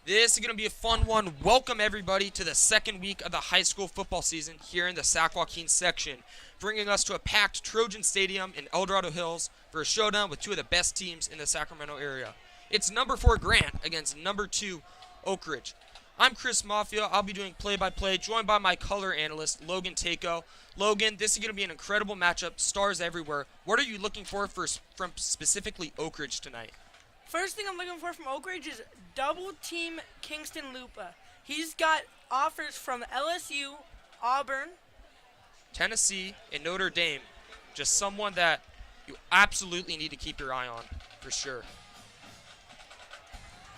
This is going to be a fun one. Welcome, everybody, to the second week of the high school football season here in the Sac Joaquin section, bringing us to a packed Trojan Stadium in El Dorado Hills for a showdown with two of the best teams in the Sacramento area. It's number 4 Grant against number 2 Oak Ridge. I'm Chris Mafia. I'll be doing play-by-play, joined by my color analyst, Logan Takeo. Logan, this is going to be an incredible matchup, stars everywhere. What are you looking for from specifically Oak Ridge tonight? First thing I'm looking for from Oak Ridge is double team Kingston Lupa. He's got offers from LSU, Auburn, Tennessee, and Notre Dame. Just someone that you absolutely need to keep your eye on, for sure.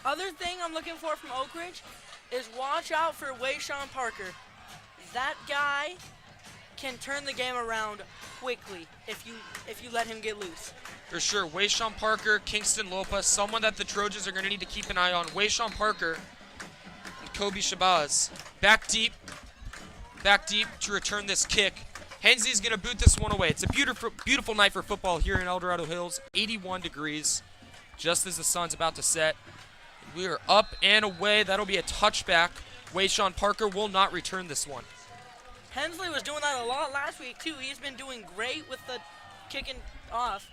Other thing I'm looking for from Oak Ridge is watch out for Wayshawn Parker. That guy can turn the game around quickly if you let him get loose. For sure, Wayshawn Parker, Kingston Lopa, someone that the Trojans are going to need to keep an eye on. Wayshawn Parker and Kobe Shabazz. Back deep to return this kick. Hensley's going to boot this one away. It's a beautiful night for football here in El Dorado Hills. 81 degrees, just as the sun's about to set. We are up and away. That'll be a touchback. Wayshawn Parker will not return this one. Hensley was doing that a lot last week, too. He's been doing great with the kicking off.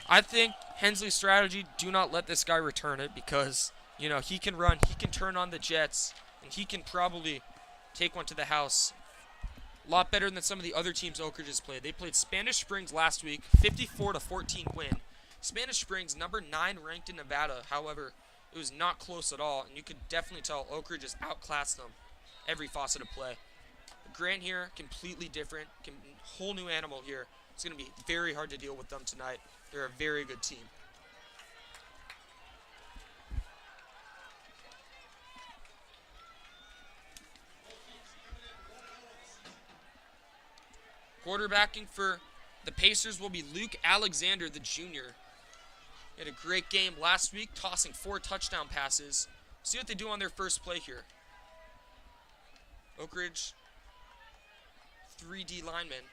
I think Hensley's strategy, do not let this guy return it because, you know, he can run, he can turn on the jets, and he can probably take one to the house. A lot better than some of the other teams Oak Ridge has played. They played Spanish Springs last week, 54-14 win. Spanish Springs, number 9 ranked in Nevada. However, it was not close at all, and you could definitely tell Oak Ridge has outclassed them every facet of play. Grant here, completely different, whole new animal here. It's going to be very hard to deal with them tonight. They're a very good team. Quarterbacking for the Pacers will be Luke Alexander, the junior. He had a great game last week, tossing 4 touchdown passes. See what they do on their first play here. Oak Ridge, 3 D linemen,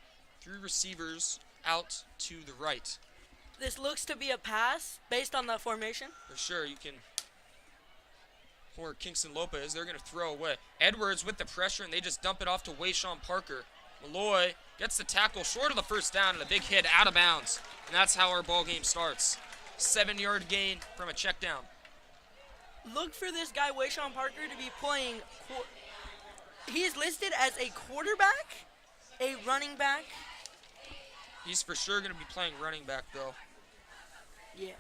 3 receivers out to the right. This looks to be a pass based on the formation. For sure, you can. Or Kingston Lopez, they're going to throw away. Edwards with the pressure, and they just dump it off to Wayshawn Parker. Malloy gets the tackle short of the first down, and a big hit out of bounds. And that's how our ball game starts. 7-yard gain from a check down. Look for this guy, Wayshawn Parker, to be playing. He is listed as a quarterback, a running back. He's for sure going to be playing running back, though. Yeah.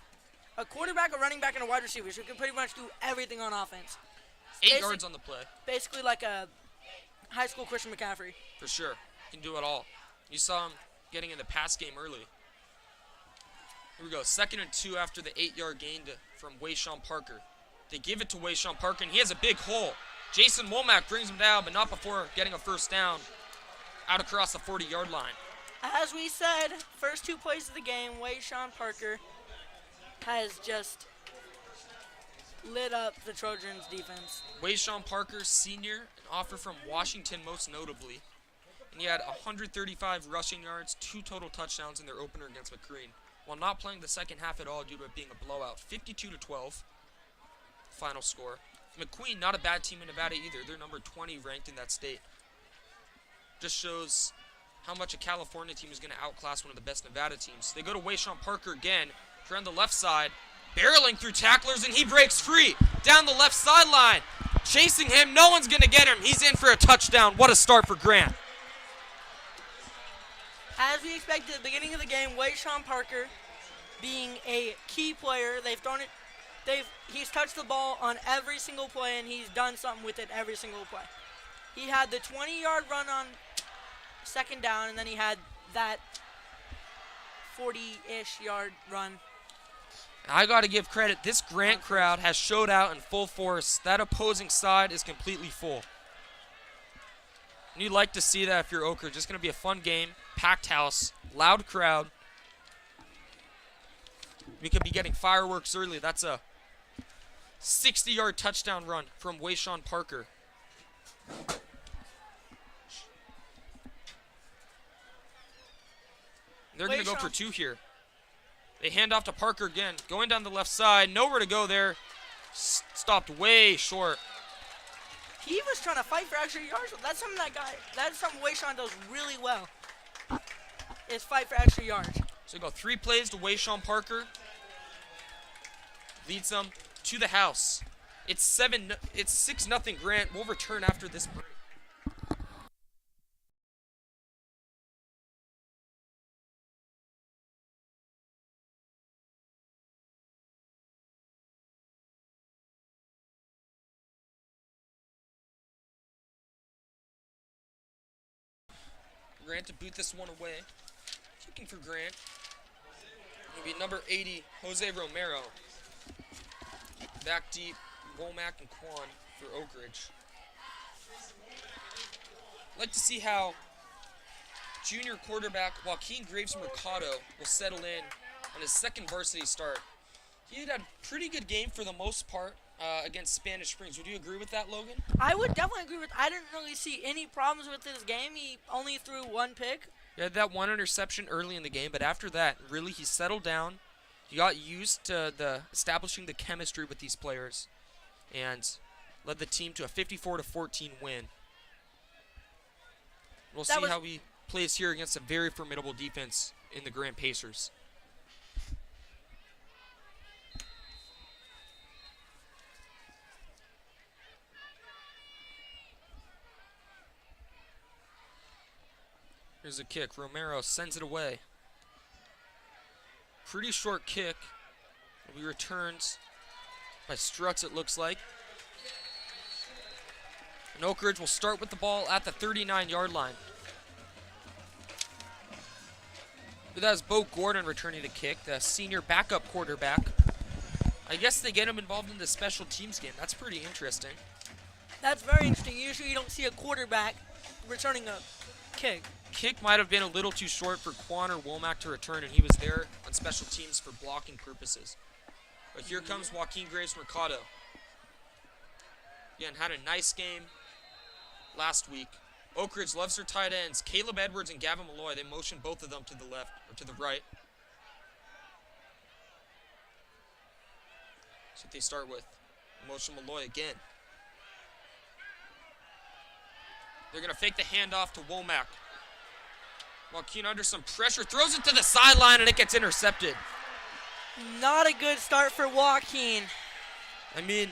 A quarterback, a running back, and a wide receiver. So he can pretty much do everything on offense. 8 yards on the play. Basically like a high school Christian McCaffrey. For sure. Can do it all. You saw him getting in the pass game early. Here we go. 2nd and 2 after the 8-yard gain from Wayshawn Parker. They give it to Wayshawn Parker, and he has a big hole. Jason Womack brings him down, but not before getting a first down out across the 40-yard line. As we said, first 2 plays of the game, Wayshawn Parker has just lit up the Trojans' defense. Wayshawn Parker, senior, an offer from Washington most notably. And he had 135 rushing yards, 2 total touchdowns in their opener against McCrean, while not playing the second half at all due to it being a blowout. 52-12, final score. McQueen, not a bad team in Nevada either. They're number 20 ranked in that state. Just shows how much a California team is going to outclass one of the best Nevada teams. They go to Wayshawn Parker again, around the left side, barreling through tacklers, and he breaks free down the left sideline. Chasing him, no one's going to get him. He's in for a touchdown. What a start for Grant. As we expected at the beginning of the game, Wayshawn Parker being a key player. He's touched the ball on every single play, and he's done something with it every single play. He had the 20-yard run on 2nd down, and then he had that 40-ish yard run. I got to give credit. This Grant crowd has showed out in full force. That opposing side is completely full. And you'd like to see that if you're Oak Ridge. It's going to be a fun game, packed house, loud crowd. We could be getting fireworks early. That's a 60-yard touchdown run from Wayshawn Parker. They're going to go for 2 here. They hand off to Parker again. Going down the left side. Nowhere to go there. Stopped way short. He was trying to fight for extra yards. That's something Wayshawn does really well. Is fight for extra yards. So we go 3 plays to Wayshawn Parker. Leads them to the house. It's 6-0 Grant. We'll return after this break. Grant to boot this one away. Kicking for Grant. It'll be number 80, Jose Romero. Back deep, Womack and Quan for Oak Ridge. I'd like to see how junior quarterback Joaquin Graves Mercado will settle in on his second varsity start. He had a pretty good game for the most part against Spanish Springs. Would you agree with that, Logan? I would definitely agree with. I didn't really see any problems with his game. He only threw 1 pick. He had that 1 interception early in the game, but after that, really he settled down. He got used to establishing the chemistry with these players and led the team to a 54-14 win. We'll see how he plays here against a very formidable defense in the Grant Pacers. Here's a kick. Romero sends it away. Pretty short kick. Will be returned by Strutz, it looks like. And Oak Ridge will start with the ball at the 39-yard line. But that was Bo Gordon returning the kick, the senior backup quarterback. I guess they get him involved in the special teams game. That's pretty interesting. That's very interesting. Usually you don't see a quarterback returning a kick. Kick might have been a little too short for Quan or Womack to return, and he was there on special teams for blocking purposes. But here comes Joaquin Graves Mercado. Again, had a nice game last week. Oak Ridge loves their tight ends. Caleb Edwards and Gavin Malloy, they motion both of them to the left, or to the right. That's what they start with. Motion Malloy again. They're going to fake the handoff to Womack. Joaquin under some pressure, throws it to the sideline, and it gets intercepted. Not a good start for Joaquin. I mean,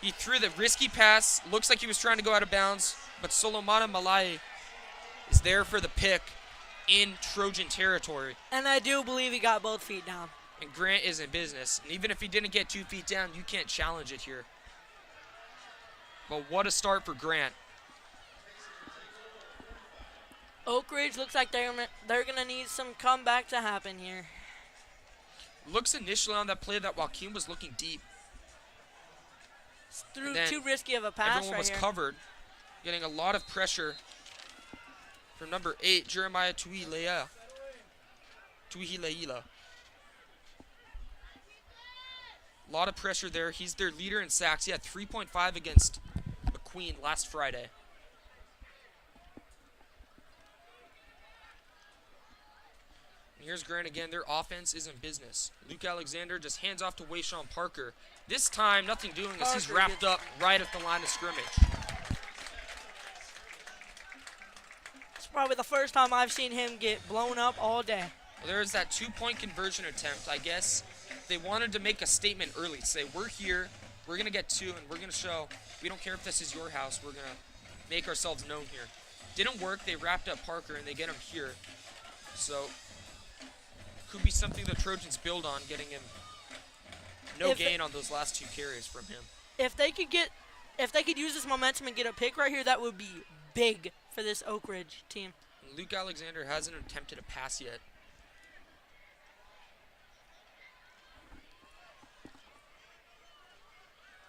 he threw the risky pass. Looks like he was trying to go out of bounds, but Solomana Malai is there for the pick in Trojan territory. And I do believe he got both feet down. And Grant is in business. And even if he didn't get 2 feet down, you can't challenge it here. But what a start for Grant. Oak Ridge looks like they're gonna need some comeback to happen here. Looks initially on that play that Joaquin was looking deep. Threw too risky of a pass. Everyone was covered, getting a lot of pressure from number 8, Jeremiah Tuihileila. A lot of pressure there. He's their leader in sacks. He had 3.5 against McQueen last Friday. And here's Grant again. Their offense is in business. Luke Alexander just hands off to Wayshawn Parker. This time, nothing doing as he's wrapped up right at the line of scrimmage. It's probably the first time I've seen him get blown up all day. Well, there's that 2-point conversion attempt. I guess they wanted to make a statement early. Say, we're here, we're going to get 2, and we're going to show we don't care if this is your house. We're going to make ourselves known here. Didn't work. They wrapped up Parker, and they get him here. So could be something the Trojans build on, getting him no gain on those last 2 carries from him. If they could use this momentum and get a pick right here, that would be big for this Oak Ridge team. And Luke Alexander hasn't attempted a pass yet.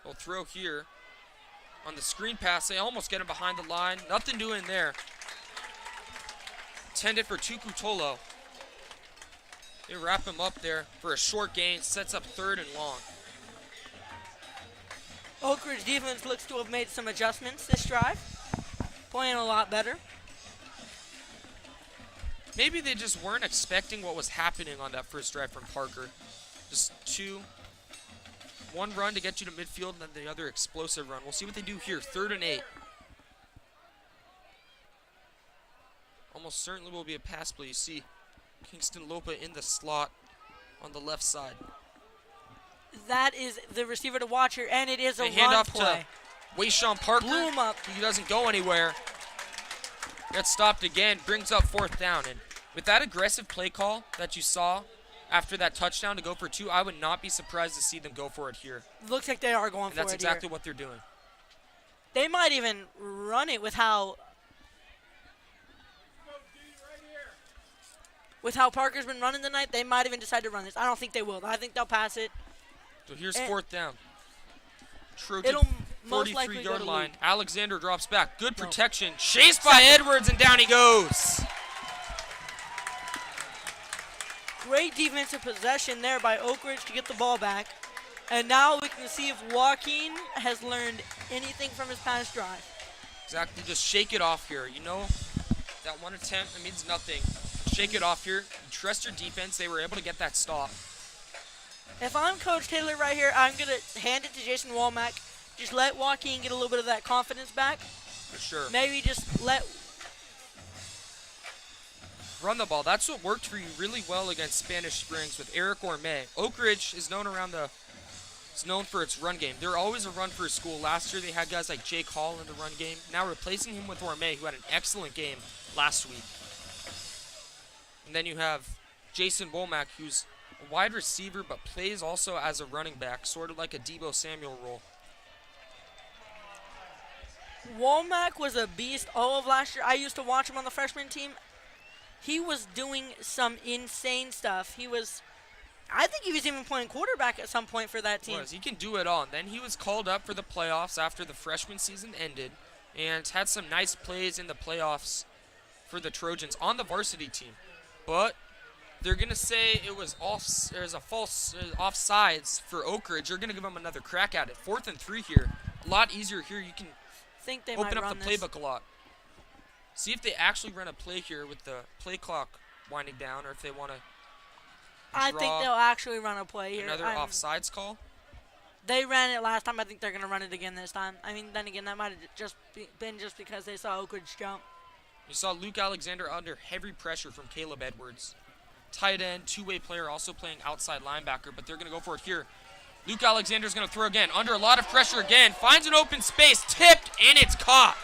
They'll throw here on the screen pass. They almost get him behind the line. Nothing doing there. Intended for Tuku Tolo. They wrap him up there for a short gain. Sets up 3rd and long. Oak Ridge defense looks to have made some adjustments this drive. Playing a lot better. Maybe they just weren't expecting what was happening on that first drive from Parker. Just 2 One run to get you to midfield, and then the other explosive run. We'll see what they do here. 3rd and 8. Almost certainly will be a pass play. You see Kingston Lopa in the slot on the left side. That is the receiver to watch here, and it is a They hand run off play. to Wayshawn Parker. Blew him up. He doesn't go anywhere. Gets stopped again, brings up 4th down. And with that aggressive play call that you saw after that touchdown to go for 2, I would not be surprised to see them go for it here. Looks like they are going And for it that's here. exactly what they're doing. They might even run it with how Parker's been running tonight. They might even decide to run this. I don't think they will. I think they'll pass it. So here's 4th down. Trojan It'll most likely go 43-yard to line. Luke. Alexander drops back. Good protection. Chased by Edwards, and down he goes. Great defensive possession there by Oak Ridge to get the ball back. And now we can see if Joaquin has learned anything from his past drive. Exactly. Just shake it off here. You know, that one attempt, it means nothing. Shake it off here. You trust your defense. They were able to get that stop. If I'm Coach Taylor right here, I'm going to hand it to Jason Womack. Just let Joaquin get a little bit of that confidence back. For sure. Maybe just let... Run the ball. That's what worked for you really well against Spanish Springs with Eric Orme. Oak Ridge is known for its run game. They're always a run-first school. Last year they had guys like Jake Hall in the run game. Now replacing him with Orme, who had an excellent game last week. And then you have Jason Womack, who's a wide receiver but plays also as a running back, sort of like a Debo Samuel role. Womack was a beast all of last year. I used to watch him on the freshman team. He was doing some insane stuff. I think he was even playing quarterback at some point for that team. He can do it all. And then he was called up for the playoffs after the freshman season ended and had some nice plays in the playoffs for the Trojans on the varsity team. But they're going to say there's a false offsides for Oak Ridge. You're going to give them another crack at it. 4th and 3 here. A lot easier here. You can think they open might up run the this. playbook a lot. See if they actually run a play here with the play clock winding down, or if they want to I think they'll actually run a play here. Another offsides call? They ran it last time. I think they're going to run it again this time. I mean, then again, that might have just been just because they saw Oak Ridge jump. You saw Luke Alexander under heavy pressure from Caleb Edwards. Tight end, two-way player, also playing outside linebacker, but they're going to go for it here. Luke Alexander's going to throw again. Under a lot of pressure again. Finds an open space. Tipped, and it's caught.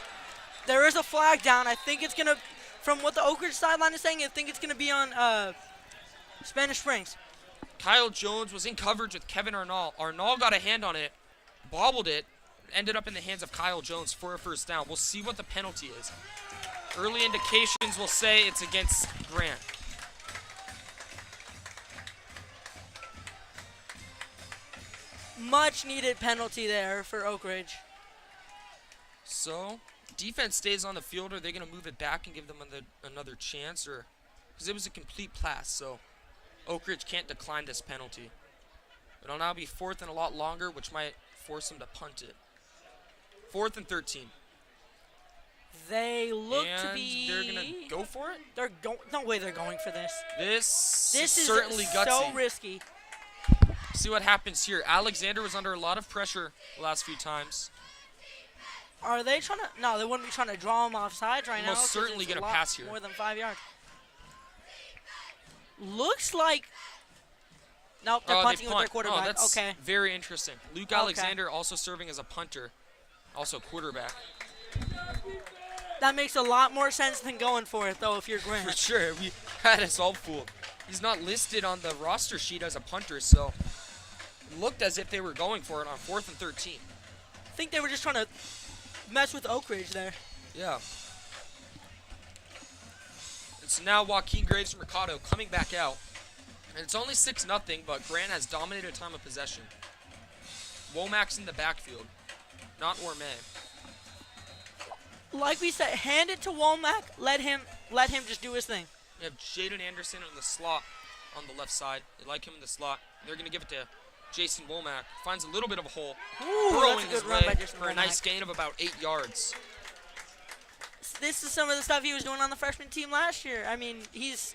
There is a flag down. I think it's going to, from what the Oak Ridge sideline is saying, I think it's going to be on Spanish Springs. Kyle Jones was in coverage with Kevin Arnall. Arnall got a hand on it, bobbled it, ended up in the hands of Kyle Jones for a first down. We'll see what the penalty is. Early indications will say it's against Grant. Much needed penalty there for Oak Ridge. So, defense stays on the field. Are they going to move it back and give them another chance? Or because it was a complete pass, so Oak Ridge can't decline this penalty. It'll now be 4th and a lot longer, which might force them to punt it. 4th and 13. They look to be... they're going to go for it? No way they're going for this. This is certainly gutsy. So risky. See what happens here. Alexander was under a lot of pressure the last few times. Are they trying to... No, they wouldn't be trying to draw him off sides right now. Most certainly going to pass here. More than 5 yards. Looks like... Nope, they're punting with their quarterback. Oh, that's okay. very interesting. Luke Alexander also serving as a punter, also quarterback. That makes a lot more sense than going for it, though, if you're Grant. For sure. We had us all fooled. He's not listed on the roster sheet as a punter, so it looked as if they were going for it on 4th and 13. I think they were just trying to mess with Oak Ridge there. Yeah. It's now Joaquin Graves Mercado coming back out. And it's only 6-0, but Grant has dominated time of possession. Womack's in the backfield, not Orme. Like we said, hand it to Womack. Let him just do his thing. We have Jaden Anderson in the slot on the left side. They like him in the slot. They're going to give it to Jason Womack. Finds a little bit of a hole. Ooh, burrowing that's a good his run way by Jason for a Womack. nice gain of about 8 yards. This is some of the stuff he was doing on the freshman team last year. I mean, he is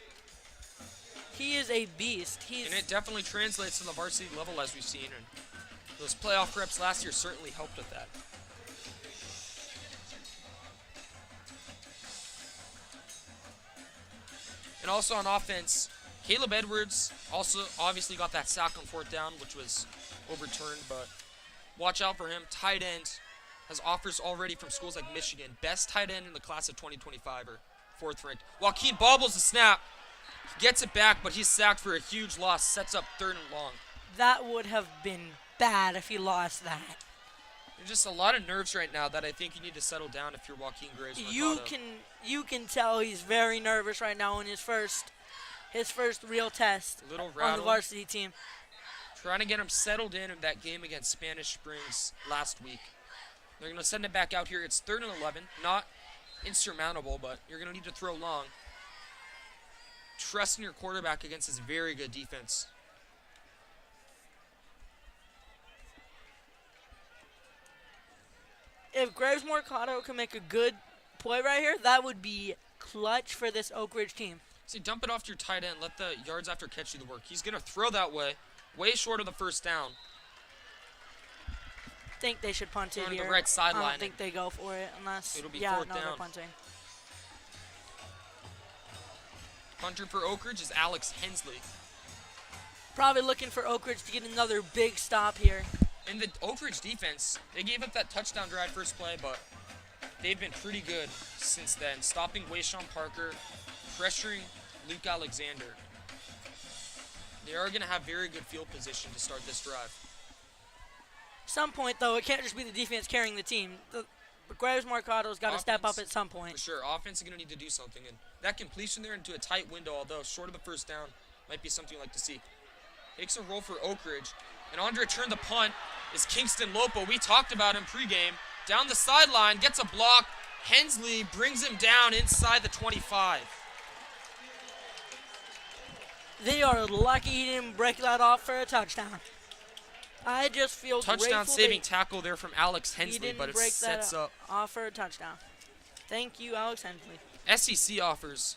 a beast. And it definitely translates to the varsity level, as we've seen. And Those playoff reps last year certainly helped with that. And also on offense, Caleb Edwards also obviously got that sack on 4th down, which was overturned, but watch out for him. Tight end has offers already from schools like Michigan. Best tight end in the class of 2025, or 4th ranked. Joaquin bobbles the snap. He gets it back, but he's sacked for a huge loss. Sets up 3rd and long. That would have been bad if he lost that. There's just a lot of nerves right now that I think you need to settle down if you're Joaquin Graves. You can tell he's very nervous right now in his first real test on the varsity team. Trying to get him settled in that game against Spanish Springs last week. They're going to send it back out here. It's 3rd and 11. Not insurmountable, but you're going to need to throw long. Trust in your quarterback against his very good defense. If Graves Mercado can make a good play right here, that would be clutch for this Oak Ridge team. See, dump it off to your tight end. Let the yards after catch do the work. He's going to throw that way short of the 1st down. I think they should punt it here. The right sideline. I don't think they go for it unless it'll be 4th down. They're punting. Punter for Oak Ridge is Alex Hensley. Probably looking for Oak Ridge to get another big stop here. In the Oak Ridge defense, they gave up that touchdown drive first play, but they've been pretty good since then, stopping Wayshawn Parker, pressuring Luke Alexander. They are going to have very good field position to start this drive. Some point, though, it can't just be the defense carrying the team. The Graves Mercado's got to step up at some point. For sure. Offense is going to need to do something. And that completion there into a tight window, although short of the 1st down, might be something you'd like to see. Takes a roll for Oak Ridge. And on to return the punt is Kingston Lopo. We talked about him pregame. Down the sideline, gets a block. Hensley brings him down inside the 25. They are lucky he didn't break that off for a touchdown. I just feel touchdown saving tackle there from Alex Hensley, but it sets up off for a touchdown. Thank you, Alex Hensley. SEC offers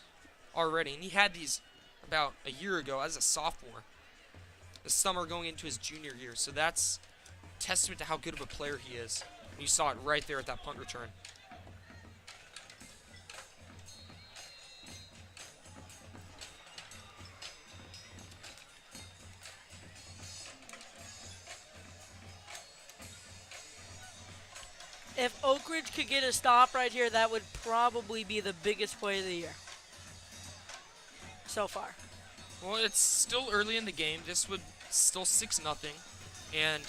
already, and he had these about a year ago as a sophomore. The summer going into his junior year, so that's testament to how good of a player he is. And you saw it right there at that punt return. If Oak Ridge could get a stop right here, that would probably be the biggest play of the year so far. Well, it's still early in the game. This would still 6-0. And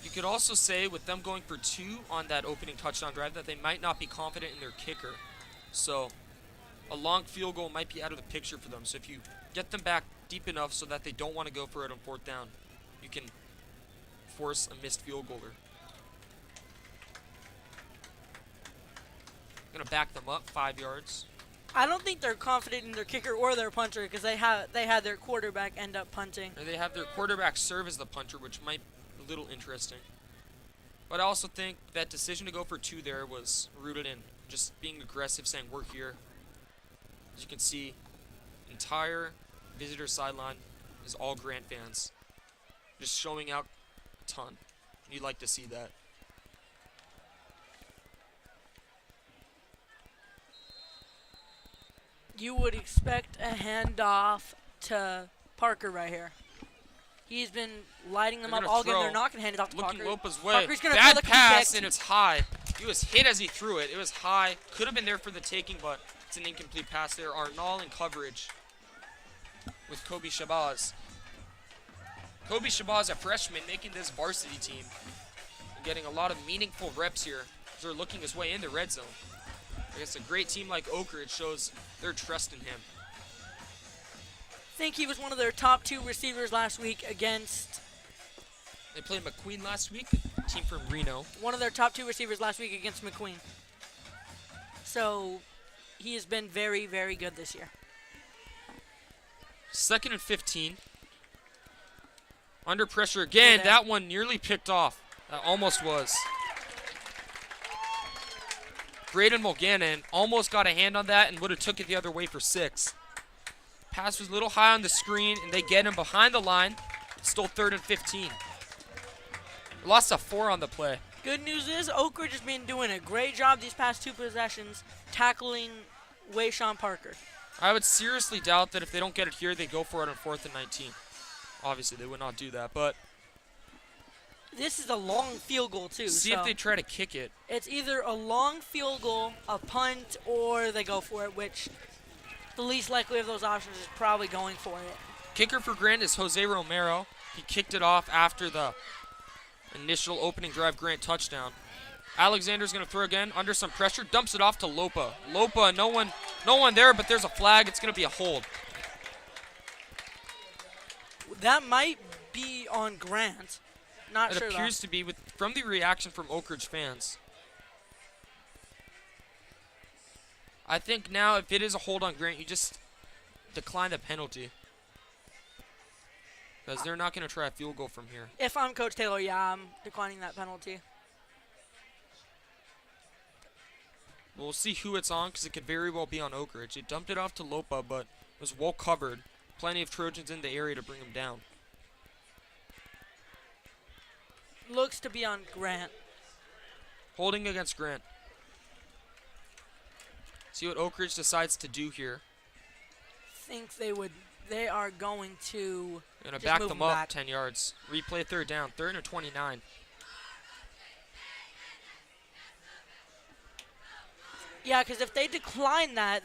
you could also say with them going for 2 on that opening touchdown drive that they might not be confident in their kicker. So a long field goal might be out of the picture for them. So if you get them back deep enough so that they don't want to go for it on 4th down, you can force a missed field goaler. Going to back them up 5 yards. I don't think they're confident in their kicker or their punter because they had their quarterback end up punting. Or they have their quarterback serve as the punter, which might be a little interesting. But I also think that decision to go for 2 there was rooted in just being aggressive, saying we're here. As you can see, entire visitor sideline is all Grant fans. Just showing out a ton. You'd like to see that. You would expect a handoff to Parker right here. He's been lighting them up all game. They're not going to hand it off to Parker. Looking Lopa's way. Parker's going to bad pass, and it's high. He was hit as he threw it. It was high. Could have been there for the taking, but it's an incomplete pass there. Arnall in coverage with Kobe Shabazz. Kobe Shabazz, a freshman, making this varsity team. And getting a lot of meaningful reps here as they're looking his way in the red zone. I guess a great team like Oak Ridge shows their trust in him. I think he was one of their top 2 receivers last week against... They played McQueen last week, a team from Reno. One of their top 2 receivers last week against McQueen. So he has been very, very good this year. 2nd and 15. Under pressure again. That one nearly picked off. That almost was. Braden Mulgannon almost got a hand on that and would have took it the other way for 6. Pass was a little high on the screen, and they get him behind the line. Still 3rd and 15. Lost a 4 on the play. Good news is Oak Ridge has been doing a great job these past 2 possessions tackling Wayshawn Parker. I would seriously doubt that if they don't get it here, they go for it on 4th and 19. Obviously, they would not do that, but This is a long field goal, too. see if they try to kick it. It's either a long field goal, a punt, or they go for it, which the least likely of those options is probably going for it. Kicker for Grant is Jose Romero. He kicked it off after the initial opening drive Grant touchdown. Alexander's going to throw again under some pressure. Dumps it off to Lopa. Lopa, no one there, but there's a flag. It's going to be a hold. That might be on Grant. Not It sure, appears to be from the reaction from Oak Ridge fans. I think now if it is a hold on Grant, you just decline the penalty. Because they're not going to try a field goal from here. If I'm Coach Taylor, yeah, I'm declining that penalty. We'll see who it's on because it could very well be on Oak Ridge. It dumped it off to Lopa, but it was well covered. Plenty of Trojans in the area to bring him down. Looks to be on Grant. Holding against Grant. See what Oak Ridge decides to do here. Think they are going to Gonna just back move them him up back. 10 yards. Replay 3rd down. 3rd and 29. Yeah, because if they decline that,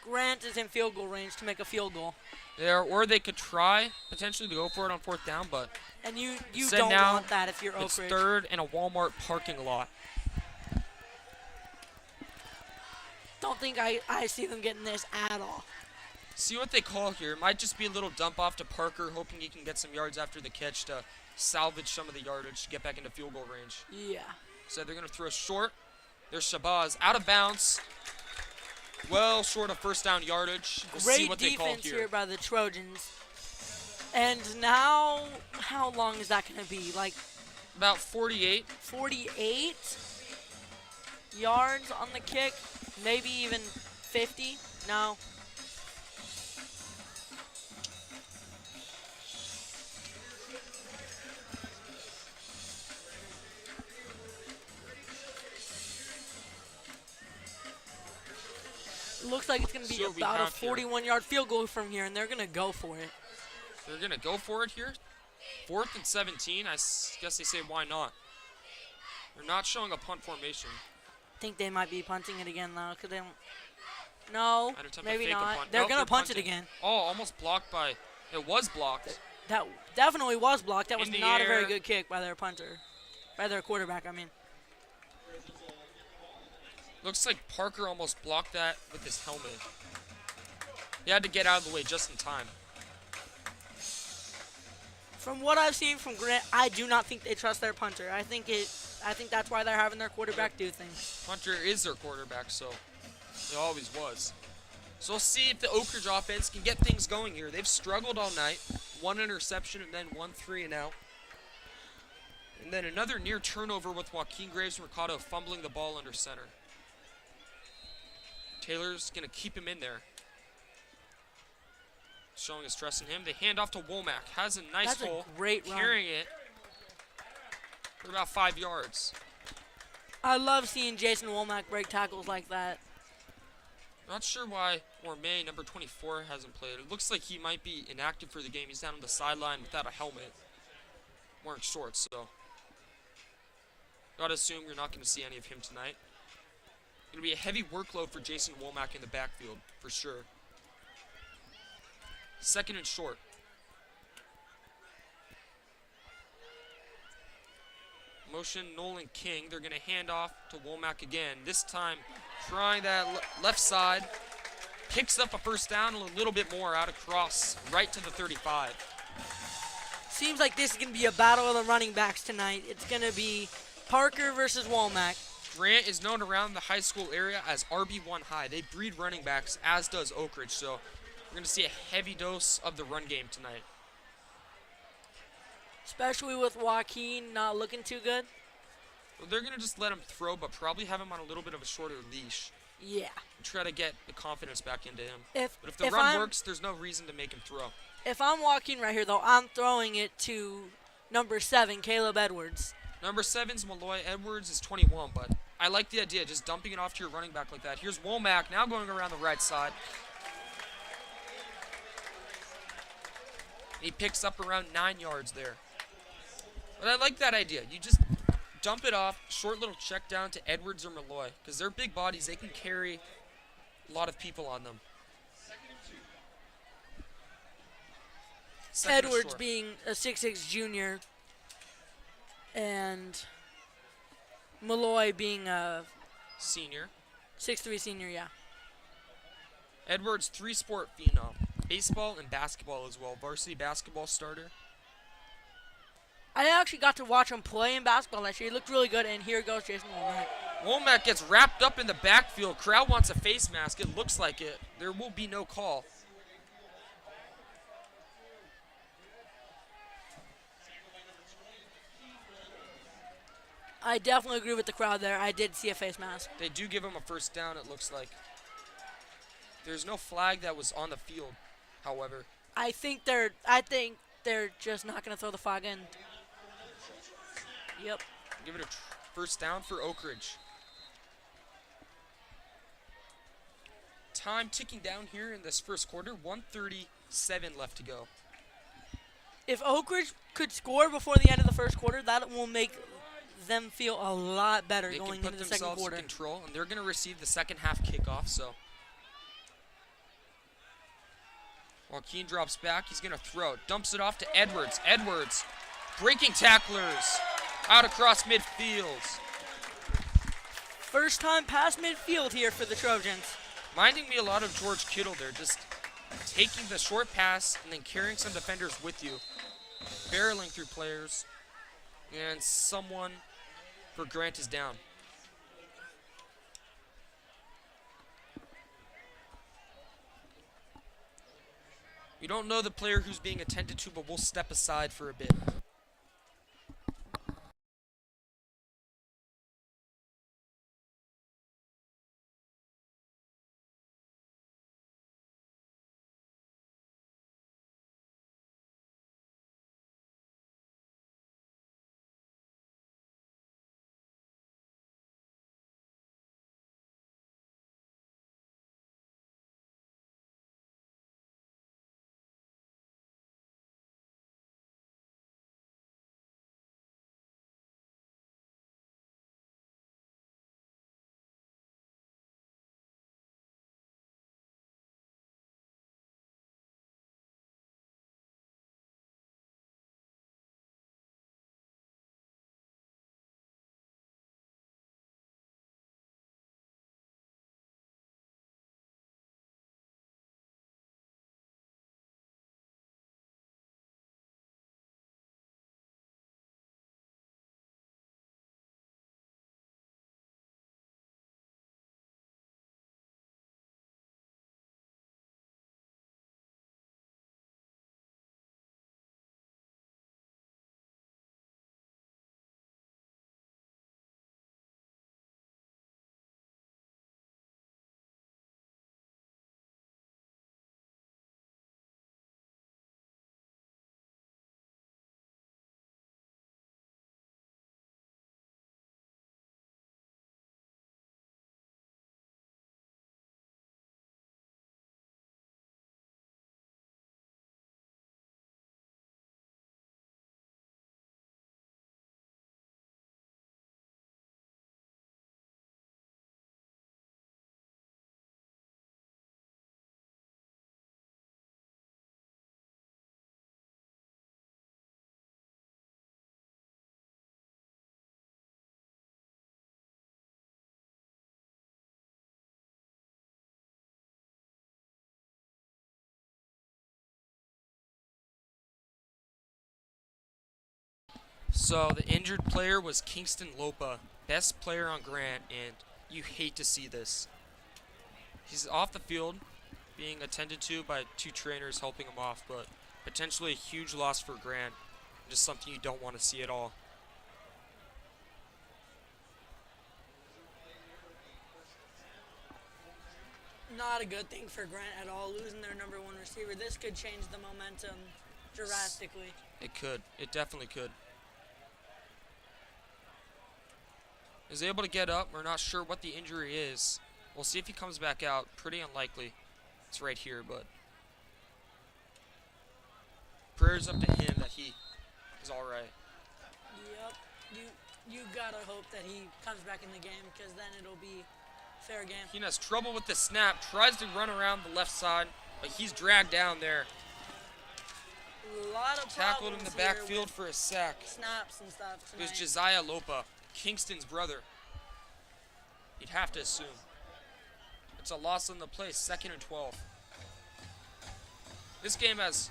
Grant is in field goal range to make a field goal. There, or they could try potentially to go for it on 4th down, but And you instead don't now, want that if you're Oak it's Ridge. 3rd and a Walmart parking lot. Don't think I see them getting this at all. See what they call here. It might just be a little dump off to Parker, hoping he can get some yards after the catch to salvage some of the yardage to get back into field goal range. Yeah. So they're going to throw short. There's Shabazz out of bounds. Well short of 1st down yardage. We'll see Great what they call defense here. here by the Trojans. And now, how long is that going to be? Like About 48. 48 yards on the kick? Maybe even 50? No. Looks like it's going to be So we about a have here- 41-yard field goal from here, and they're going to go for it. They're going to go for it here. 4th and 17. I guess they say why not. They're not showing a punt formation. Think they might be punting it again, though, because they don't. No, I'd attempt to maybe fake a not. punt. They're Nope, going to punt it punting. again. Oh, almost blocked by. It was blocked. That definitely was blocked. That was In the not a very air. good kick by their punter. By their quarterback, I mean. Looks like Parker almost blocked that with his helmet. He had to get out of the way just in time. From what I've seen from Grant, I do not think they trust their punter. I think that's why they're having their quarterback do things. Hunter is their quarterback, so he always was. So we'll see if the Oak Ridge offense can get things going here. They've struggled all night. 1 interception and then 1 3 and out. And then another near turnover with Joaquin Graves Mercado fumbling the ball under center. Taylor's going to keep him in there. Showing his trust in him. They hand off to Womack. Has a nice That's hole. a great run. Carrying it for about 5 yards. I love seeing Jason Womack break tackles like that. Not sure why Orme, number 24, hasn't played. It looks like he might be inactive for the game. He's down on the sideline without a helmet. Wearing shorts, so. Gotta assume you're not going to see any of him tonight. Going to be a heavy workload for Jason Womack in the backfield, for sure. 2nd and short. Motion Nolan King. They're going to hand off to Womack again. This time trying that left side. Picks up a 1st down a little bit more out across right to the 35. Seems like this is going to be a battle of the running backs tonight. It's going to be Parker versus Womack. Grant is known around the high school area as RB1 high. They breed running backs, as does Oak Ridge. So we're going to see a heavy dose of the run game tonight. Especially with Joaquin not looking too good. Well, they're going to just let him throw, but probably have him on a little bit of a shorter leash. Yeah. And try to get the confidence back into him. If But if the if run I'm, works, there's no reason to make him throw. If I'm Joaquin right here, though, I'm throwing it to Number 7, Caleb Edwards. Number 7's Malloy. Edwards is 21, but I like the idea, just dumping it off to your running back like that. Here's Womack now going around the right side. He picks up around 9 yards there. But I like that idea. You just dump it off, short little check down to Edwards or Malloy, because they're big bodies. They can carry a lot of people on them. Second Edwards short. being a 6'6 junior, and Malloy being a Senior. 6'3 senior, yeah. Edwards, 3-sport phenom. Baseball and basketball as well. Varsity basketball starter. I actually got to watch him play in basketball last year. He looked really good, and here goes Jason Womack. Womack gets wrapped up in the backfield. Crowd wants a face mask. It looks like it. There will be no call. I definitely agree with the crowd there. I did see a face mask. They do give him a first down, it looks like. There's no flag that was on the field, however. I think they're just not going to throw the flag in. Yep. Give it a first down for Oak Ridge. Time ticking down here in this first quarter. 1:37 left to go. If Oak Ridge could score before the end of the first quarter, that will make them feel a lot better They going can put into the second themselves quarter. in control, and they're going to receive the second half kickoff. So Joaquin drops back. He's going to throw. Dumps it off to Edwards. Edwards breaking tacklers out across midfield. First time past midfield here for the Trojans. Reminding me a lot of George Kittle there, just taking the short pass and then carrying some defenders with you, barreling through players, and someone for Grant is down. We don't know the player who's being attended to, but we'll step aside for a bit. So the injured player was Kingston Lopa, best player on Grant, and you hate to see this. He's off the field, being attended to by 2 trainers helping him off, but potentially a huge loss for Grant. Just something you don't want to see at all. Not a good thing for Grant at all, losing their number 1 receiver. This could change the momentum drastically. It could. It definitely could. Is able to get up. We're not sure what the injury is. We'll see if he comes back out. Pretty unlikely. It's right here, but prayers up to him that he is all right. Yep. You gotta hope that he comes back in the game, because then it'll be fair game. He has trouble with the snap. Tries to run around the left side, but he's dragged down there. A lot of Tackled in the problems here backfield with for a sack. snaps and stuff It was tonight. Josiah Lopa, Kingston's brother. You'd have to assume. It's a loss on the play, 2nd and 12. This game has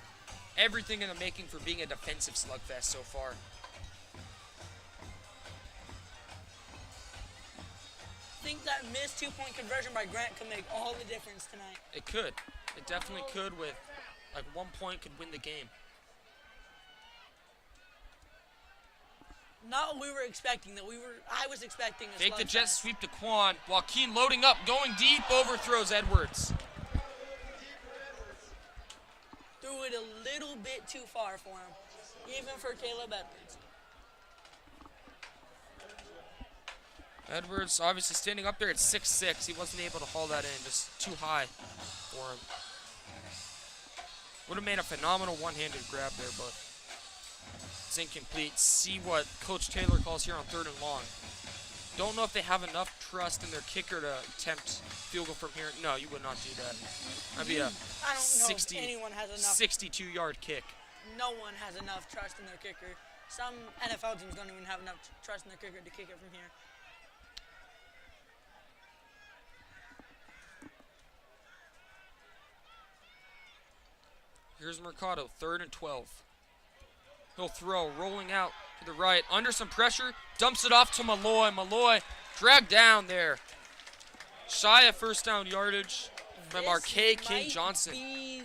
everything in the making for being a defensive slugfest so far. I think that missed 2-point conversion by Grant could make all the difference tonight. It could. It definitely could. With like 1 point could win the game. Not what we were expecting. I was expecting a Fake the jet slugfest. sweep to Quan. Joaquin loading up, going deep, overthrows Edwards. Threw it a little bit too far for him, even for Caleb Edwards. Edwards obviously standing up there at 6'6". He wasn't able to haul that in, just too high for him. Would have made a phenomenal one-handed grab there, but it's incomplete. See what Coach Taylor calls here on 3rd and long. Don't know if they have enough trust in their kicker to attempt field goal from here. No, you would not do that. That'd be a I don't know if anyone has enough. 62-yard kick. No one has enough trust in their kicker. Some NFL teams don't even have enough trust in their kicker to kick it from here. Here's Mercado, 3rd and 12. He'll throw, rolling out to the right. Under some pressure, dumps it off to Malloy. Malloy dragged down there. Shy of first down yardage from Marquet King Johnson. Be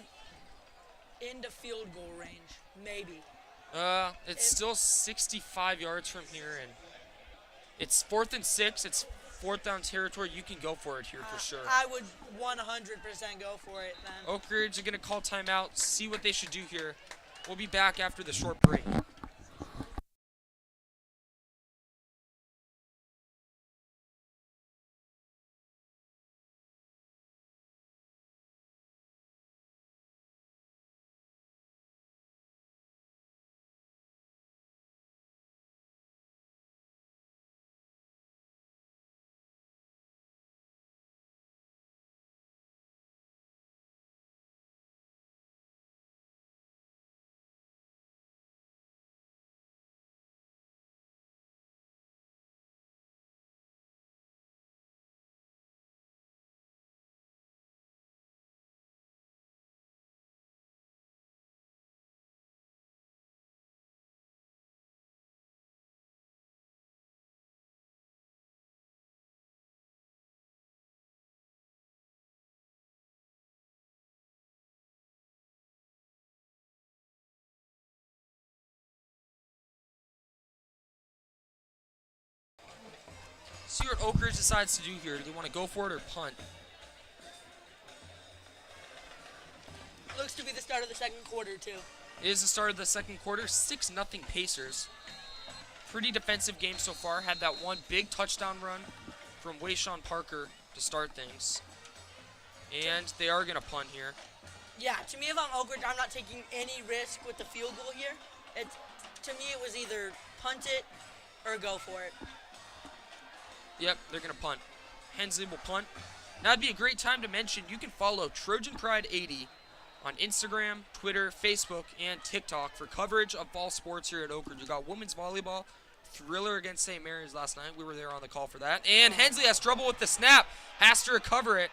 into field goal range, maybe. It's still 65 yards from here, and it's 4th and 6. It's 4th down territory. You can go for it here for sure. I would 100% go for it then. Oak Ridge are going to call timeout, see what they should do here. We'll be back after the short break. See what Oak Ridge decides to do here. Do they want to go for it or punt? Looks to be the start of the second quarter, too. It is the start of the second quarter. 6-0 Pacers. Pretty defensive game so far. Had that one big touchdown run from Wayshawn Parker to start things. And they are going to punt here. Yeah, to me, if I'm Oak Ridge, I'm not taking any risk with the field goal here. To me, it was either punt it or go for it. Yep, they're going to punt. Hensley will punt. Now would be a great time to mention you can follow Trojan Pride 80 on Instagram, Twitter, Facebook, and TikTok for coverage of fall sports here at Oak Ridge. You got women's volleyball, thriller against St. Mary's last night. We were there on the call for that. And Hensley has trouble with the snap. Has to recover it.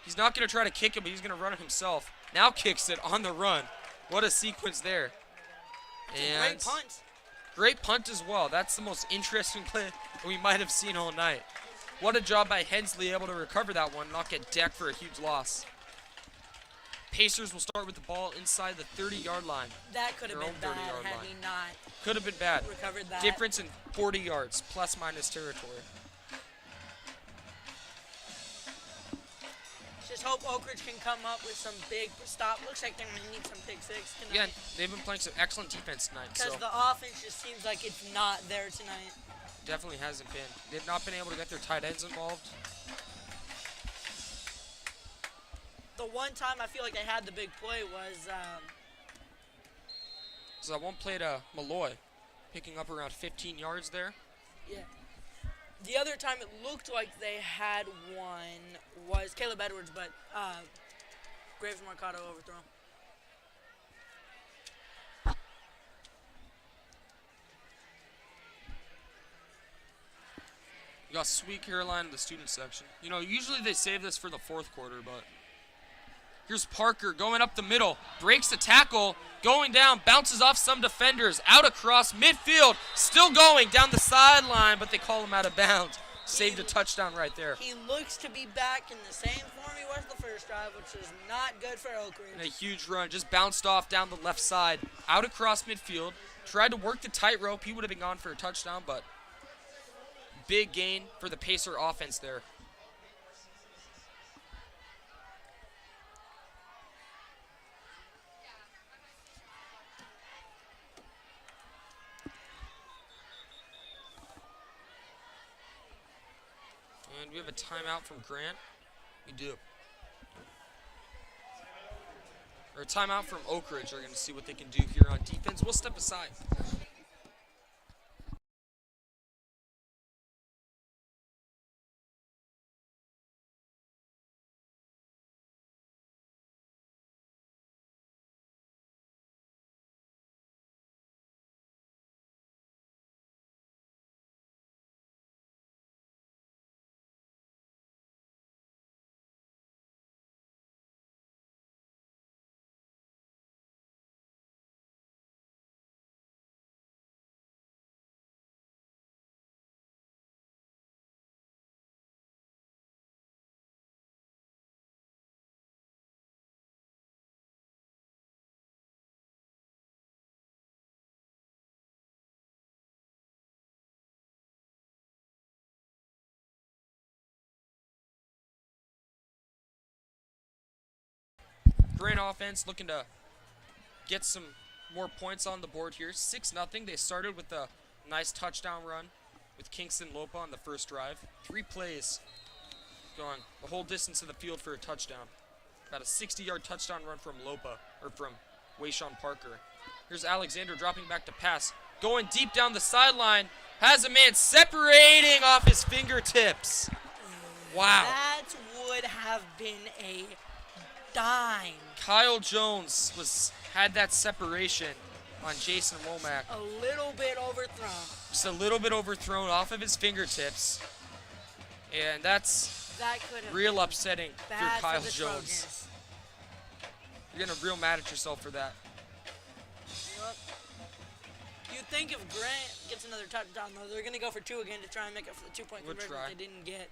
He's not going to try to kick it, but he's going to run it himself. Now kicks it on the run. What a sequence there. And Great punt. great punt as well. That's the most interesting play we might have seen all night. What a job by Hensley, able to recover that one, not get decked for a huge loss. Pacers will start with the ball inside the 30-yard line. That could have Their been own bad 30-yard had line. he not Could have been bad. recovered that. Difference in 40 yards, plus minus territory. just hope Oak Ridge can come up with some big stop. Looks like they're going to need some pick six tonight. Yeah, they've been playing some excellent defense tonight. Because So the offense just seems like it's not there tonight. definitely hasn't been. They've not been able to get their tight ends involved. The one time I feel like they had the big play was So that one play to Malloy, picking up around 15 yards there. yeah. The other time it looked like they had one was Caleb Edwards, but Graves Mercado overthrow. You got Sweet Caroline in the student section. You know, usually they save this for the fourth quarter, but here's Parker going up the middle, breaks the tackle, going down, bounces off some defenders, out across midfield, still going down the sideline, but they call him out of bounds. Saved a touchdown right there. He looks to be back in the same form he was the first drive, which is not good for Oak Ridge. And a huge run, just bounced off down the left side, out across midfield, tried to work the tightrope. He would have been gone for a touchdown, but big gain for the Pacer offense there. And we have a timeout from Grant. We do. Or a timeout from Oak Ridge. They're going to see what they can do here on defense. We'll step aside. Grant offense looking to get some more points on the board here. 6-0. They started with a nice touchdown run with Kingston Lopa on the first drive. 3 plays going the whole distance of the field for a touchdown. About a 60-yard touchdown run from Lopa, or from Wayshawn Parker. Here's Alexander dropping back to pass. Going deep down the sideline. Has a man separating off his fingertips. Wow. That would have been a dime. Kyle Jones had that separation on Jason Womack. A little bit overthrown. Just a little bit overthrown off of his fingertips. And that's That could have real been upsetting for bad Kyle for the Jones. Trojans. You're getting real mad at yourself for that. Yep. You'd think if Grant gets another touchdown, though, they're going to go for 2 again to try and make up for the 2-point Would conversion try. they didn't get.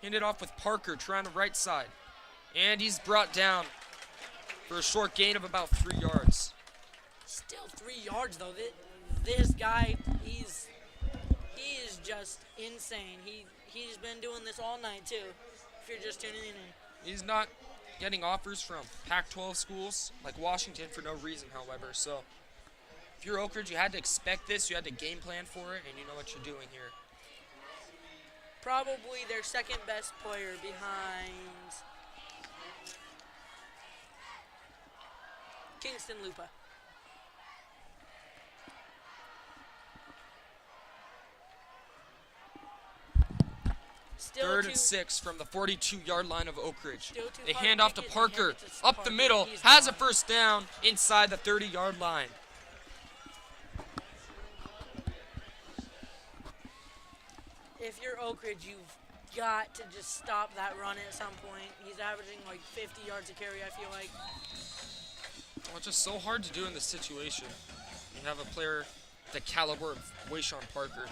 Handed off with Parker trying the right side. And he's brought down for a short gain of about 3 yards. Still 3 yards, though. This guy, he is just insane. He's been doing this all night, too, if you're just tuning in. He's not getting offers from Pac-12 schools like Washington for no reason, however. So if you're Oak Ridge, you had to expect this. You had to game plan for it, and you know what you're doing here. Probably their second best player behind Kingston Lupa. Still 3rd and 6 from the 42-yard line of Oak Ridge. Still too They hard hand to off to get it. Parker, Hand it to up the Parker. middle, He's has a gone. first down inside the 30-yard line. If you're Oak Ridge, you've got to just stop that run at some point. He's averaging like 50 yards a carry, I feel like. Well, it's just so hard to do in this situation. You have a player the caliber of Wayshawn Parker.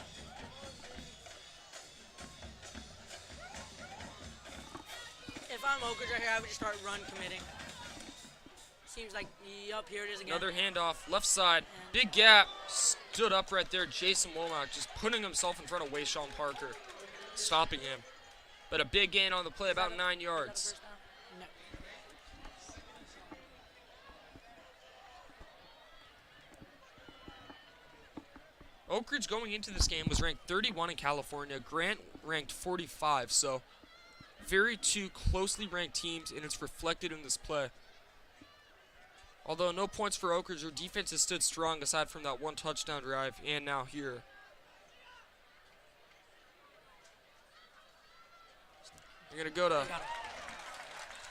If I'm Oak Ridge right here, I would just start run committing. Seems like, yup, here it is again. Another handoff, left side, big gap, stood up right there. Jason Womack just putting himself in front of Wayshawn Parker. stopping him. But a big gain on the play, about 9 yards. No. Oak Ridge going into this game was ranked 31 in California. Grant ranked 45, so very two closely ranked teams, and it's reflected in this play. Although no points for Oak Ridge, their defense has stood strong aside from that one touchdown drive, and now here. They're going to go to...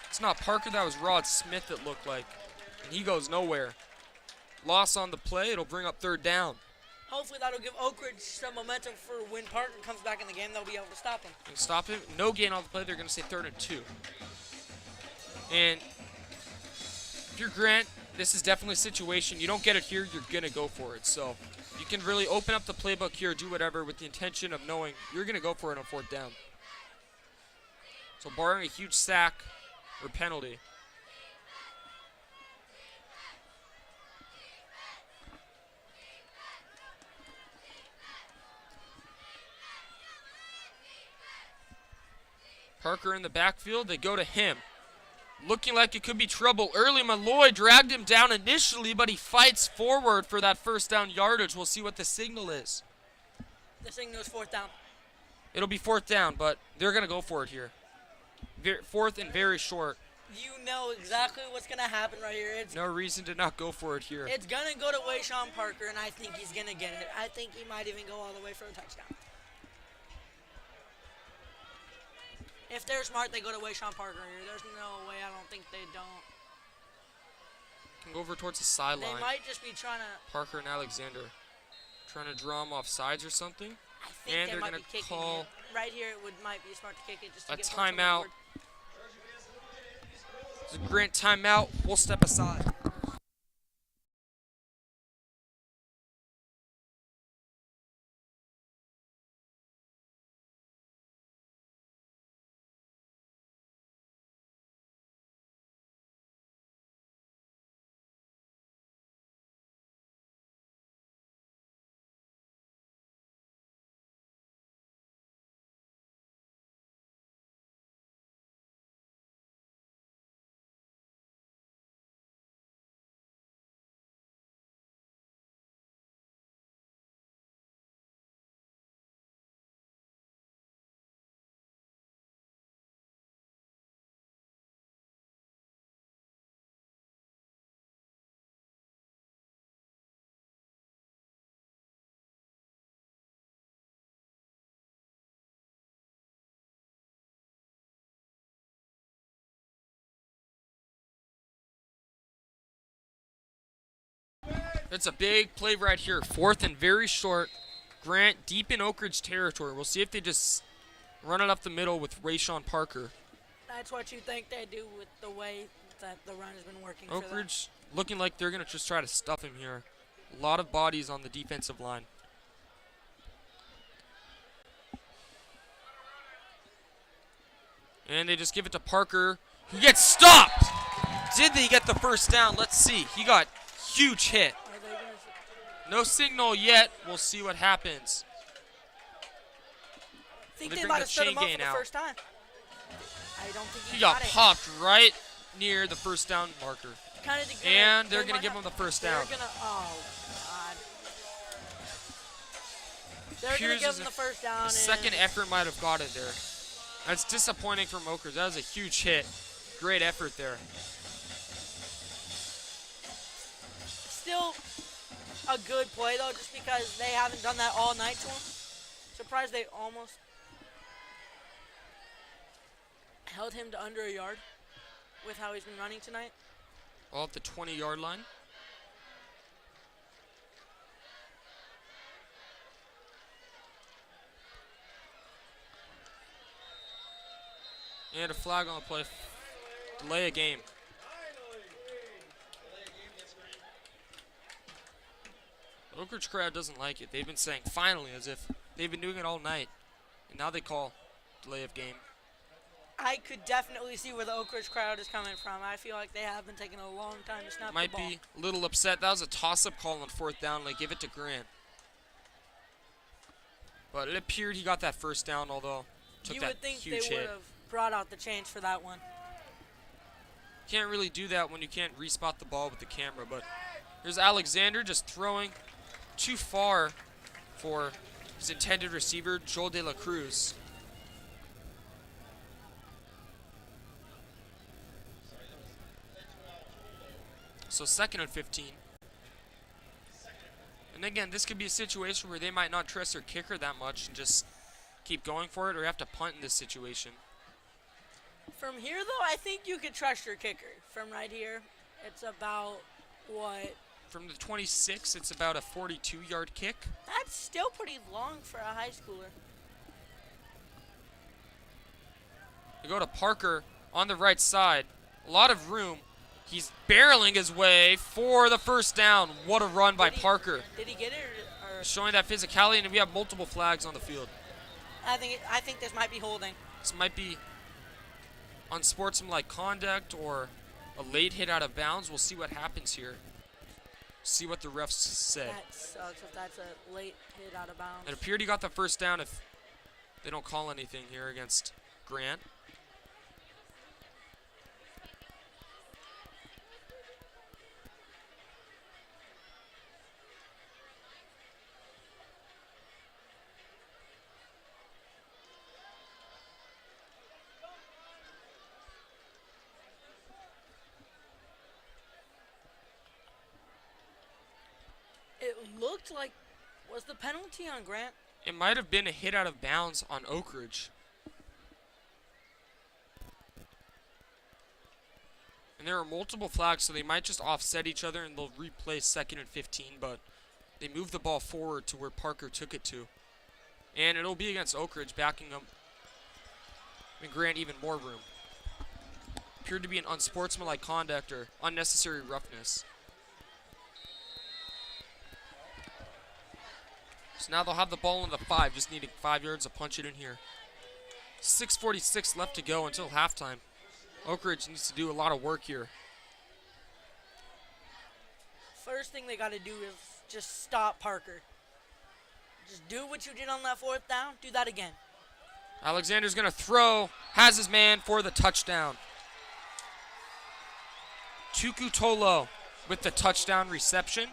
It's not Parker, that was Rod Smith it looked like. And he goes nowhere. Loss on the play, it'll bring up third down. Hopefully that'll give Oak Ridge some momentum for when Parker comes back in the game. They'll be able to stop him. Can stop him. No gain on the play. They're going to say 3rd and 2. And if you're Grant, this is definitely a situation. You don't get it here, you're going to go for it. So you can really open up the playbook here, do whatever with the intention of knowing you're going to go for it on 4th down. So barring a huge sack or penalty. Parker in the backfield, they go to him. Looking like it could be trouble early. Malloy dragged him down initially, but he fights forward for that 1st down yardage. We'll see what the signal is. The signal is 4th down. It'll be 4th down, but they're going to go for it here. 4th and very short. You know exactly what's going to happen right here. It's No reason to not go for it here. It's going to go to Wayshawn Parker, and I think he's going to get it. I think he might even go all the way for a touchdown. If they're smart, they go to Wayshawn Parker here. There's no way. I don't think they don't. Can go over towards the sideline. They might just be trying to... Parker and Alexander trying to draw him off sides or something. I think And they they're might going be to kicking call it. Right here, it might be smart to kick it just to a get points on the timeout. board. It's a Grant timeout. We'll step aside. It's a big play right here. 4th and very short. Grant deep in Oak Ridge territory. We'll see if they just run it up the middle with Wayshawn Parker. That's what you think they do with the way that the run has been working Oak for them. Ridge looking like they're going to just try to stuff him here. A lot of bodies on the defensive line. And they just give it to Parker, who gets stopped. Did they get the 1st down? Let's see. He got huge hit. Are they gonna s- No signal yet. We'll see what happens. I think They they bring might the have stood him up chain for the gang out. first time. I don't think He he got got it. popped right near the 1st down marker. Kinda think And they're they going might to give have- him the 1st They're down. gonna. Oh God. They're gonna Appears give as him the if 1st down. The second effort might have got it there. That's disappointing from Oak Ridge. That was a huge hit. Great effort there. Still a good play though, just because they haven't done that all night to him. Surprised they almost held him to under a yard with how he's been running tonight. All at the 20-yard line. And a flag on the play. Delay a game. The Oak Ridge crowd doesn't like it. They've been saying finally as if they've been doing it all night. And now they call delay of game. I could definitely see where the Oak Ridge crowd is coming from. I feel like they have been taking a long time to snap Might the ball. be a little upset. That was a toss-up call on 4th down. Like, give it to Grant. But it appeared he got that first down, although took You that would think they huge would hit. have brought out the chains for that one. Can't really do that when you can't respot the ball with the camera. But here's Alexander just throwing too far for his intended receiver, Joel De La Cruz. So 2nd and 15. And again, this could be a situation where they might not trust their kicker that much and just keep going for it, or have to punt in this situation. From here, though, I think you could trust your kicker. From right here, it's about, what? From the 26, it's about a 42-yard kick. That's still pretty long for a high schooler. They go to Parker on the right side. A lot of room. He's barreling his way for the first down. What a run by Parker. Did he get it? Or Showing that physicality, and we have multiple flags on the field. I think this might be holding. This might be unsportsmanlike conduct or a late hit out of bounds. We'll see what happens here. See what the refs say. That sucks if that's a late hit out of bounds. It appeared he got the first down if they don't call anything here against Grant. It looked like, was the penalty on Grant? It might have been a hit out of bounds on Oak Ridge. And there are multiple flags, so they might just offset each other and they'll replay 2nd and 15, but they move the ball forward to where Parker took it to. And it'll be against Oak Ridge, backing them and Grant even more room. Appeared to be an unsportsmanlike conduct or unnecessary roughness. So now they'll have the ball in the 5, just needing 5 yards to punch it in here. 6:46 left to go until halftime. Oak Ridge needs to do a lot of work here. First thing they got to do is just stop Parker. Just do what you did on that 4th down. Do that again. Alexander's going to throw. Has his man for the touchdown. Tuku Tolo with the touchdown reception.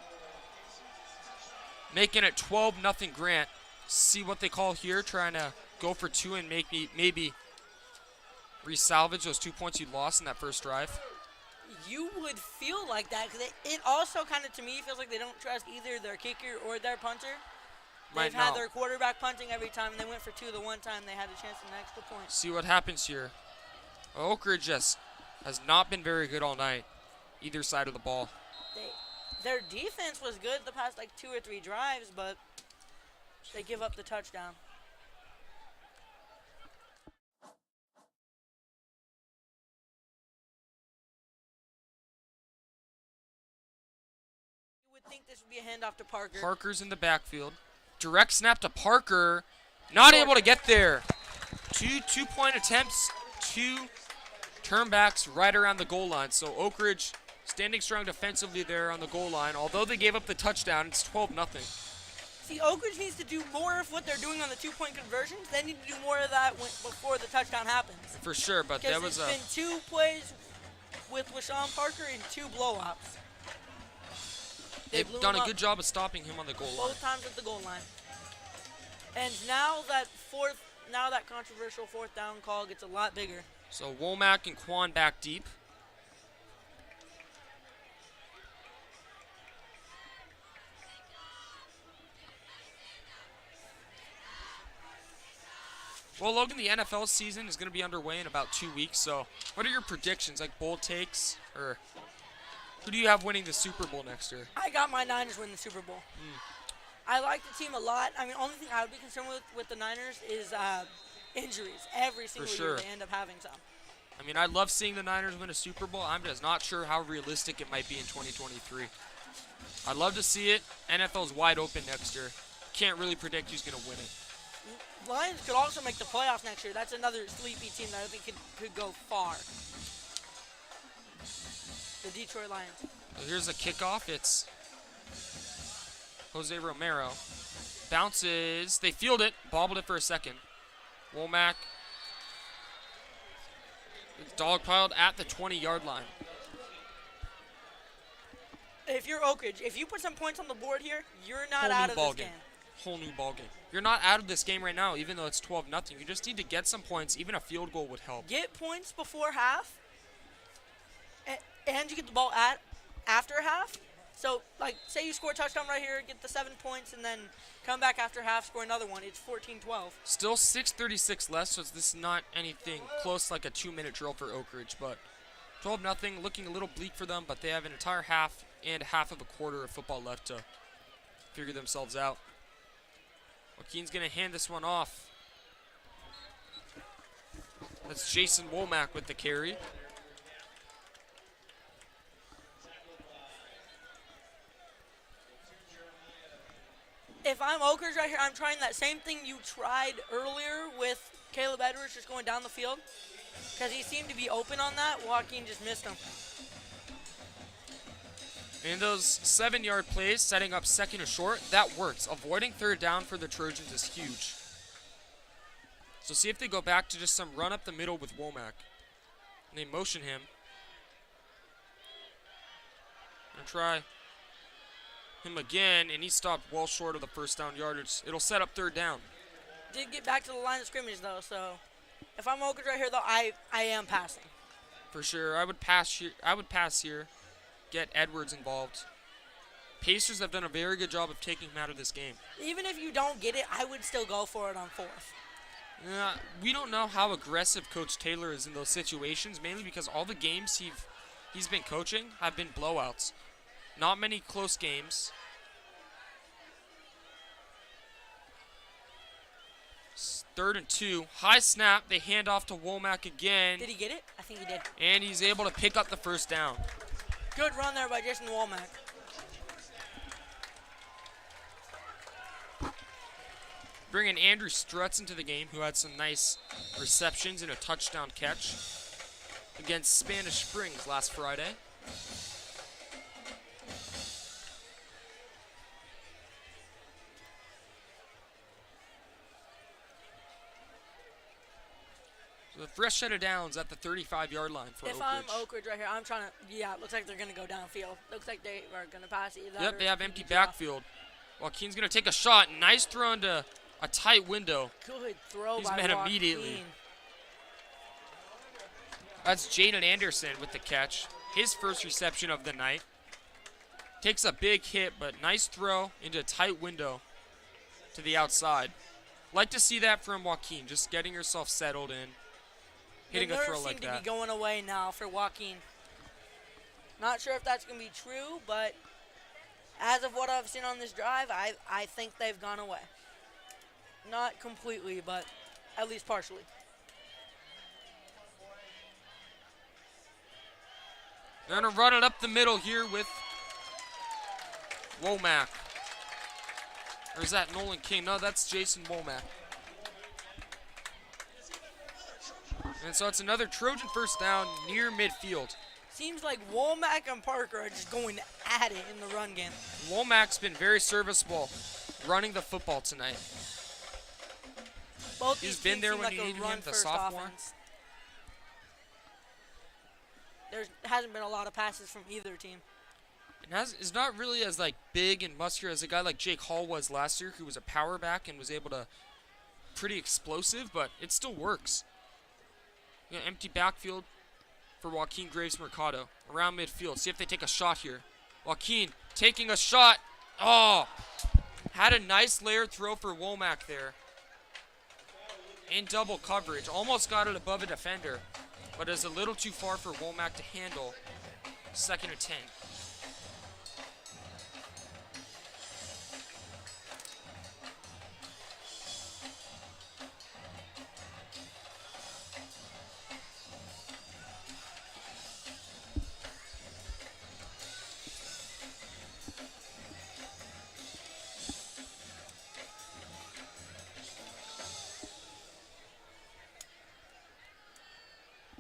Making it 12-0 Grant. See what they call here. Trying to go for 2 and maybe resalvage those 2 points you lost in that first drive. You would feel like that because it also kind of, to me, feels like they don't trust either their kicker or their punter. They've had their quarterback punting every time, and they went for 2 the one time they had a chance at an extra point. See what happens here. Oak Ridge just has not been very good all night, either side of the ball. Their defense was good the past, 2 or 3 drives, but they give up the touchdown. You would think this would be a handoff to Parker. Parker's in the backfield. Direct snap to Parker. Not able to get there. 2 two-point attempts, 2 turnbacks right around the goal line. So Oak Ridge standing strong defensively there on the goal line. Although they gave up the touchdown, it's 12-0. See, Oak Ridge needs to do more of what they're doing on the 2-point conversions. They need to do more of that before the touchdown happens. For sure, but that was Because it's been 2 plays with LaShawn Parker and 2 blowouts. They've done a good job of stopping him on the goal line. Both times at the goal line. And now that controversial 4th down call gets a lot bigger. So Womack and Quan back deep. Well, Logan, the NFL season is going to be underway in about 2 weeks, so what are your predictions, like bold takes, or who do you have winning the Super Bowl next year? I got my Niners winning the Super Bowl. I like the team a lot. I mean, only thing I would be concerned with the Niners is injuries. Every single year they end up having some. I mean, I love seeing the Niners win a Super Bowl. I'm just not sure how realistic it might be in 2023. I'd love to see it. NFL's wide open next year. Can't really predict who's going to win it. Lions could also make the playoffs next year. That's another sleepy team that I think could go far. The Detroit Lions. So here's a kickoff. It's Jose Romero. Bounces. They field it. Bobbled it for a second. Womack. Dogpiled at the 20-yard line. If you're Oak Ridge, if you put some points on the board here, you're not Whole out new of ball this game. Whole new ball game. You're not out of this game right now, even though it's 12-0. You just need to get some points. Even a field goal would help. Get points before half, and you get the ball after half. So, like, say you score a touchdown right here, get the 7 points, and then come back after half, score another one. It's 14-12. Still 6:36 left, so this is not anything close like a 2-minute drill for Oak Ridge, but 12-0, looking a little bleak for them, but they have an entire half and half of a quarter of football left to figure themselves out. Joaquin's going to hand this one off. That's Jason Womack with the carry. If I'm Oak Ridge right here, I'm trying that same thing you tried earlier with Caleb Edwards just going down the field, because he seemed to be open on that. Joaquin just missed him. And those 7-yard plays, setting up second and short, that works. Avoiding third down for the Trojans is huge. So see if they go back to just some run up the middle with Womack. And they motion him. And try him again, and he stopped well short of the first down yardage. It'll set up third down. Did get back to the line of scrimmage, though, so if I'm Oak Ridge right here, though, I am passing. For sure. I would pass here. Get Edwards involved. Pacers have done a very good job of taking him out of this game. Even if you don't get it, I would still go for it on fourth. We don't know how aggressive Coach Taylor is in those situations, mainly because all the games he's been coaching have been blowouts. Not many close games. Third and 2. High snap. They hand off to Womack again. Did he get it? I think he did. And he's able to pick up the first down. Good run there by Jason Womack. Bringing Andrew Strutz into the game, who had some nice receptions and a touchdown catch against Spanish Springs last Friday. So the fresh set of downs at the 35-yard line for Oak Ridge. If I'm Oak Ridge right here, I'm trying to, it looks like they're going to go downfield. Looks like they are going to pass either. Yep, they have empty backfield. Joaquin's going to take a shot. Nice throw into a tight window. Good throw He's by met Joaquin. immediately. That's Jaden Anderson with the catch. His first reception of the night. Takes a big hit, but nice throw into a tight window to the outside. Like to see that from Joaquin, just getting herself settled in. Hitting a throw like that. The nerves seem to be going away now for Joaquin. Not sure if that's going to be true, but as of what I've seen on this drive, I think they've gone away. Not completely, but at least partially. They're going to run it up the middle here with Womack. Or is that Nolan King? No, that's Jason Womack. And so it's another Trojan first down near midfield. Seems like Womack and Parker are just going at it in the run game. Womack's been very serviceable running the football tonight. Both He's these been teams there seem when like you a needed him, the run-first sophomore. offense. There hasn't been a lot of passes from either team. Is not really as like big and muscular as a guy like Jake Hall was last year, who was a power back and was able to pretty explosive, but it still works. Empty backfield for Joaquin Graves Mercado around midfield. See if they take a shot here. Joaquin taking a shot. Oh, had a nice layered throw for Womack there. In double coverage, almost got it above a defender, but is a little too far for Womack to handle. Second and 10.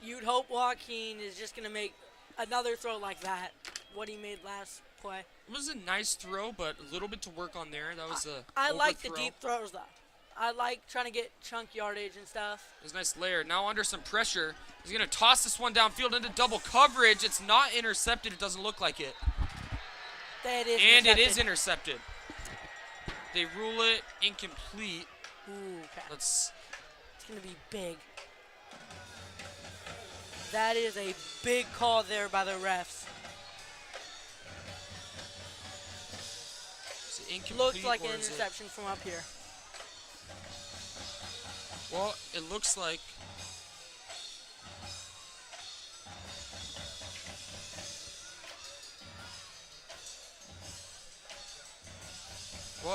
You'd hope Joaquin is just going to make another throw like that, what he made last play. It was a nice throw, but a little bit to work on there. That was a I like the overthrow. deep throws, though. I like trying to get chunk yardage and stuff. It was a nice layer. Now under some pressure, he's going to toss this one downfield into double coverage. It's not intercepted. It doesn't look like it. It is intercepted. They rule it incomplete. Ooh, okay. It's going to be big. That is a big call there by the refs. Looks like an interception from up here. Well, it looks like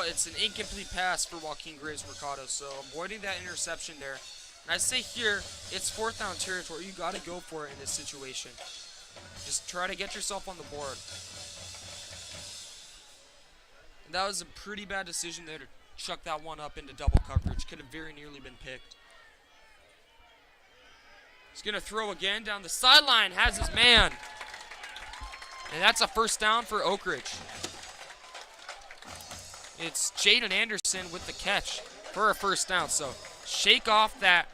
it's an incomplete pass for Joaquin Graves Mercado, so avoiding that interception there. And I say here, it's 4th down territory. You got to go for it in this situation. Just try to get yourself on the board. And that was a pretty bad decision there to chuck that one up into double coverage. Could have very nearly been picked. He's going to throw again down the sideline. Has his man. And that's a 1st down for Oak Ridge. It's Jaden Anderson with the catch for a 1st down. So shake off that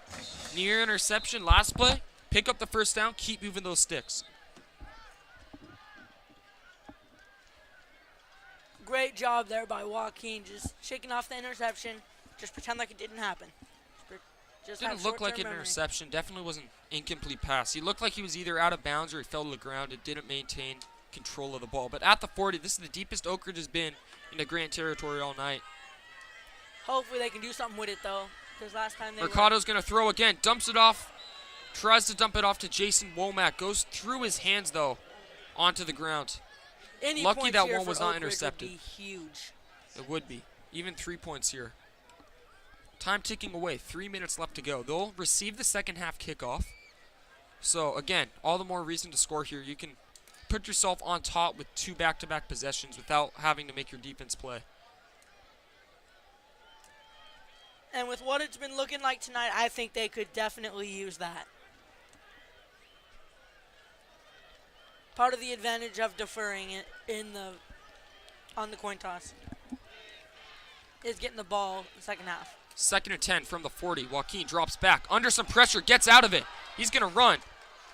near interception last play. Pick up the 1st down. Keep moving those sticks. Great job there by Joaquin, just shaking off the interception. Just pretend like it didn't happen. Just didn't look like an interception. Definitely wasn't incomplete pass. He looked like he was either out of bounds or he fell to the ground and didn't maintain control of the ball. But at the 40, this is the deepest Oak Ridge has been in the Grant territory all night. Hopefully they can do something with it, though, because last time they Mercado's going to throw again. Dumps it off. Tries to dump it off to Jason Womack. Goes through his hands, though, onto the ground. Lucky that one was not intercepted. Would be huge. It would be. Even 3 points here. Time ticking away. 3 minutes left to go. They'll receive the second half kickoff. So, again, all the more reason to score here. You can put yourself on top with 2 back-to-back possessions without having to make your defense play. And with what it's been looking like tonight, I think they could definitely use that. Part of the advantage of deferring it on the coin toss is getting the ball in the second half. 2nd and 10 from the 40. Joaquin drops back. Under some pressure. Gets out of it. He's going to run.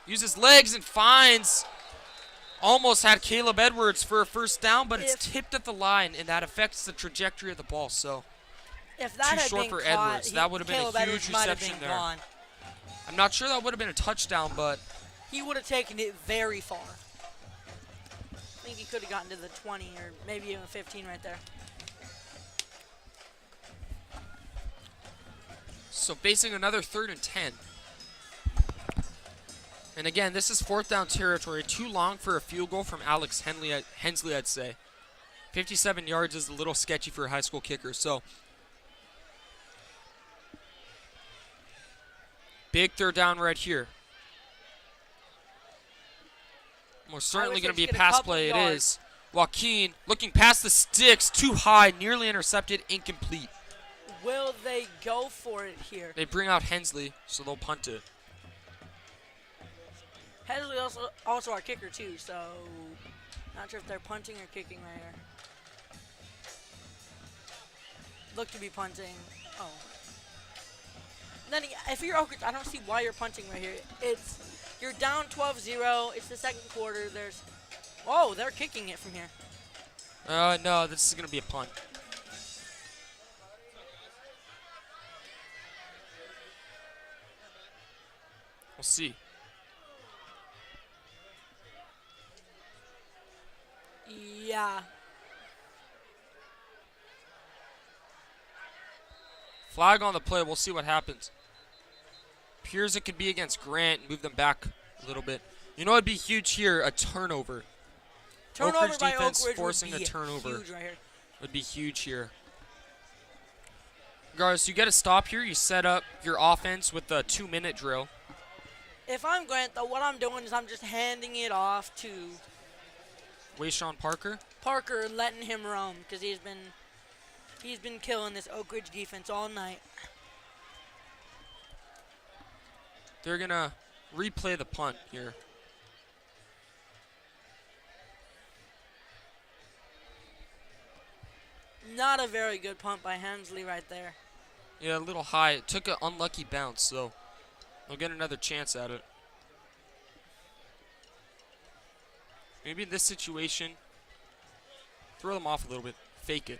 Uses legs and finds. Almost had Caleb Edwards for a 1st down, but it's tipped at the line, and that affects the trajectory of the ball. So, if that too had short been for caught, Edwards. That would have been Caleb a Edwards huge might have reception been there. gone. I'm not sure that would have been a touchdown, but he would have taken it very far. I think he could have gotten to the 20 or maybe even 15 right there. so facing another 3rd and 10. And again, this is 4th down territory. Too long for a field goal from Alex Hensley, I'd say. 57 yards is a little sketchy for a high school kicker. So, big 3rd down right here. Most certainly going to be a pass play. It is. Joaquin looking past the sticks. Too high. Nearly intercepted. Incomplete. Will they go for it here? They bring out Hensley, so they'll punt it. Hensley also our kicker too, so not sure if they're punting or kicking right here. Look to be punting. Oh. Then if you're Oak Ridge, I don't see why you're punting right here. You're down 12-0. It's the 2nd quarter. They're kicking it from here. No, this is going to be a punt. We'll see. Yeah. Flag on the play. We'll see what happens. Appears it could be against Grant and move them back a little bit. You know what would be huge here? A turnover. Turnover Oak Ridge by defense Oak Ridge forcing would be a turnover huge right here. would be huge here. Regardless, you get a stop here. You set up your offense with the 2-minute drill. If I'm Grant, though, what I'm doing is I'm just handing it off to Wayshawn Parker. Parker and letting him roam because he's been killing this Oak Ridge defense all night. They're going to replay the punt here. Not a very good punt by Hensley right there. Yeah, a little high. It took an unlucky bounce, so they'll get another chance at it. Maybe in this situation, throw them off a little bit. Fake it.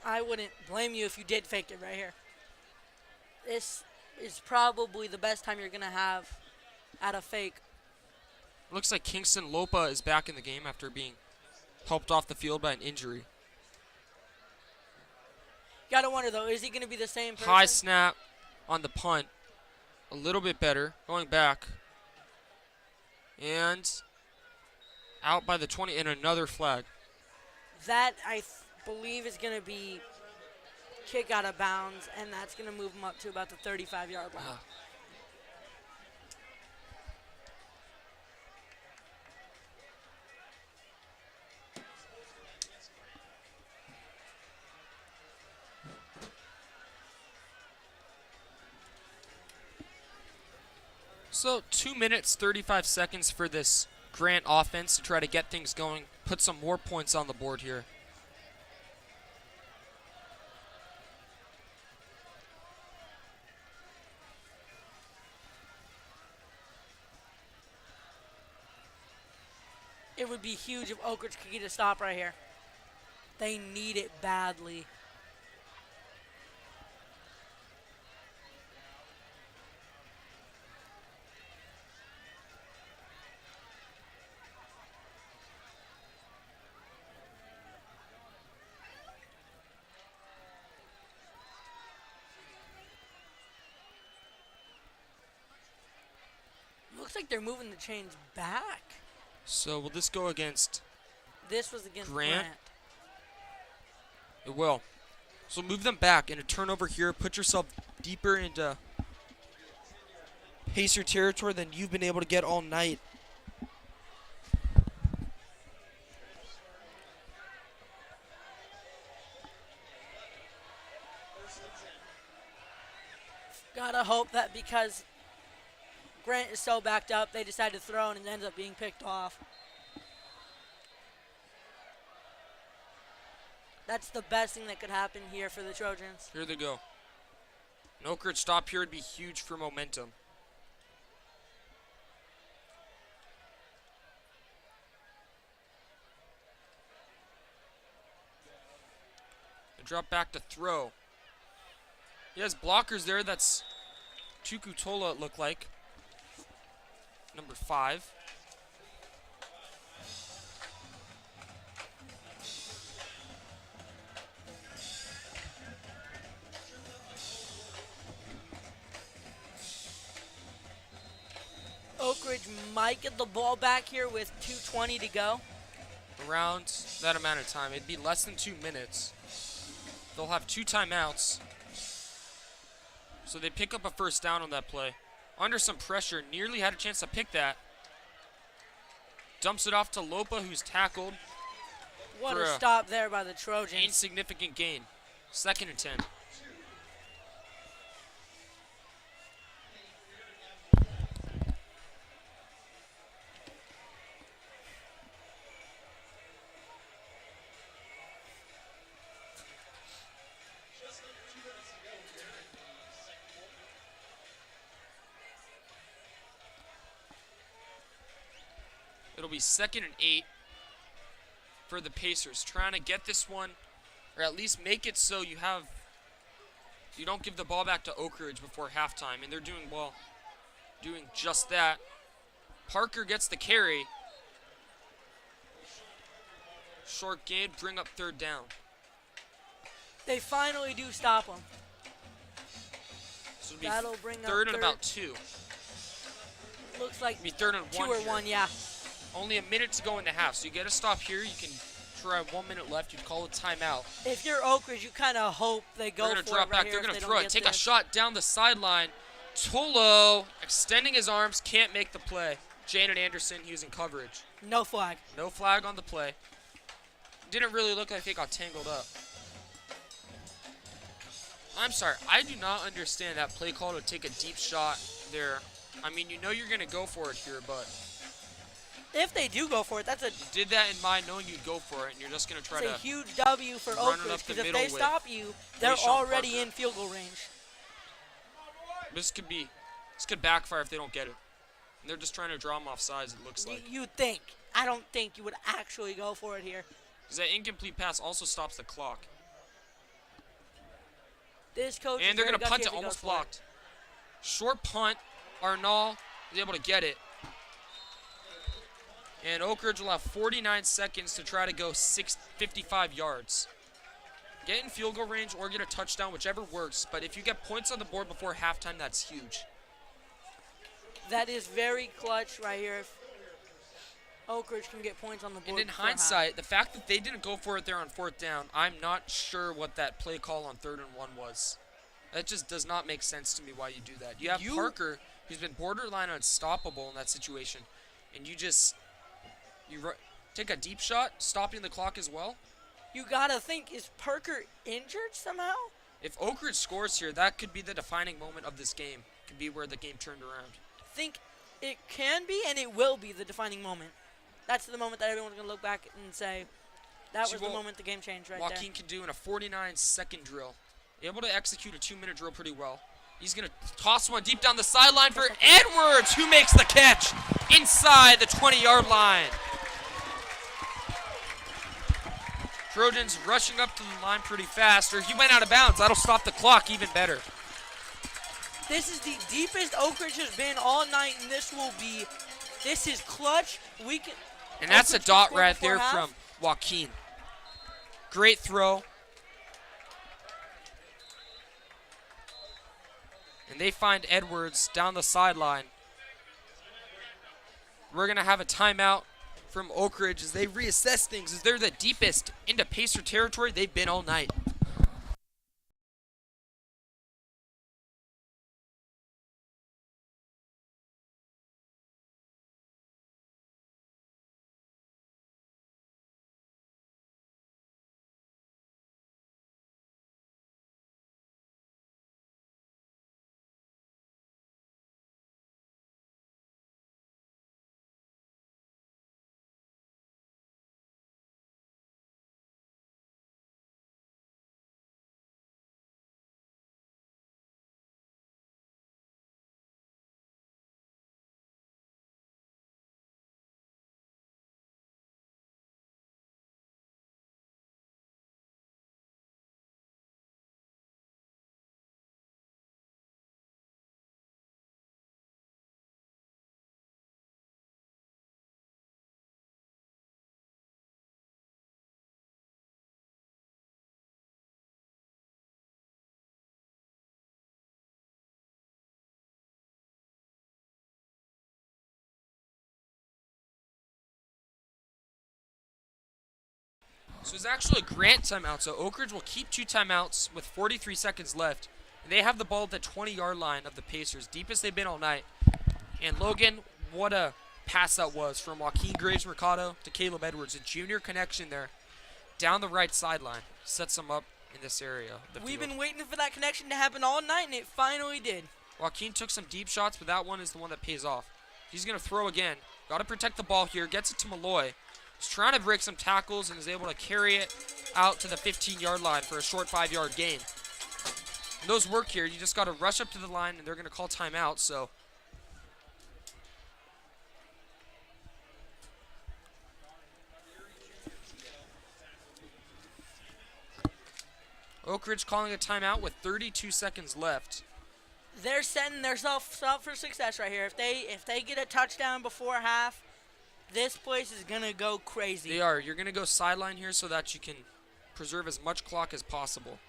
I wouldn't blame you if you did fake it right here. This is probably the best time you're going to have at a fake. Looks like Kingston Lopa is back in the game after being helped off the field by an injury. Gotta wonder though, is he going to be the same person? High snap on the punt. A little bit better. Going back. And out by the 20 and another flag. That I believe is going to be kick out of bounds, and that's going to move him up to about the 35-yard line. So 2 minutes, 35 seconds for this Grant offense to try to get things going, put some more points on the board here. It would be huge if Oak Ridge could get a stop right here. They need it badly. Looks like they're moving the chains back. So will this go against This was against Grant? Grant. It will. So move them back in a turnover here. Put yourself deeper into Pacer territory than you've been able to get all night. Gotta hope that because Grant is so backed up, they decide to throw and it ends up being picked off. That's the best thing that could happen here for the Trojans. Here they go. An Oak Ridge stop here would be huge for momentum. They drop back to throw. He has blockers there. That's Chukutola, it looked like. Number 5. Oak Ridge might get the ball back here with 2:20 to go. Around that amount of time. It'd be less than 2 minutes. They'll have 2 timeouts. So they pick up a first down on that play. Under some pressure, nearly had a chance to pick that. Dumps it off to Lopa, who's tackled. What for a stop there by the Trojans. Insignificant gain. 2nd and 10. It'll be 2nd and 8 for the Pacers, trying to get this one, or at least make it so you don't give the ball back to Oak Ridge before halftime, and they're doing well, doing just that. Parker gets the carry. Short gain, bring up 3rd down. They finally do stop him. So it'll be That'll bring up 3rd and about 2. Looks like It'll be 3rd and 2 1 or here. 1, yeah. Only a minute to go in the half, so you get a stop here. You can try 1 minute left. You'd call a timeout. If you're Oak Ridge, you kind of hope they go They're for going to drop it back. right They're here going if to they throw don't it. get Take a this. shot down the sideline. Tolo extending his arms. Can't make the play. Janet Anderson, he was in coverage. No flag. No flag on the play. Didn't really look like they got tangled up. I'm sorry. I do not understand that play call to take a deep shot there. I mean, you know you're going to go for it here, but If they do go for it, that's You did that in mind knowing you'd go for it, and you're just going to try a to huge W for run Oak it up Ridge, the because if middle they with stop you, they're Wayshawn already Parker. in field goal range. This could backfire if they don't get it. And they're just trying to draw them off sides, it looks like. You think. I don't think you would actually go for it here. Because that incomplete pass also stops the clock. This coach And is they're very going to punt gutsy it, if he almost goes for it. blocked. Short punt. Arnall is able to get it. And Oak Ridge will have 49 seconds to try to go 55 yards. Get in field goal range or get a touchdown, whichever works. But if you get points on the board before halftime, that's huge. That is very clutch right here. If Oak Ridge can get points on the board. And in before half. hindsight, the fact that they didn't go for it there on 4th down, I'm not sure what that play call on 3rd and 1 was. That just does not make sense to me why you do that. You have Parker, who's been borderline unstoppable in that situation, and you take a deep shot, stopping the clock as well. You gotta think, is Parker injured somehow? If Oak Ridge scores here, that could be the defining moment of this game. Could be where the game turned around. Think it can be, and it will be the defining moment. That's the moment that everyone's gonna look back and say, that was the moment the game changed right Joaquin can do in a 49-second drill. Able to execute a 2-minute drill pretty well. He's going to toss one deep down the sideline for Edwards, who makes the catch inside the 20-yard line. Trojans rushing up to the line pretty fast, or he went out of bounds. That'll stop the clock even better. This is the deepest Oak Ridge has been all night, and this is clutch. And that's a dot right before there half. from Joaquin. Great throw. And they find Edwards down the sideline. We're going to have a timeout from Oak Ridge as they reassess things, as they're the deepest into Pacer territory they've been all night. So it's actually a Grant timeout, so Oak Ridge will keep 2 timeouts with 43 seconds left. And they have the ball at the 20-yard line of the Pacers, deepest they've been all night. And Logan, what a pass that was from Joaquin Graves-Mercado to Caleb Edwards. A junior connection there down the right sideline. Sets them up in this area of the We've field. been waiting for that connection to happen all night, and it finally did. Joaquin took some deep shots, but that one is the one that pays off. He's going to throw again. Got to protect the ball here. Gets it to Malloy. He's trying to break some tackles and is able to carry it out to the 15-yard line for a short 5-yard gain. And those work here. You just got to rush up to the line, and they're going to call timeout. So Oak Ridge calling a timeout with 32 seconds left. They're setting themselves up for success right here. If they get a touchdown before half, this place is gonna go crazy. They are. You're going to go sideline here so that you can preserve as much clock as possible.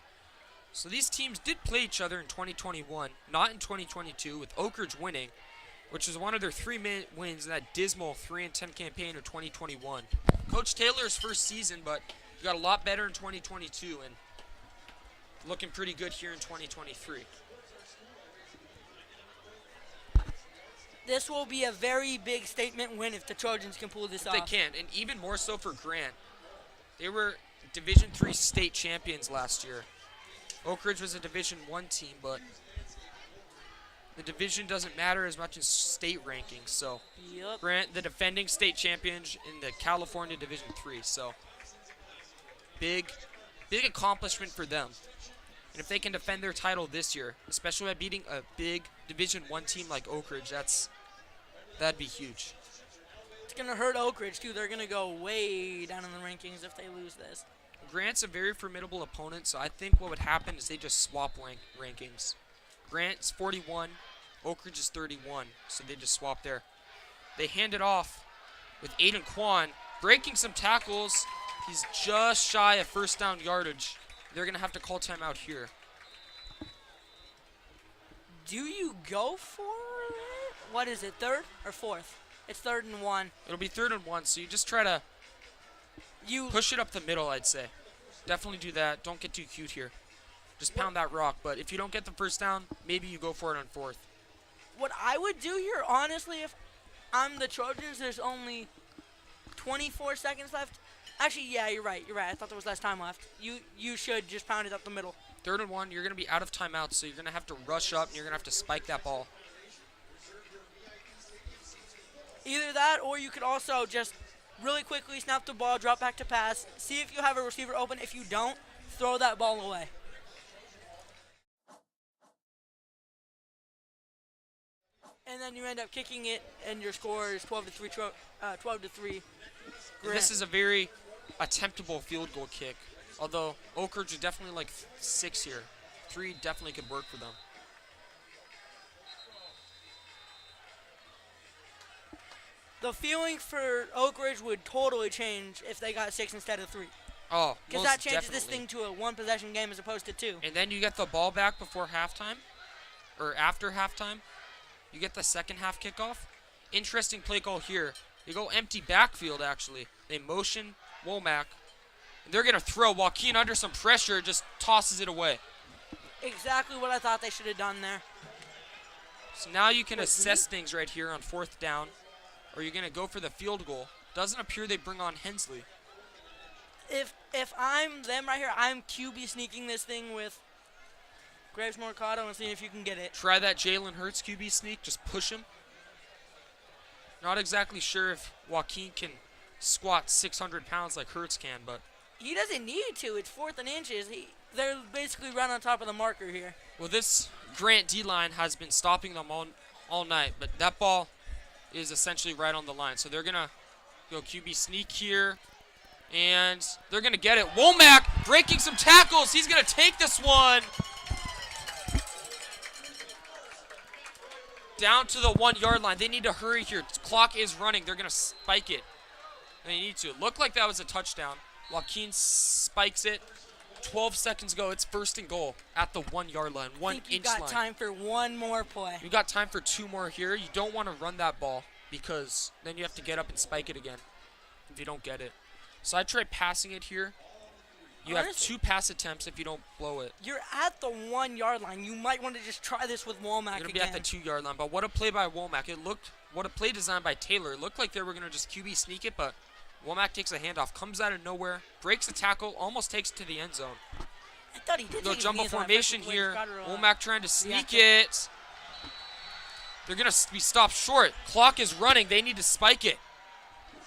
So these teams did play each other in 2021, not in 2022, with Oak Ridge winning, which was one of their 3 wins in that dismal 3-10 campaign of 2021. Coach Taylor's first season, but he got a lot better in 2022 and looking pretty good here in 2023. This will be a very big statement win if the Trojans can pull this off. They can, and even more so for Grant. They were Division III state champions last year. Oak Ridge was a Division I team, but the division doesn't matter as much as state rankings. So Yep. Grant, the defending state champions in the California Division 3. So big accomplishment for them. And if they can defend their title this year, especially by beating a big Division 1 team like Oak Ridge, that'd be huge. It's going to hurt Oak Ridge, too. They're going to go way down in the rankings if they lose this. Grant's a very formidable opponent, so I think what would happen is they just swap rankings. Grant's 41, Oak Ridge is 31, so they just swap there. They hand it off with Aiden Kwan breaking some tackles. He's just shy of first down yardage. They're going to have to call timeout here. Do you go for it? What is it, third or fourth? It's 3rd and 1. It'll be 3rd and 1, so you just try to push it up the middle, I'd say. Definitely do that. Don't get too cute here. Just pound that rock. But if you don't get the first down, maybe you go for it on 4th. What I would do here, honestly, if I'm the Trojans, there's only 24 seconds left. Actually, yeah, you're right. I thought there was less time left. You should just pound it up the middle. 3rd and 1, you're going to be out of timeout, so you're going to have to rush up, and you're going to have to spike that ball. Either that, or you could also just really quickly snap the ball, drop back to pass, see if you have a receiver open. If you don't, throw that ball away. And then you end up kicking it, and your score is 12-3. 12-3. This is a very attemptable field goal kick. Although Oak Ridge is definitely like 6 here. 3 definitely could work for them. The feeling for Oak Ridge would totally change if they got 6 instead of 3. Oh, because that changes this thing to a 1-possession game as opposed to 2. And then you get the ball back before halftime, or after halftime. You get the second half kickoff. Interesting play call here. They go empty backfield, actually. They motion Womack. And they're going to throw. Joaquin, under some pressure, just tosses it away. Exactly what I thought they should have done there. So now you can assess things right here on 4th down. Or you're going to go for the field goal. Doesn't appear they bring on Hensley. If I'm them right here, I'm QB sneaking this thing with Graves Mercado and seeing if you can get it. Try that Jalen Hurts QB sneak. Just push him. Not exactly sure if Joaquin can squat 600 pounds like Hurts can, but he doesn't need to. It's 4th and inches. They're basically right on top of the marker here. Well, this Grant D-line has been stopping them all night, but that ball is essentially right on the line. So they're going to go QB sneak here, and they're going to get it. Womack breaking some tackles. He's going to take this one. Down to the 1-yard line. They need to hurry here. Clock is running. They're going to spike it. They need to. It looked like that was a touchdown. Joaquin spikes it. 12 seconds ago, it's 1st and goal at the 1-yard line, 1 inch line. You got time for one more play. You got time for 2 more here. You don't want to run that ball because then you have to get up and spike it again if you don't get it. So I try passing it here. You have 2 pass attempts if you don't blow it. You're at the 1-yard line. You might want to just try this with Womack again. You're going to be at the 2-yard line. But what a play by Womack. What a play design by Taylor. It looked like they were going to just QB sneak it, but Womack takes a handoff, comes out of nowhere, breaks a tackle, almost takes it to the end zone. I thought he did. Go jumbo formation here. Womack trying to sneak it. They're going to be stopped short. Clock is running. They need to spike it.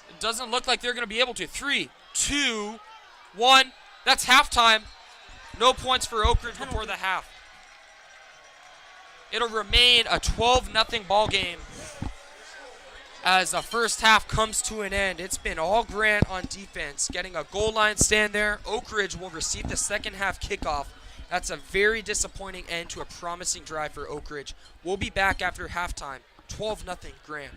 It doesn't look like they're going to be able to. 3, 2, 1. That's halftime. No points for Oak Ridge before the half. It'll remain a 12-0 ball game as the first half comes to an end. It's been all Grant on defense, getting a goal line stand there. Oak Ridge will receive the second half kickoff. That's a very disappointing end to a promising drive for Oak Ridge. We'll be back after halftime. 12-0 Grant.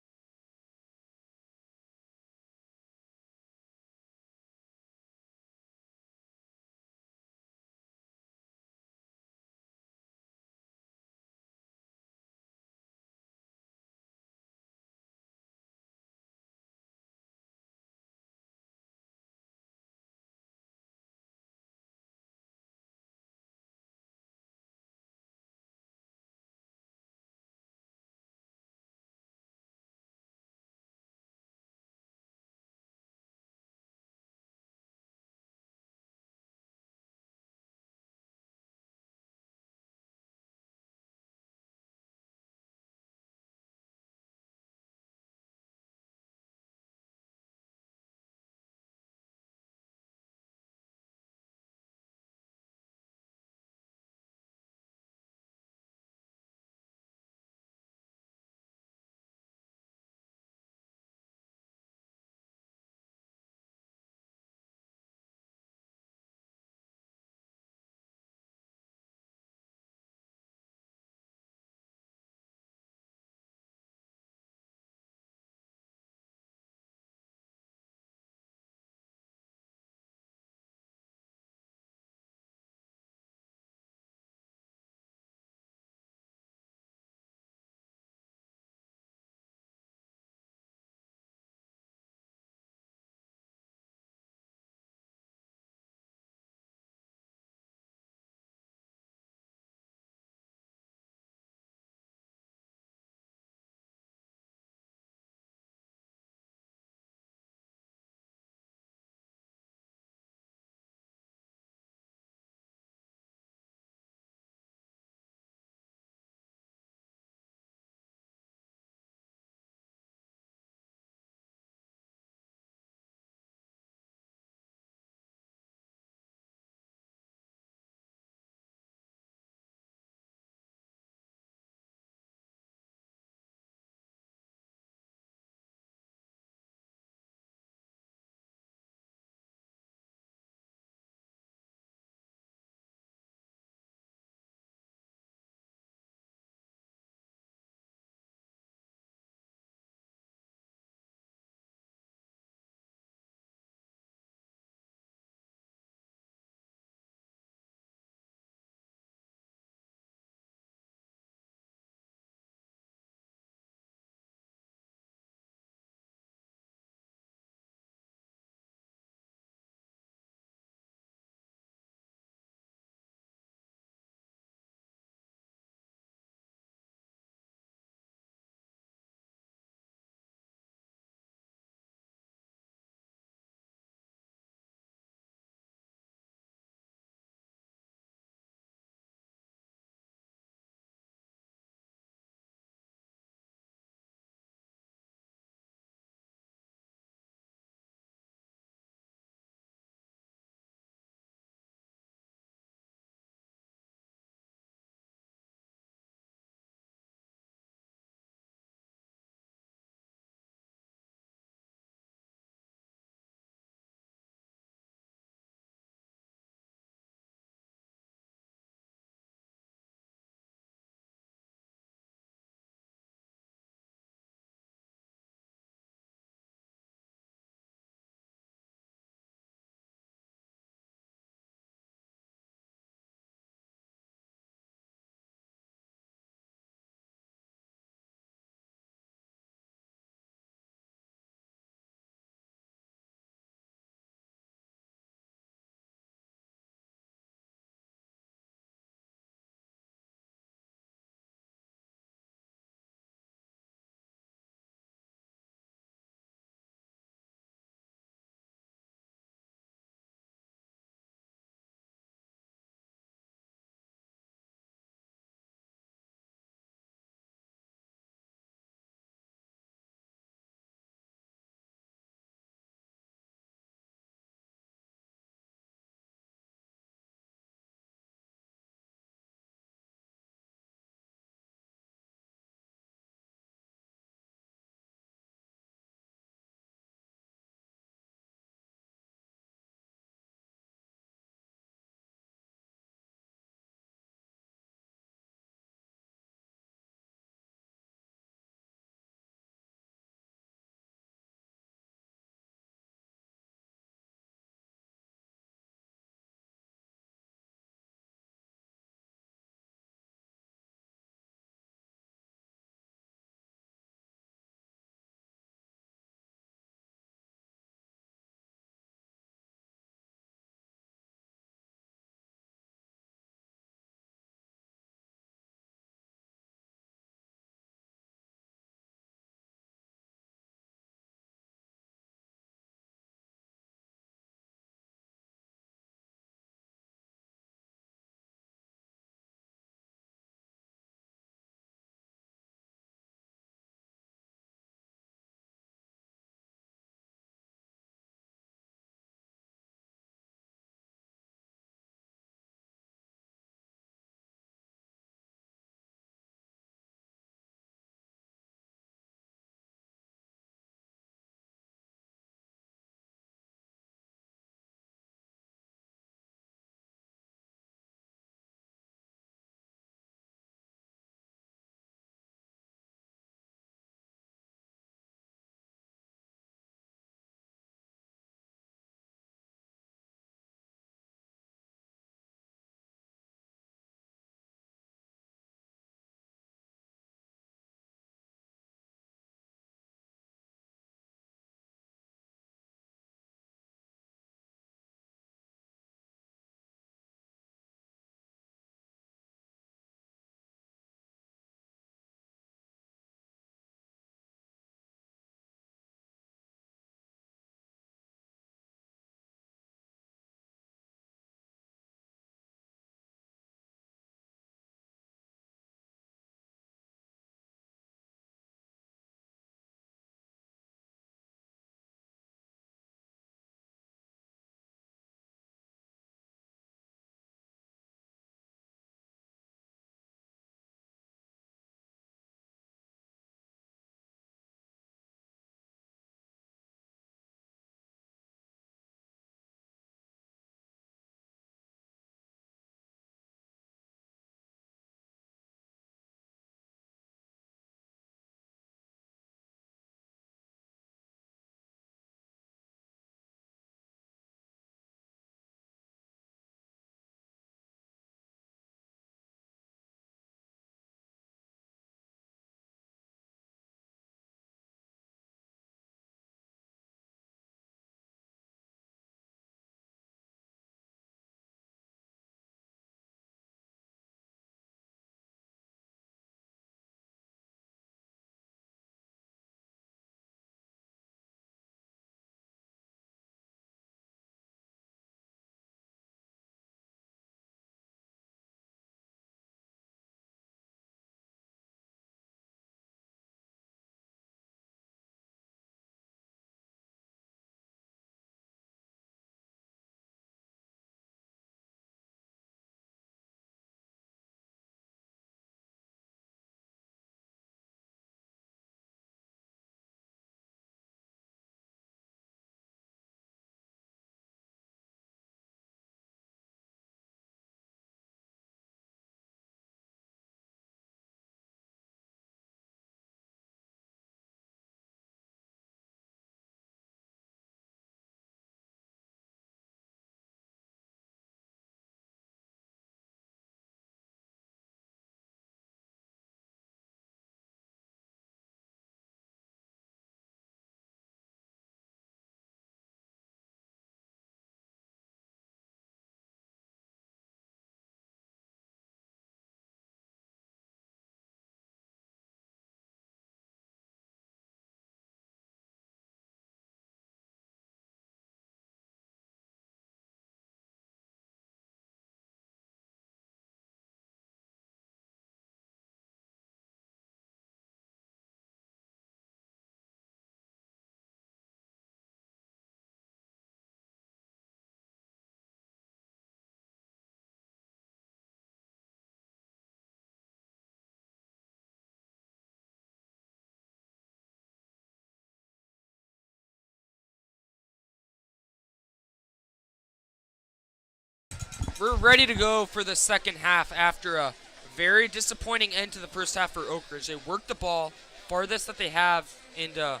We're ready to go for the second half after a very disappointing end to the first half for Oak Ridge. They worked the ball farthest that they have into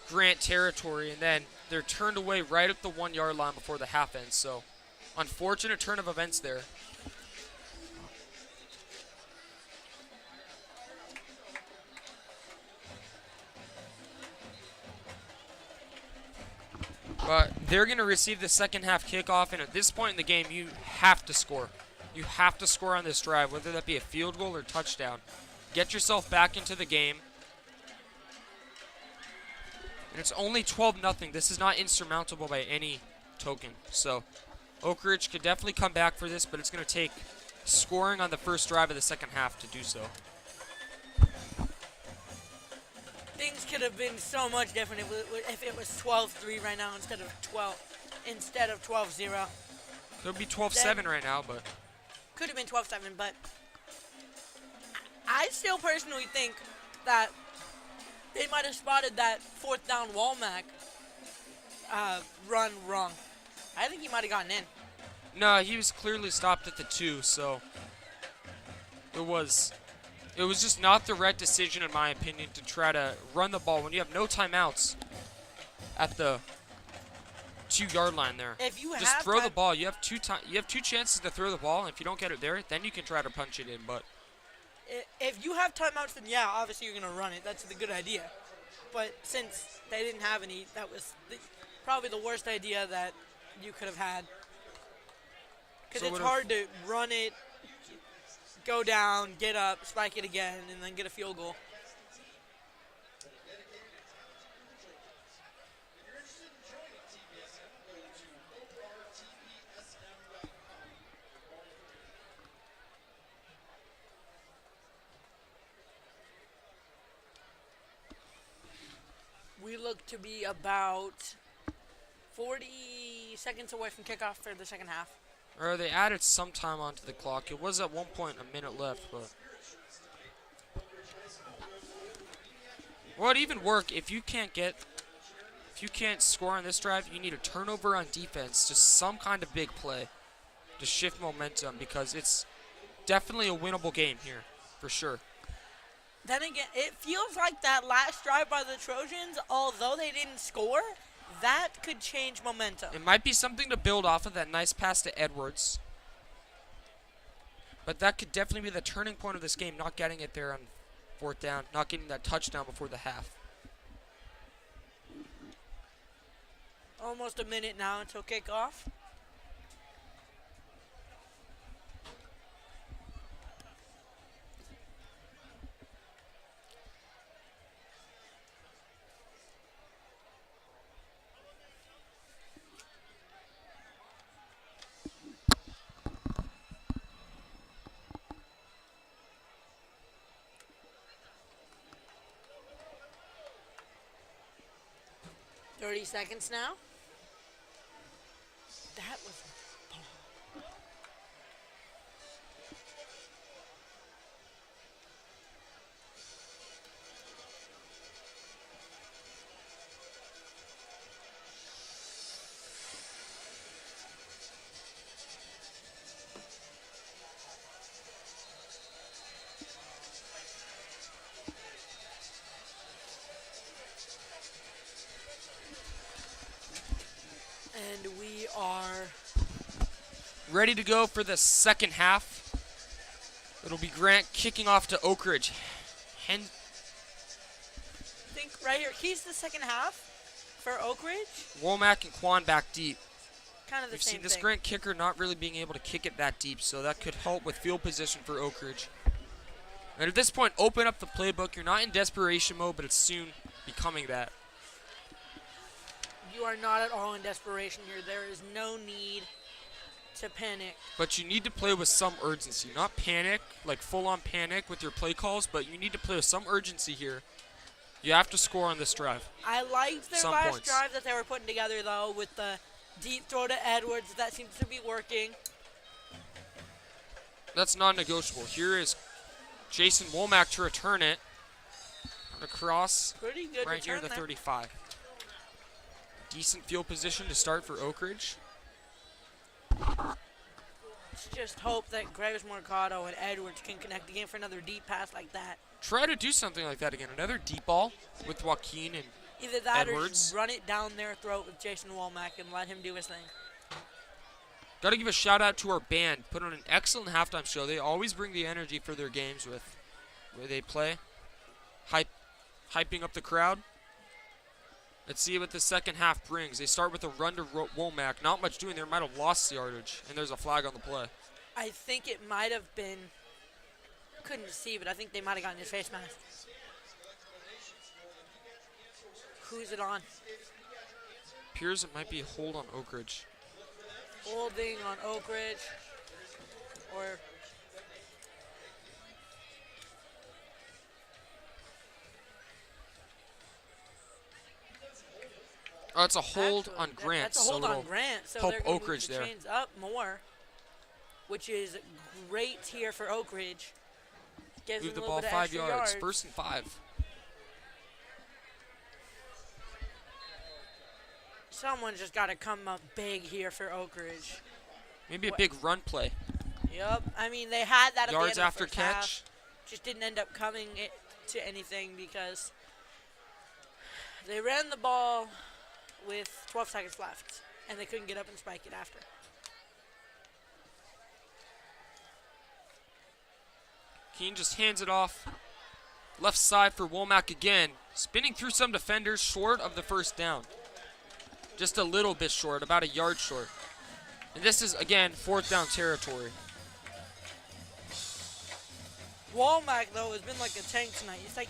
Grant territory, and then they're turned away right at the 1 yard line before the half ends. So, unfortunate turn of events there. But they're going to receive the second half kickoff, and at this point in the game, you have to score. You have to score on this drive, whether that be a field goal or touchdown. Get yourself back into the game. And it's only 12-0. This is not insurmountable by any token. So Oak Ridge could definitely come back for this, but it's going to take scoring on the first drive of the second half to do so. Things could have been so much different if it was 12-3 right now instead of 12-0. Could be 12-7 right now, but could have been 12-7, but I still personally think that they might have spotted that fourth down Womack run wrong. I think he might have gotten in. no, he was clearly stopped at the 2, so it was just not the right decision, in my opinion, to try to run the ball when you have no timeouts at the 2 yard line there. If you just have throw the ball. You have two chances to throw the ball, and if you don't get it there, then you can try to punch it in. But if you have timeouts, then yeah, obviously you're gonna run it. That's the good idea. But since they didn't have any, that was probably the worst idea that you could have had. Because it's hard to run it, go down, get up, spike it again, and then get a field goal. We look to be about 40 seconds away from kickoff for the second half. Or they added some time onto the clock. It was at one point a minute left, but well, it'd even work if you can't score on this drive. You need a turnover on defense, just some kind of big play to shift momentum, because it's definitely a winnable game here for sure. Then again, it feels like that last drive by the Trojans, although they didn't score, that could change momentum. It might be something to build off of, that nice pass to Edwards. But that could definitely be the turning point of this game, not getting it there on fourth down, not getting that touchdown before the half. Almost a minute now until kickoff. .30 seconds now. That was a ball. And we are ready to go for the second half. It'll be Grant kicking off to Oak Ridge. I think right here, keys to the second half for Oak Ridge. Womack and Quan back deep. Kind of the We've same seen this thing. Grant kicker not really being able to kick it that deep, so that could help with field position for Oak Ridge. And at this point, open up the playbook. You're not in desperation mode, but it's soon becoming that. You are not at all in desperation here. There is no need to panic. But you need to play with some urgency. Not panic, like full-on panic with your play calls, but you need to play with some urgency here. You have to score on this drive. I liked their Some last points. drive that they were putting together, though, with the deep throw to Edwards. That seems to be working. That's non-negotiable. Here is Jason Womack to return it. Across Pretty good right near return the there. 35. Decent field position to start for Oak Ridge. Let's just hope that Graves Mercado and Edwards can connect again for another deep pass like that. Try to do something like that again. Another deep ball with Joaquin and Either that or Edwards. just run it down their throat with Jason Womack and let him do his thing. Got to give a shout out to our band. Put on an excellent halftime show. They always bring the energy for their games with where they play. Hyping up the crowd. Let's see what the second half brings. They start with a run to Womack. Not much doing there. Might have lost the yardage. And there's a flag on the play. I think it might have been, couldn't see, but I think they might have gotten his face mask. Who's it on? Appears it might be a hold on Oak Ridge. Holding on Oak Ridge. Or oh, it's a hold actually, on Grant. That's a hold on Grant. So help they're going Oak to Ridge move the there. chains up more, which is great here for Oak Ridge. Gives Move the them a little ball bit of 5 extra yards. 1st and 5. Someone's just got to come up big here for Oak Ridge. Maybe a big run play. Yep. I mean, they had that at Yards the end after of the first half. catch. Just didn't end up coming to anything because they ran the ball with 12 seconds left, and they couldn't get up and spike it after. Keene just hands it off. Left side for Womack again. Spinning through some defenders short of the first down. Just a little bit short, about a yard short. And this is, again, 4th down territory. Womack, though, has been like a tank tonight. It's like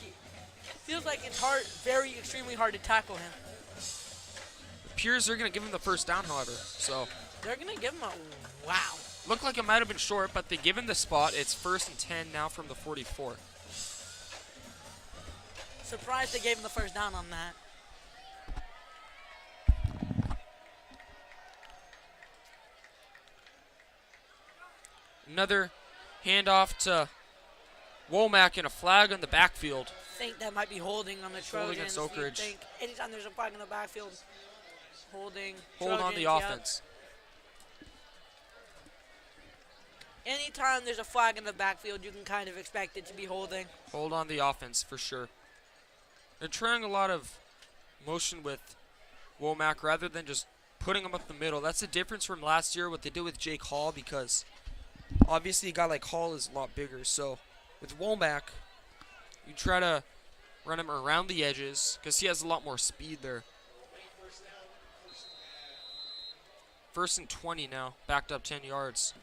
feels like it's hard, very extremely hard to tackle him. Appears they're going to give him the first down, however. So They're going to give him a wow. looked like it might have been short, but they give him the spot. It's 1st and 10 now from the 44. Surprised they gave him the first down on that. Another handoff to Womack and a flag on the backfield. I think that might be holding on the Trojans. against Oak Ridge. You think anytime there's a flag in the backfield, holding. Hold on Trojans, the yep. offense. Anytime there's a flag in the backfield, you can kind of expect it to be holding. Hold on the offense for sure. They're trying a lot of motion with Womack rather than just putting him up the middle. That's the difference from last year, what they did with Jake Hall, because obviously a guy like Hall is a lot bigger. So with Womack, you try to run him around the edges because he has a lot more speed there. 1st and 20 now, backed up 10 yards.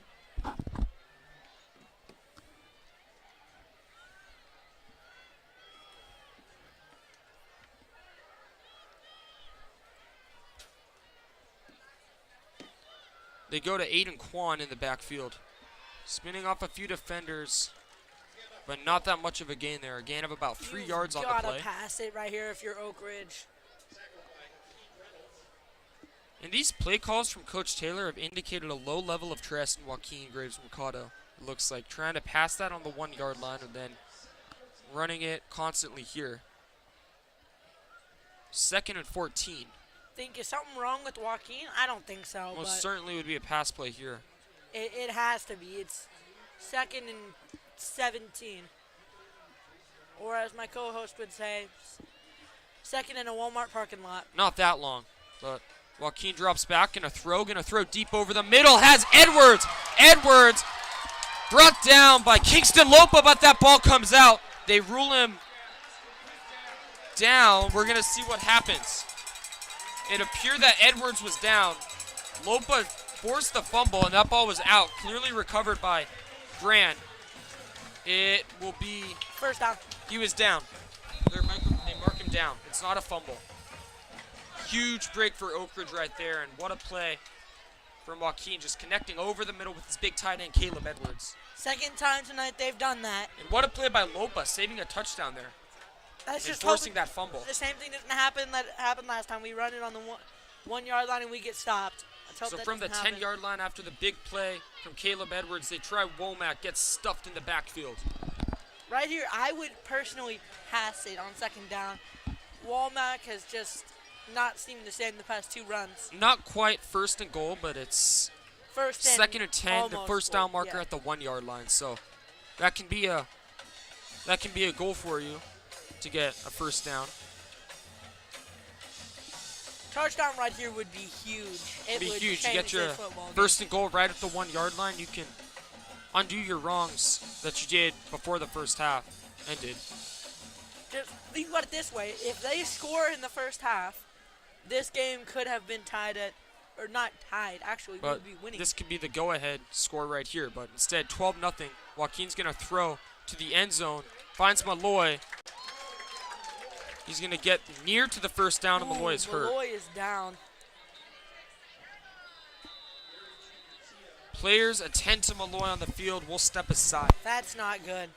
They go to Aiden Kwan in the backfield. Spinning off a few defenders, but not that much of a gain there. A gain of about 3 yards on the play. Gotta pass it right here if you're Oak Ridge. And these play calls from Coach Taylor have indicated a low level of trust in Joaquin Graves Mercado. It looks like trying to pass that on the 1 yard line and then running it constantly here. 2nd and 14. Think is something wrong with Joaquin? I don't think so. Most but certainly would be a pass play here. it has to be. It's 2nd and 17. Or as my co-host would say, 2nd in a Walmart parking lot. Not that long, but Joaquin drops back, gonna throw deep over the middle, has Edwards. Edwards brought down by Kingston Lopa, but that ball comes out. They rule him down. We're gonna see what happens. It appeared that Edwards was down. Lopa forced the fumble, and that ball was out. Clearly recovered by Grant. It will be First down. He was down. They mark him down. It's not a fumble. Huge break for Oak Ridge right there, and what a play from Joaquin, just connecting over the middle with his big tight end, Caleb Edwards. Second time tonight they've done that. And what a play by Lopa, saving a touchdown there. That's And just forcing hoping that fumble. the same thing doesn't happen that happened last time. We run it on the 1 yard line and we get stopped. Let's hope So that from the doesn't happen. 10-yard line after the big play from Caleb Edwards, they try Womack, gets stuffed in the backfield. Right here, I would personally pass it on 2nd down. Womack has just not seemed the same the past 2 runs. Not quite 1st and goal, but it's First and 2nd and 10, the almost first down scored, marker yeah. at the 1 yard line. So that can be a goal for you to get a first down. Touchdown right here would be huge. It Be would huge. You change get your this football game. first and goal right at the 1 yard line. You can undo your wrongs that you did before the first half ended. Just think about it this way: if they score in the first half, this game could have been tied at, or not tied. Actually, we But would be winning. this could be the go-ahead score right here. But instead, 12-0. Joaquin's going to throw to the end zone. Finds Malloy. He's going to get near to the first down, and Malloy is hurt. Malloy is down. Players attend to Malloy on the field. We'll step aside. That's not good.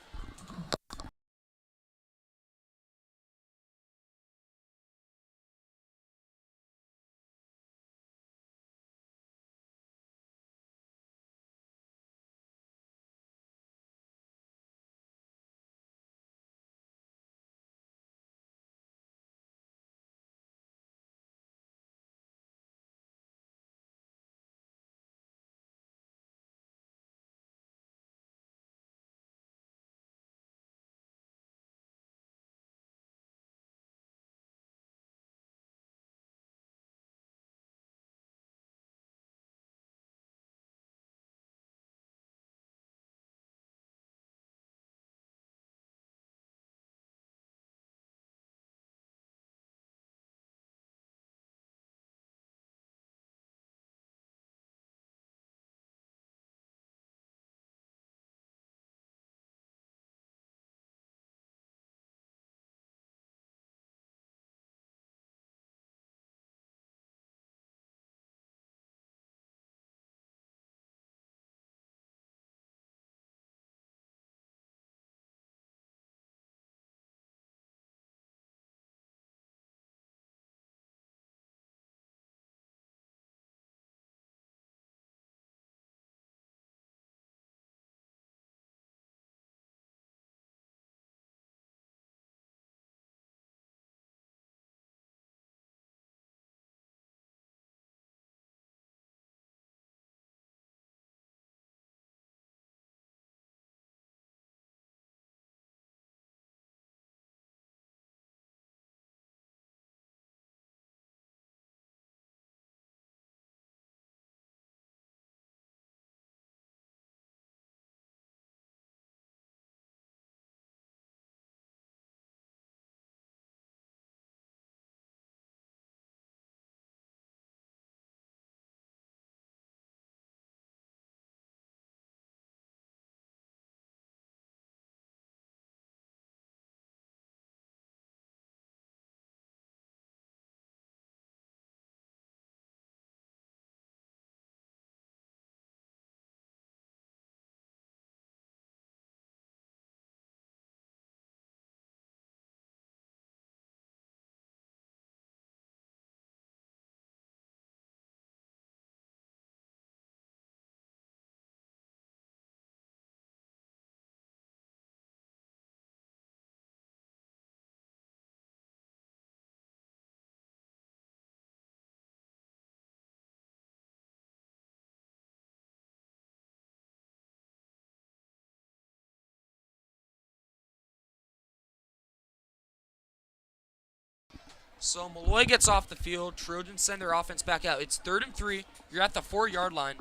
So Malloy gets off the field. Trojans send their offense back out. It's 3rd and 3. You're at the 4 yard line.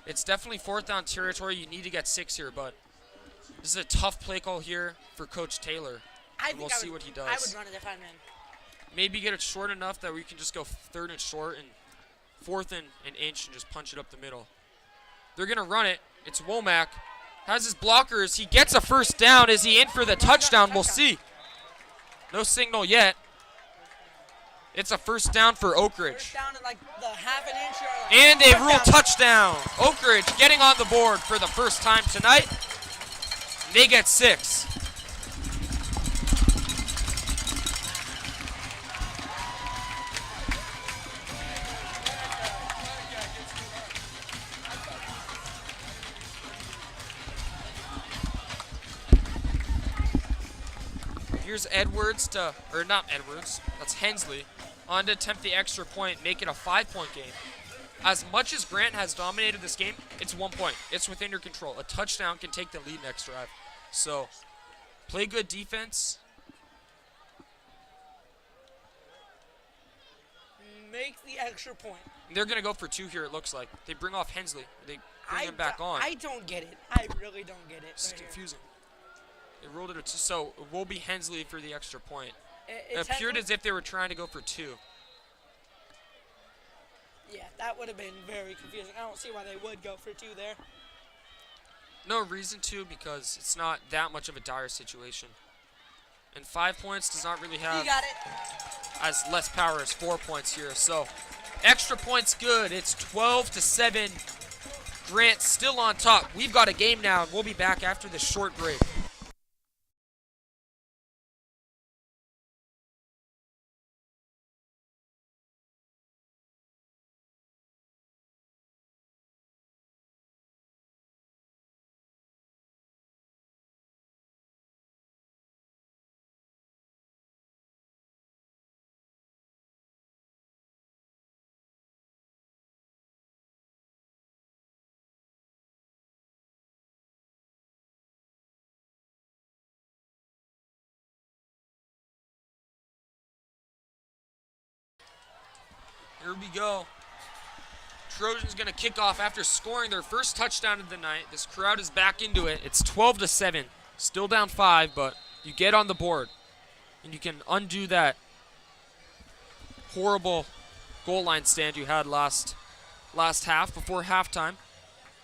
It's definitely 4th down territory. You need to get 6 here, but this is a tough play call here for Coach Taylor. We'll see what he does. I would run it if I'm in. Maybe get it short enough that we can just go 3rd and short and 4th and an inch and just punch it up the middle. They're going to run it. It's Womack. Has his blockers. He gets a first down. Is he in for the touchdown? We'll see. No signal yet. It's a first down for Oak Ridge. First down at like the half an inch yard line. And a rule touchdown. Oak Ridge getting on the board for the first time tonight. They get 6. Here's Edwards to, or not Edwards, that's Hensley, on to attempt the extra point, make it a 5-point game. as much as Grant has dominated this game, it's 1 point. It's within your control. A touchdown can take the lead next drive. So, play good defense. Make the extra point. They're going to go for 2 here, it looks like. They bring off Hensley. They bring him back on. I don't get it. I really don't get it. It's right confusing. They rolled it, so it will be Hensley for the extra point. It It's appeared Hensley? as if they were trying to go for 2. Yeah, that would have been very confusing. I don't see why they would go for 2 there. No reason to, because it's not that much of a dire situation. And 5 points does not really have You got it. as less power as 4 points here. So extra points good. It's 12-7. Grant still on top. We've got a game now, and we'll be back after this short break. Here we go. Trojan's going to kick off after scoring their first touchdown of the night. This crowd is back into it. It's 12-7. Still down 5, but you get on the board. And you can undo that horrible goal line stand you had last half before halftime.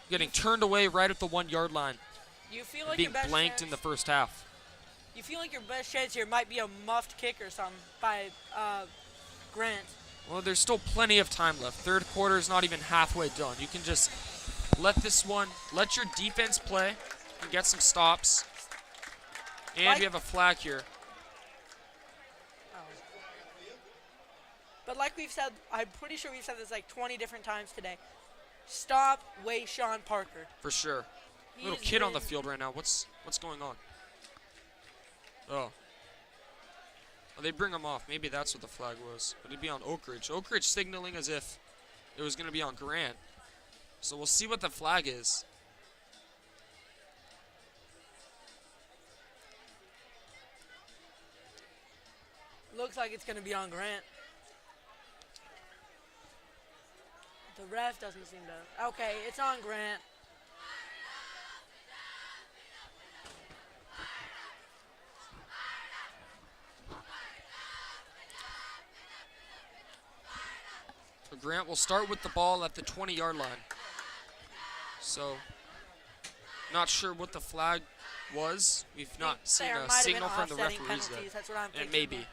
Getting turned away right at the 1 yard line. You feel like Being your best blanked chance, in the first half. You feel like your best chance here might be a muffed kick or something by Grant. Well, there's still plenty of time left. Third quarter is not even halfway done. You can just let your defense play and get some stops. And we have a flag here. But like we've said, I'm pretty sure we've said this like 20 different times today. Stop Wayshawn Parker. For sure. He Little has kid on the been- field right now. What's going on? Oh. Well, they bring him off. Maybe that's what the flag was. But it'd be on Oak Ridge. Oak Ridge signaling as if it was going to be on Grant. So we'll see what the flag is. Looks like it's going to be on Grant. The ref doesn't seem to. Okay, it's on Grant. So Grant will start with the ball at the 20-yard line. So, not sure what the flag was. We've not seen There a might have been signal from the offsetting referees penalties. yet. That's what I'm thinking. And maybe.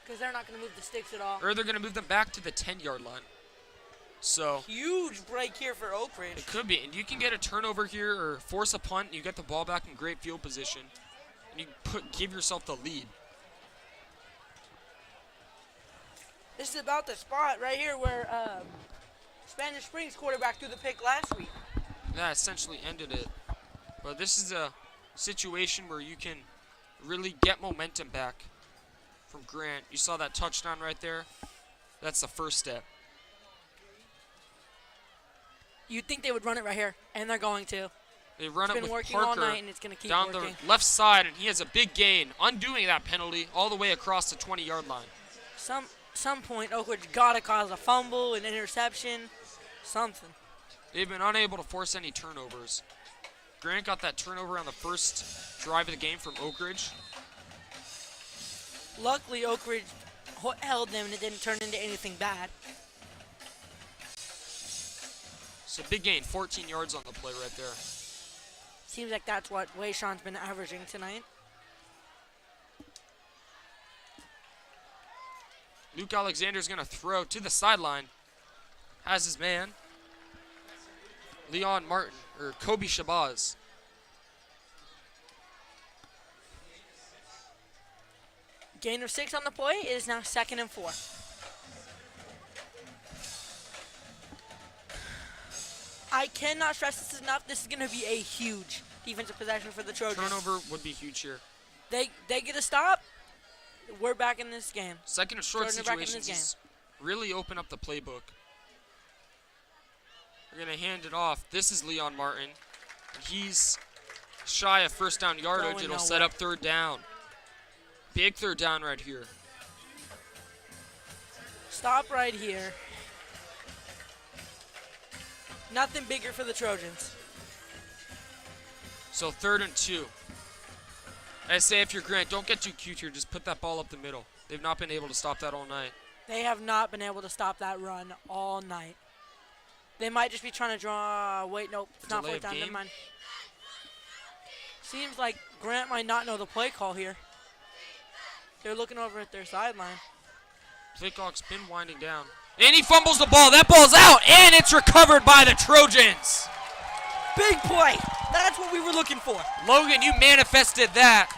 Because they're not going to move the sticks at all. Or they're going to move them back to the 10-yard line. So, Huge break here for Oak Ridge. it could be. And you can get a turnover here or force a punt. And you get the ball back in great field position. And you give yourself the lead. This is about the spot right here where Spanish Springs quarterback threw the pick last week. That essentially ended it. But this is a situation where you can really get momentum back from Grant. You saw that touchdown right there. That's the first step. You'd think they would run it right here, and they're going to. They run It's it been with working all Parker night, and it's going to keep down working. the left side, and he has a big gain, undoing that penalty all the way across the 20-yard line. Some point, Oak Ridge got to cause a fumble, an interception, something. They've been unable to force any turnovers. Grant got that turnover on the first drive of the game from Oak Ridge. Luckily, Oak Ridge held them, and it didn't turn into anything bad. So big gain, 14 yards on the play right there. Seems like that's what Wayshawn's been averaging tonight. Luke Alexander's going to throw to the sideline. Has his man, Leon Martin, or Kobe Shabazz. Gain of 6 on the play. It is now 2nd and 4. I cannot stress this enough. This is going to be a huge defensive possession for the Trojans. Turnover would be huge here. They get a stop. We're back in this game. Second and short Trojans are back in this situations is really open up the playbook. They're going to hand it off. This is Leon Martin. And he's shy of first down yardage. Going It'll nowhere. set up third down. Big third down right here. Stop right here. Nothing bigger for the Trojans. So 3rd and 2. I say if you're Grant, don't get too cute here. Just put that ball up the middle. They've not been able to stop that all night. They have not been able to stop that run all night. They might just be trying to draw. Wait, nope. It's not Delay fourth of down. Never game? mind. Seems like Grant might not know the play call here. They're looking over at their sideline. Play clock's been winding down. And he fumbles the ball. That ball's out, and it's recovered by the Trojans. Big play. That's what we were looking for. Logan, you manifested that.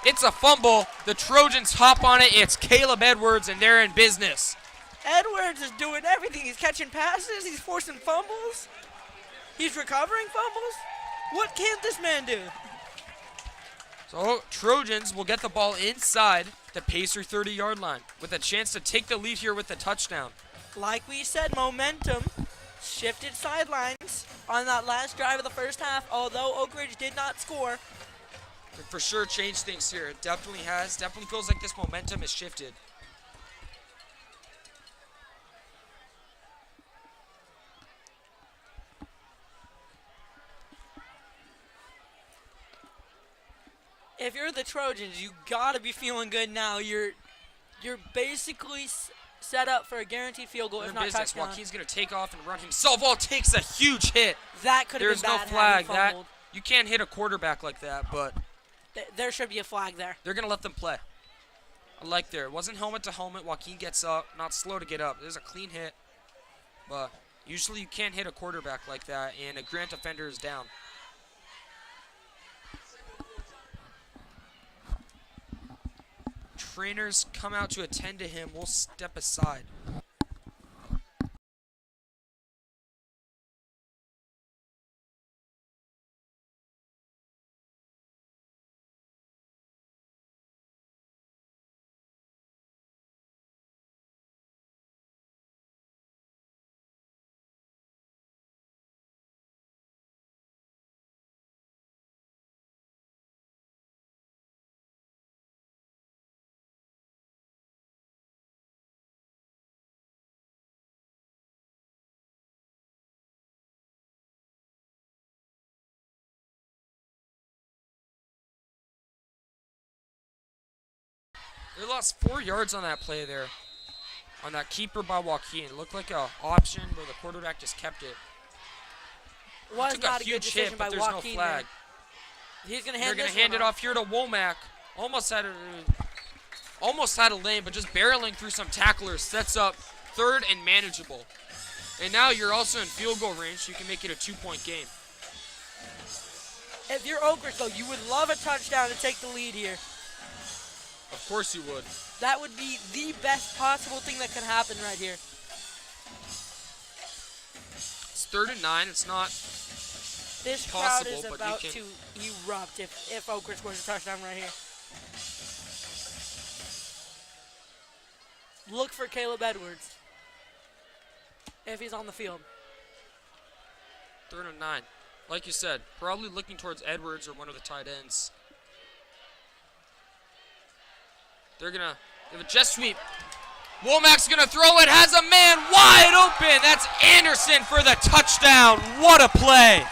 It's a fumble. The Trojans hop on it. It's Caleb Edwards, and they're in business. Edwards is doing everything. He's catching passes. He's forcing fumbles. He's recovering fumbles. What can't this man do? So Trojans will get the ball inside the Pacer 30-yard line with a chance to take the lead here with the touchdown. Like we said, momentum shifted sidelines on that last drive of the first half, although Oak Ridge did not score. It for sure changed things here. It definitely has. Definitely feels like this momentum has shifted. If you're the Trojans, you gotta be feeling good now. You're basically set up for a guaranteed field goal, They're if in not business. touchdown. Joaquin's going to take off and run himself. Oh, takes a huge hit. That could have There's been no bad. flag. Had he That fumbled. you can't hit a quarterback like that, but There should be a flag there. they're going to let them play. I like there. It wasn't helmet to helmet. Joaquin gets up. Not slow to get up. There's a clean hit. But usually you can't hit a quarterback like that, and a Grant defender is down. Trainers come out to attend to him. We'll step aside. They lost 4 yards on that play there. On that keeper by Joaquin. It looked like a option where the quarterback just kept it. Was Took not a a good huge decision hit, by but there's Joaquin. no flag. He's gonna They're hand going this to hand one it off here to Womack. Almost had a lane, but just barreling through some tacklers sets up 3rd and manageable. And now you're also in field goal range, so you can make it a 2-point game. If you're Oak Ridge, though, you would love a touchdown to take the lead here. Of course you would. That would be the best possible thing that could happen right here. It's 3rd and 9. It's not. This crowd Possible, is but you about can- to erupt if Oak Ridge scores a touchdown right here. Look for Caleb Edwards if he's on the field. 3rd and 9. Like you said, probably looking towards Edwards or one of the tight ends. They're going to give a jet sweep. Womack's going to throw it. Has a man wide open. That's Anderson for the touchdown. What a play.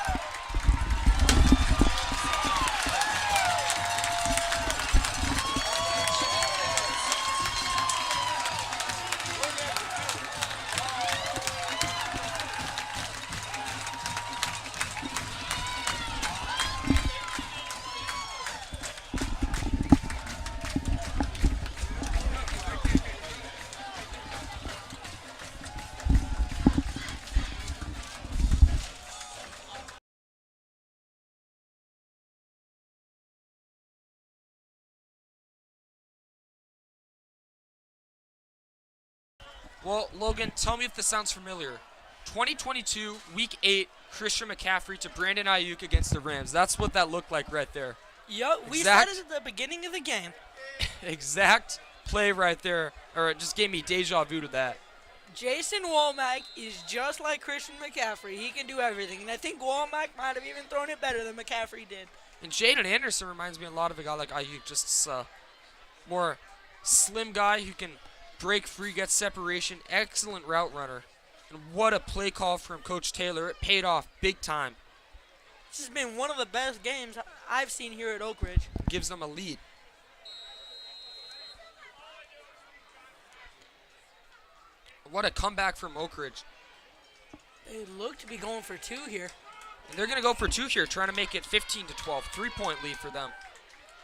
Well, Logan, tell me if this sounds familiar. 2022, Week 8, Christian McCaffrey to Brandon Ayuk against the Rams. That's what that looked like right there. Yup, we Exact- said it at the beginning of the game. Exact play right there, or it just gave me deja vu to that. Jason Womack is just like Christian McCaffrey. He can do everything. And I think Womack might have even thrown it better than McCaffrey did. And Jaden Anderson reminds me a lot of a guy like Ayuk, just more slim guy who can break free, get separation, excellent route runner. And what a play call from Coach Taylor. It paid off big time. This has been one of the best games I've seen here at Oak Ridge. Gives them a lead. What a comeback from Oak Ridge. They look to be going for two here. And they're going to go for two here, trying to make it 15-12. 3-point lead for them.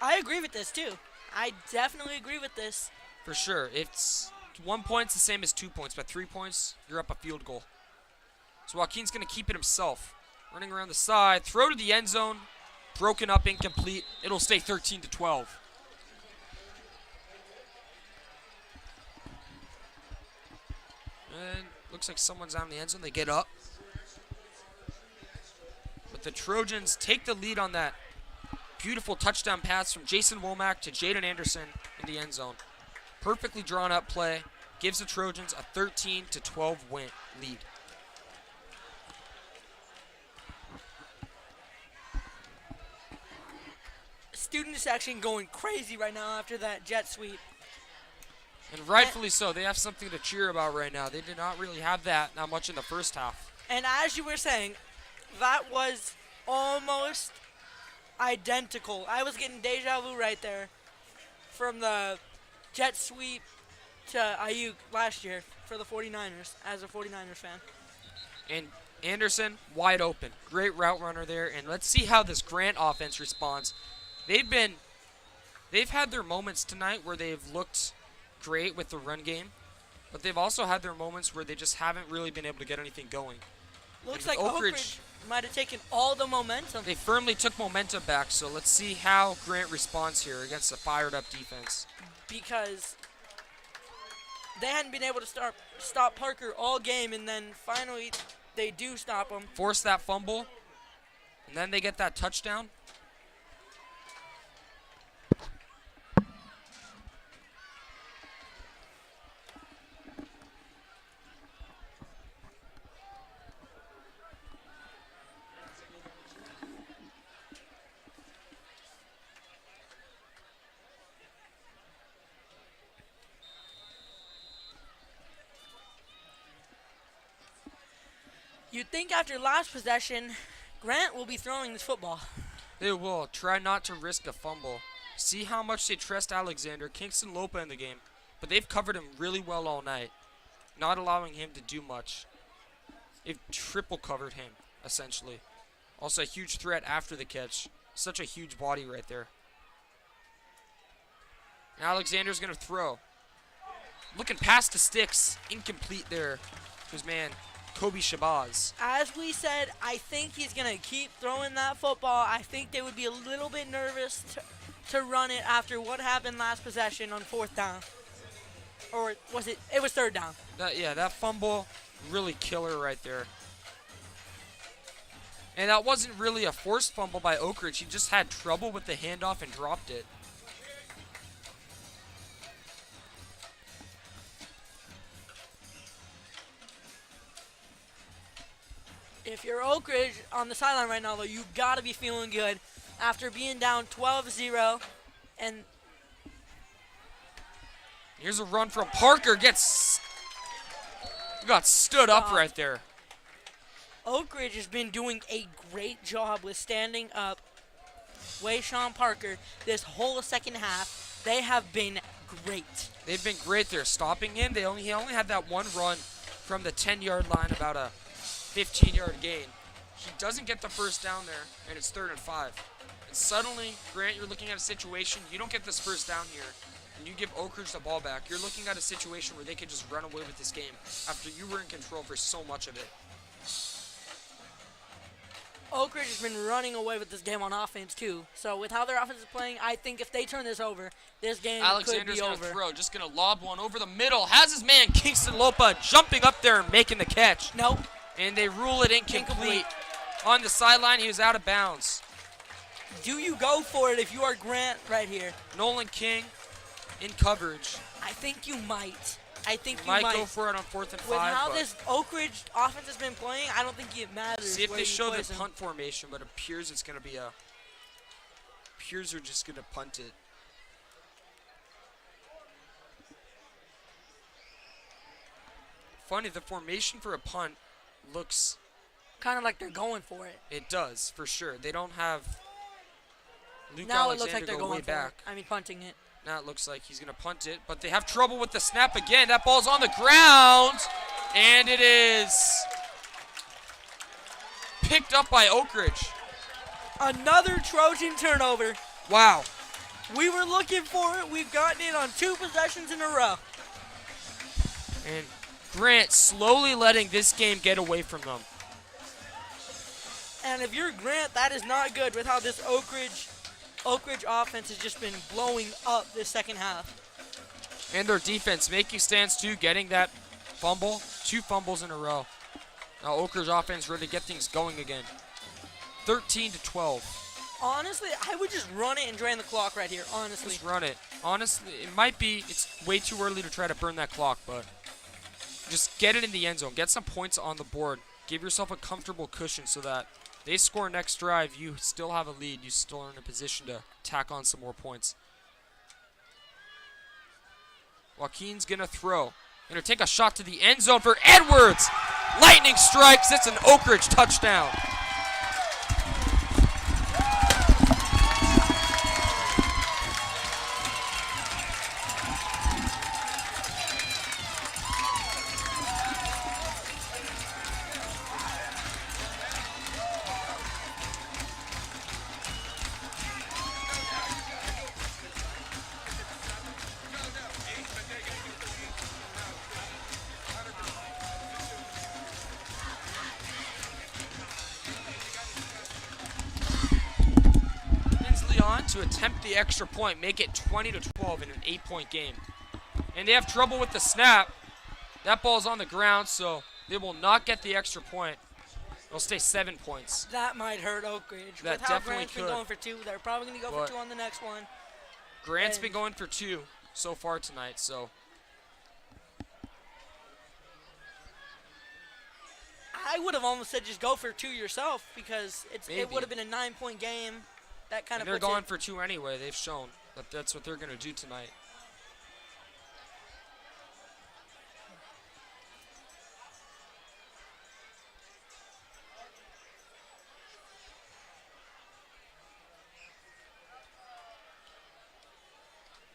I agree with this, too. I definitely agree with this. For sure. It's 1 point, it's the same as 2 points, but 3 points, you're up a field goal. So Joaquin's going to keep it himself. Running around the side, throw to the end zone. Broken up, incomplete. It'll stay 13-12. And looks like someone's on the end zone. They get up. But the Trojans take the lead on that beautiful touchdown pass from Jason Womack to Jaden Anderson in the end zone. Perfectly drawn up play. Gives the Trojans a 13-12 lead. Student section going crazy right now after that jet sweep. And rightfully so. They have something to cheer about right now. They did not really have that, not much in the first half. And as you were saying, that was almost identical. I was getting deja vu right there from the jet sweep to Ayuk last year for the 49ers as a 49ers fan. And Anderson, wide open. Great route runner there. And let's see how this Grant offense responds. They've had their moments tonight where they've looked great with the run game, but they've also had their moments where they just haven't really been able to get anything going. Looks like Oak Ridge might have taken all the momentum. They firmly took momentum back, so let's see how Grant responds here against a fired-up defense. Because they hadn't been able to stop Parker all game, and then finally they do stop him. Force that fumble, and then they get that touchdown. You'd think after last possession, Grant will be throwing this football. They will. Try not to risk a fumble. See how much they trust Alexander. Kingston Lopa in the game. But they've covered him really well all night, not allowing him to do much. They've triple covered him, essentially. Also a huge threat after the catch. Such a huge body right there. Alexander's going to throw. Looking past the sticks. Incomplete there to his man, Kobe Shabazz. As we said, I think he's going to keep throwing that football. I think they would be a little bit nervous to run it after what happened last possession on fourth down. Or was it? It was third down. That fumble, really killer right there. And that wasn't really a forced fumble by Oak Ridge. He just had trouble with the handoff and dropped it. If you're Oak Ridge on the sideline right now, though, you've got to be feeling good after being down 12-0. And here's a run from Parker. Got stood up right there. Oak Ridge has been doing a great job with standing up Wayshawn Parker this whole second half. They have been great. They've been great there, stopping him. He only had that one run from the 10-yard line, about a 15-yard gain. He doesn't get the first down there, and it's 3rd and 5. And suddenly, Grant, you're looking at a situation, you don't get this first down here, and you give Oak Ridge the ball back. You're looking at a situation where they could just run away with this game after you were in control for so much of it. Oak Ridge has been running away with this game on offense, too. So with how their offense is playing, I think if they turn this over, this game Alexander's could be gonna over. throw, just going to lob one over the middle. Has his man, Kingston Lopa, jumping up there and making the catch. Nope. And they rule it incomplete. On the sideline, he was out of bounds. Do you go for it if you are Grant right here? Nolan King in coverage. I think you might. I think you Might might. go for it on 4th and 5. With how but this Oak Ridge offense has been playing, I don't think it matters. see if where they you show the place him. punt formation, but it appears it's going to be a. Appears they're just going to punt it. Funny, the formation for a punt looks. Kind of like they're going for it. It does, for sure. They don't have Luke Now Alexander it looks like they're go way going for back. it. I mean, punting it. Now it looks like he's going to punt it, but they have trouble with the snap again. That ball's on the ground, and it is picked up by Oak Ridge. Another Trojan turnover. Wow. We were looking for it. We've gotten it on 2 possessions in a row. And Grant slowly letting this game get away from them. And if you're Grant, that is not good with how this Oak Ridge offense has just been blowing up this second half. And their defense making stands too, getting that fumble. 2 fumbles in a row. Now Oak Ridge offense ready to get things going again. 13-12. Honestly, I would just run it and drain the clock right here, honestly. Just run it. Honestly, it might be, it's way too early to try to burn that clock, but just get it in the end zone. Get some points on the board. Give yourself a comfortable cushion so that they score next drive, you still have a lead. You still are in a position to tack on some more points. Joaquin's going to throw. Going to take a shot to the end zone for Edwards. Lightning strikes. It's an Oak Ridge touchdown. To attempt the extra point, make it 20-12 in an 8-point game. And they have trouble with the snap. That ball's on the ground, so they will not get the extra point. They'll stay 7 points. That might hurt Oak Ridge. That with how definitely Grant's been could. going for 2, they're probably going to go for 2 on the next one. Grant's been going for 2 so far tonight, so. I would have almost said just go for 2 yourself because it would have been a 9-point game. That kind of they're going for 2 anyway. They've shown that that's what they're going to do tonight.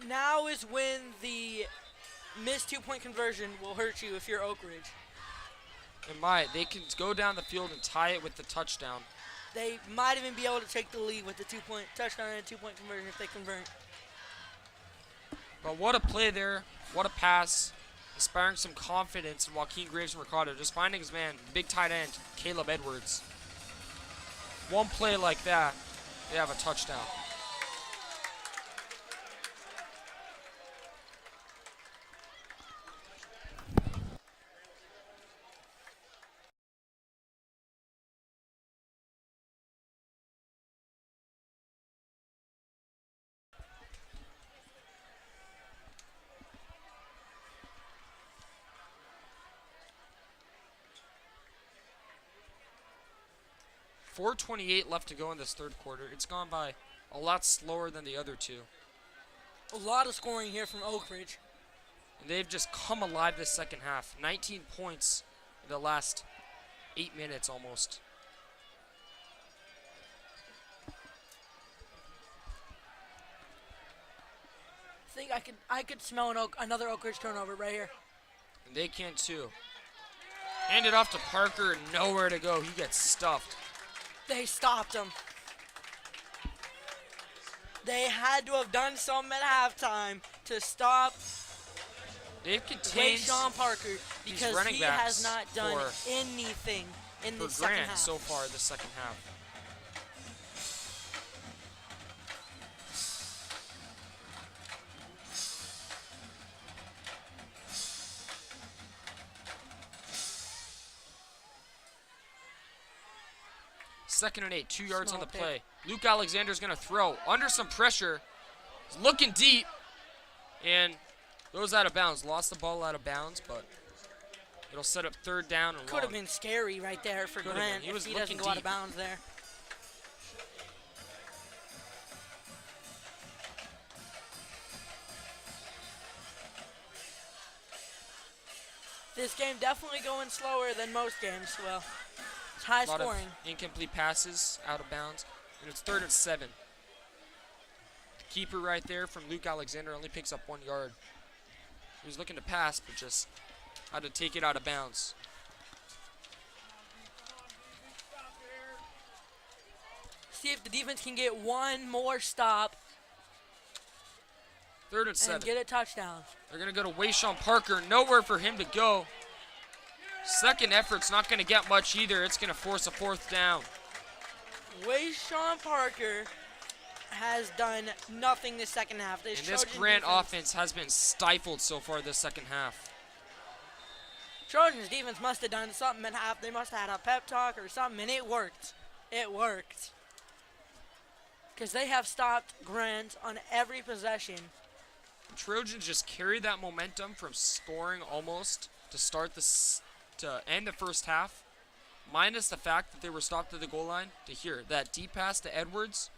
Now is when the missed 2-point conversion will hurt you if you're Oak Ridge. It might. They can go down the field and tie it with the touchdown. They might even be able to take the lead with the 2-point touchdown and a 2-point conversion if they convert. But what a play there. What a pass. Inspiring some confidence in Joaquin Graves and Ricardo. Just finding his man, big tight end, Caleb Edwards. One play like that, they have a touchdown. .428 left to go in this third quarter. It's gone by a lot slower than the other 2. A lot of scoring here from Oak Ridge. And they've just come alive this second half. 19 points in the last 8 minutes almost. I think I could smell another Oak Ridge turnover right here. And they can too. Hand it off to Parker, nowhere to go. He gets stuffed. They stopped him. They had to have done something at halftime to stop They've contained Sean Parker because running he backs has not done for anything in the second Grant half. so far the second half. Second and 8, 2 yards on the play. Luke Alexander's going to throw under some pressure. He's looking deep, and Goes out of bounds. Lost the ball out of bounds, but it'll set up third down and Could have long. been scary right there for Could have Grant been. He was if he doesn't looking go out of deep. bounds there. This game definitely going slower than most games. Well, it's high A lot scoring. of incomplete passes out of bounds, and it's 3rd and 7. The keeper right there from Luke Alexander only picks up 1 yard. He was looking to pass, but just had to take it out of bounds. See if the defense can get one more stop 3rd and 7. and get a touchdown. They're going to go to Wayshawn Parker. Nowhere for him to go. Second effort's not going to get much either. It's going to force a 4th down. Wayshawn Parker has done nothing this second half. And this Trojan Grant defense- offense has been stifled so far this second half. Trojan's defense must have done something at half. They must have had a pep talk or something, and it worked. It worked. Because they have stopped Grant on every possession. Trojans just carried that momentum from scoring almost to start this to end the first half, minus the fact that they were stopped at the goal line. To here, that deep pass to Edwards,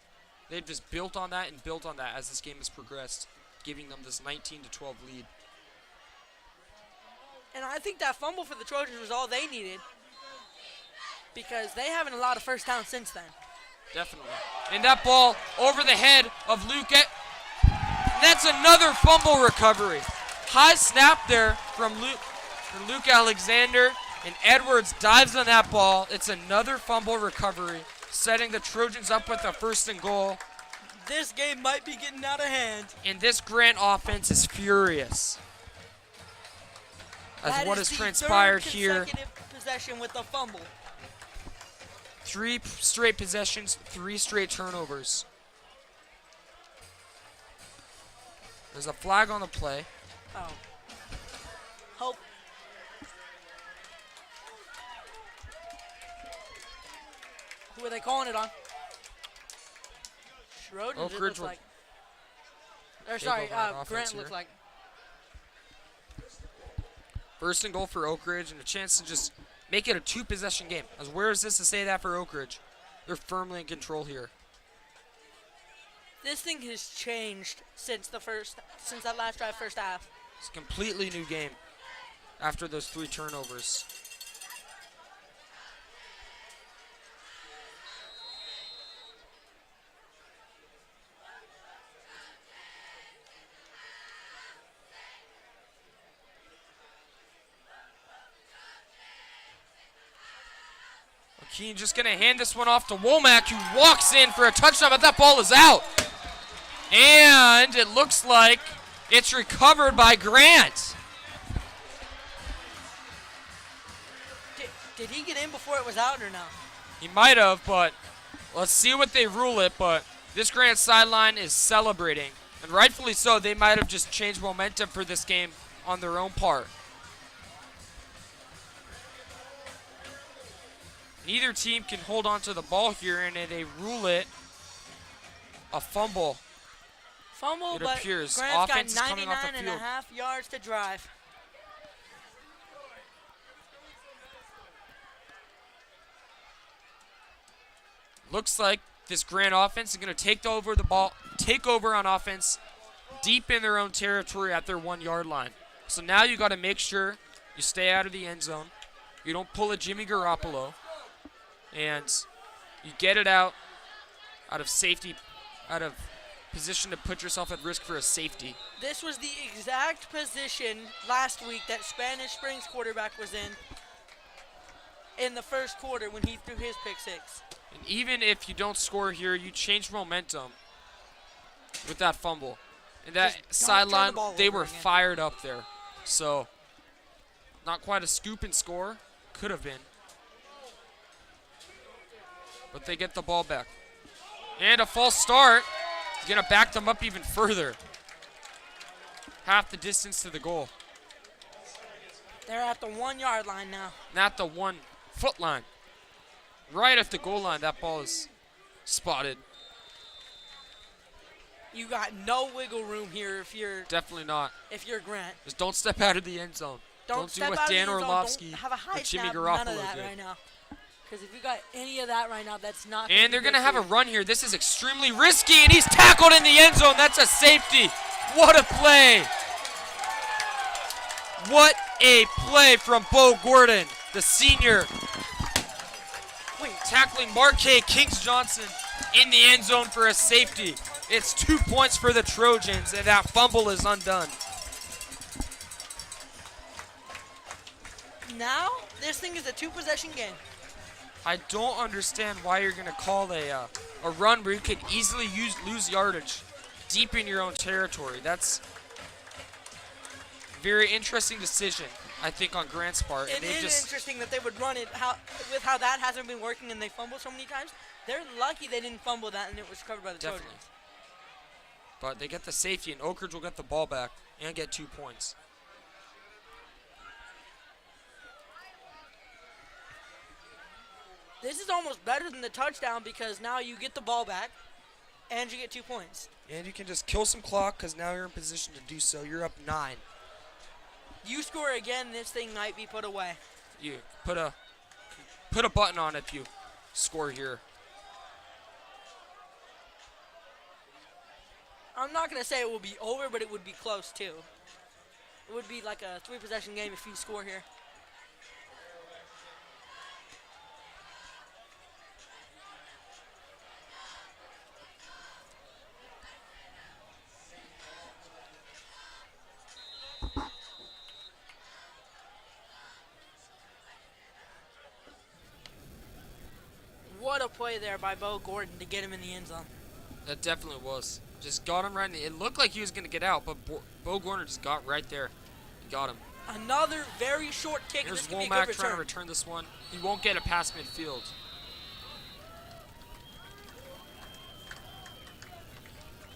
they've just built on that and built on that as this game has progressed, giving them this 19-12 lead. And I think that fumble for the Trojans was all they needed. Because they haven't allowed a first down since then. Definitely. And that ball over the head of Luke. That's another fumble recovery. High snap there from Luke Alexander, and Edwards dives on that ball. It's another fumble recovery, setting the Trojans up with a 1st and goal. This game might be getting out of hand. And this Grant offense is furious. As what has transpired here. Consecutive possession with a fumble. 3 straight possessions, 3 straight turnovers. There's a flag on the play. Oh. Hope. Who are they calling it on? Schroeder, Oak it Ridge looks will like. Or sorry, over on offense Grant here. looks like. 1st and goal for Oak Ridge, and a chance to just make it a 2-possession game. As where is this to say that for Oak Ridge? They're firmly in control here. This thing has changed since that last drive, first half. It's a completely new game after those 3 turnovers. Keene just going to hand this one off to Womack, who walks in for a touchdown, but that ball is out. And it looks like it's recovered by Grant. Did he get in before it was out or no? He might have, but let's see what they rule it. But this Grant sideline is celebrating, and rightfully so. They might have just changed momentum for this game on their own part. Neither team can hold on to the ball here, and they rule it a fumble. Fumble, It but appears. Grant's Offense is got coming off the 99 and a field. half yards to drive. Looks like this Grant offense is going to take over on offense deep in their own territory at their 1-yard line. So now you got to make sure you stay out of the end zone. You don't pull a Jimmy Garoppolo. And you get it out of safety, out of position to put yourself at risk for a safety. This was the exact position last week that Spanish Springs quarterback was in the first quarter when he threw his pick 6. And even if you don't score here, you change momentum with that fumble. And that Just don't turn sideline, the ball they over were again. fired up there. So, not quite a scoop and score. Could have been. But they get the ball back. And a false start is going to back them up even further. Half the distance to the goal. They're at the 1-yard line now. Not the 1-foot line. Right at the goal line, that ball is spotted. You got no wiggle room here Definitely not. if you're Grant. Just don't step out of the end zone. Don't do step what out Dan of the end zone. Orlovsky Don't have a high or Jimmy snap. Garoppolo None of that did. right now. Because if you got any of that right now, that's not. And they're going to have a run here. This is extremely risky, and he's tackled in the end zone. That's a safety. What a play. What a play from Bo Gordon, the senior. Tackling Marquez Kings-Johnson in the end zone for a safety. It's 2 points for the Trojans, and that fumble is undone. Now, this thing is a 2-possession game. I don't understand why you're going to call a run where you could easily lose yardage deep in your own territory. That's a very interesting decision, I think, on Grant's part. It is interesting that they would run it with how that hasn't been working and they fumble so many times. They're lucky they didn't fumble that and it was covered by the Trojans. But they get the safety, and Oak Ridge will get the ball back and get 2 points. This is almost better than the touchdown because now you get the ball back and you get 2 points. And you can just kill some clock because now you're in position to do so. You're up 9. You score again, this thing might be put away. You put a button on it if you score here. I'm not going to say it will be over, but it would be close too. It would be like a 3-possession game if you score here. What a play there by Bo Gordon to get him in the end zone. That definitely was. Just got him right in the, it looked like he was going to get out, but Bo Gordon just got right there. He got him. Another very short kick. Here's This could be a Womack good trying return. to return this one. He won't get it past midfield.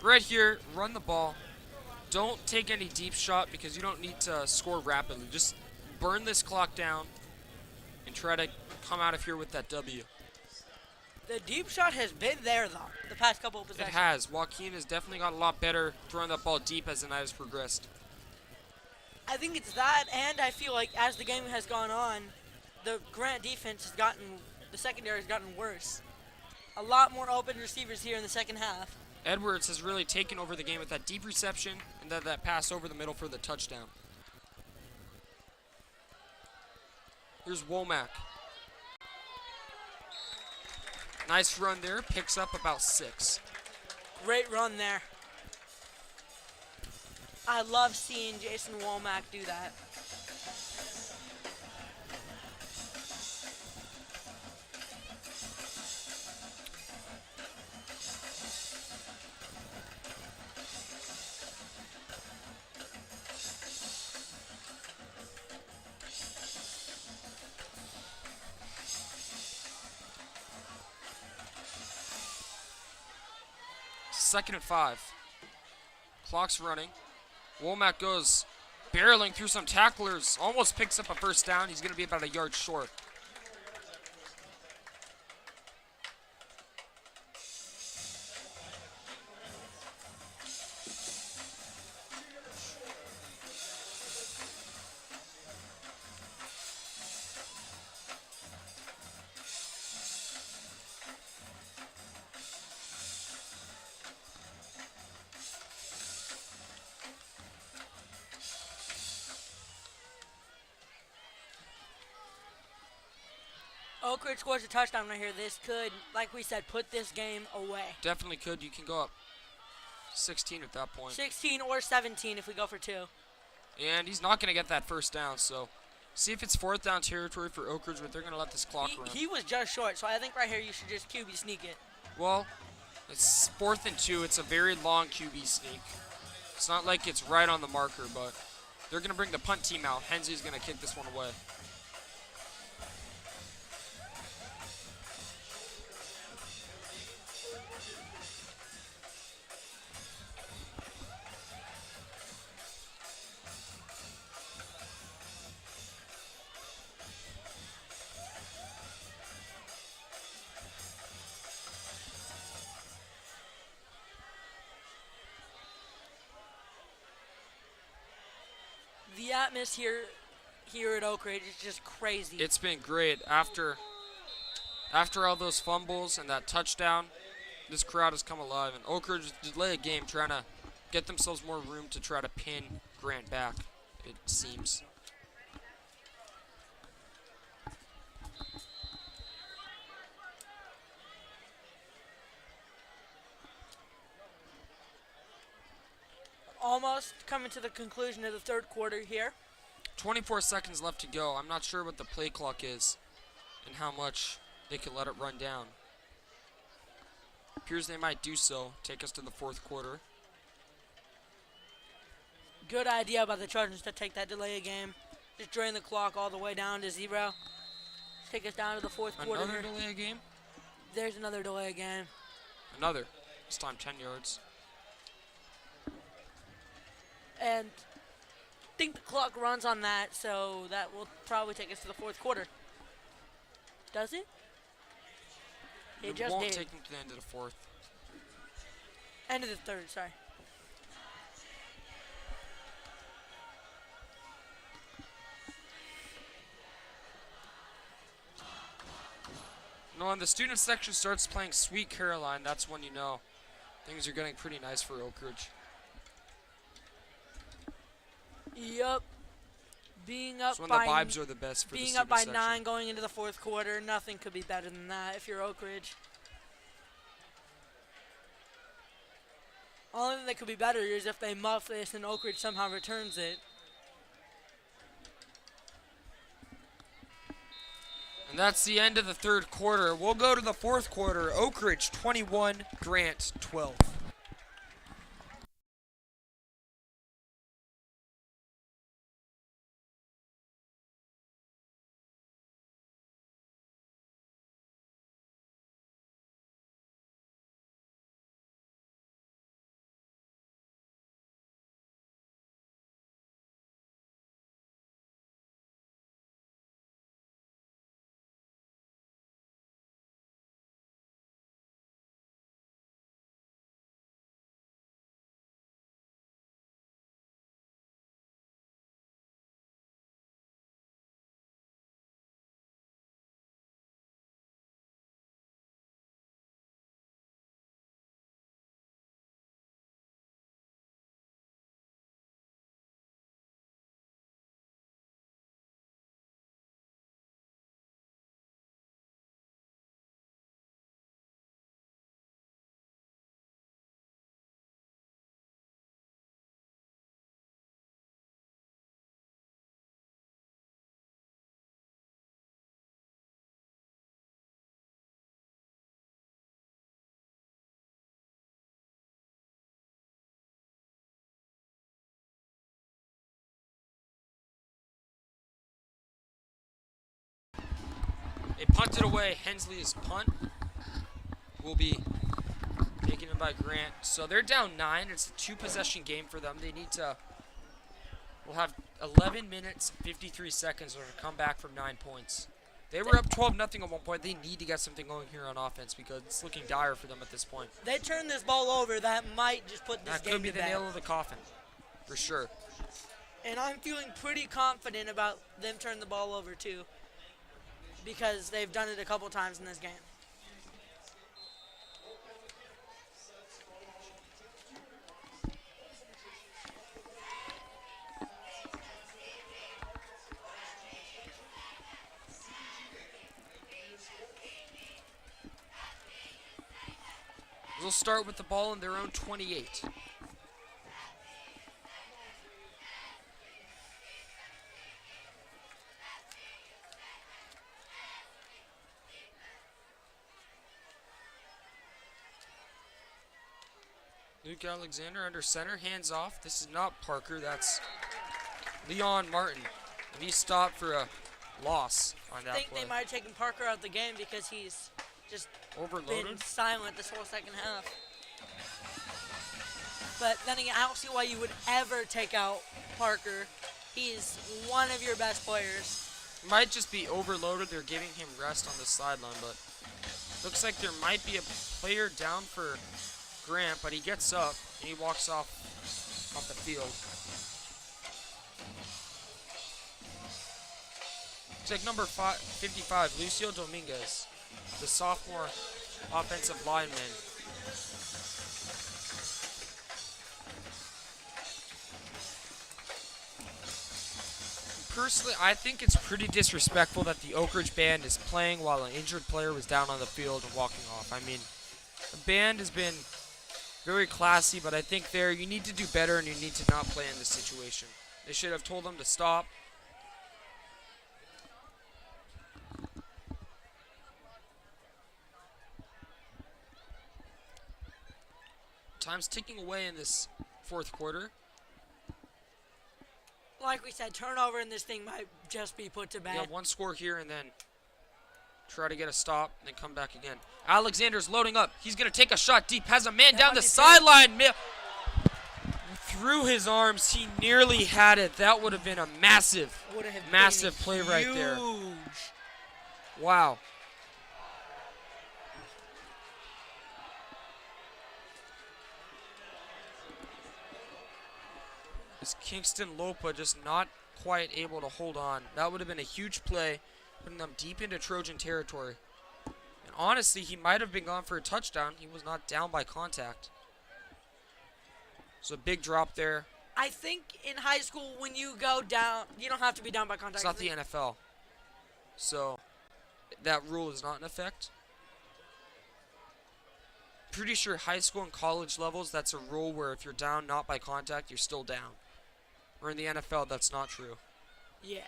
Right here, run the ball. Don't take any deep shot because you don't need to score rapidly. Just burn this clock down and try to come out of here with that W. The deep shot has been there, though, the past couple of possessions. It has. Joaquin has definitely got a lot better throwing that ball deep as the night has progressed. I think it's that, and I feel like as the game has gone on, the Grant defense has gotten, the secondary has gotten worse. A lot more open receivers here in the second half. Edwards has really taken over the game with that deep reception and then that pass over the middle for the touchdown. Here's Womack. Nice run there, picks up about 6. Great run there. I love seeing Jason Womack do that. Second and 5. Clock's running. Womack goes barreling through some tacklers. Almost picks up a first down. He's going to be about a yard short. Oak Ridge scores a touchdown right here. This could, like we said, put this game away. Definitely could. You can go up 16 at that point. 16 or 17 if we go for 2. And he's not going to get that first down, so see if it's 4th down territory for Oak Ridge, but they're going to let this clock run. He was just short, so I think right here you should just QB sneak it. Well, it's 4th and 2. It's a very long QB sneak. It's not like it's right on the marker, but they're going to bring the punt team out. Hensey's going to kick this one away. The atmosphere here at Oak Ridge is just crazy. It's been great. After all those fumbles and that touchdown, this crowd has come alive. And Oak Ridge delay a game trying to get themselves more room to try to pin Grant back, it seems. Almost coming to the conclusion of the third quarter here. 24 seconds left to go. I'm not sure what the play clock is and how much they can let it run down. Appears they might do so. Take us to the fourth quarter. Good idea by the Trojans to take that delay a game. Just drain the clock all the way down to 0. Take us down to the fourth quarter. Another delay a game? There's another delay game. Another. This time 10 yards. And I think the clock runs on that, so that will probably take us to the fourth quarter. Does it? It just won't did. take them to the end of the fourth. End of the third, sorry. No, when the student section starts playing Sweet Caroline, that's when you know things are getting pretty nice for Oak Ridge. Yup. Being up That's when by the vibes are the best for the being student up by section. 9 going into the fourth quarter, nothing could be better than that if you're Oak Ridge. Only thing that could be better is if they muff this and Oak Ridge somehow returns it. And that's the end of the third quarter. We'll go to the fourth quarter. Oak Ridge 21, Grant 12. They punted away. Hensley's punt will be taken in by Grant. So they're down 9. It's a 2-possession game for them. They need to. We'll have 11 minutes, 53 seconds to come back from 9 points. They were up 12-0 at one point. They need to get something going here on offense because it's looking dire for them at this point. They turn this ball over, that might just put this That game could be to the bed. nail of the coffin, for sure. And I'm feeling pretty confident about them turning the ball over too, because they've done it a couple times in this game. They'll start with the ball in their own 28. Luke Alexander under center, hands off. This is not Parker, that's Leon Martin. And he stopped for a loss on that I think play. they might have taken Parker out of the game because he's just been Overloaded. silent this whole second half. But then again, I don't see why you would ever take out Parker. He's one of your best players. Might just be overloaded. They're giving him rest on the sideline, but looks like there might be a player down for Grant, but he gets up and he walks off the field. It's like number 55, Lucio Dominguez, the sophomore offensive lineman. Personally, I think it's pretty disrespectful that the Oak Ridge band is playing while an injured player was down on the field and walking off. I mean, the band has been very classy, but I think you need to do better and you need to not play in this situation. They should have told them to stop. Time's ticking away in this fourth quarter. Like we said, turnover in this thing might just be put to bed. Yeah, one score here and then try to get a stop and then come back again. Alexander's loading up. He's going to take a shot deep. Has a man down the sideline. Through his arms, he nearly had it. That would have been a massive play right there. Wow. Is Kingston Lopa just not quite able to hold on. That would have been a huge play, putting them deep into Trojan territory. And honestly, he might have been gone for a touchdown. He was not down by contact. So a big drop there. I think in high school, when you go down, you don't have to be down by contact. It's not the NFL. So that rule is not in effect. Pretty sure high school and college levels, that's a rule where if you're down not by contact, you're still down. Or in the NFL, that's not true. Yeah.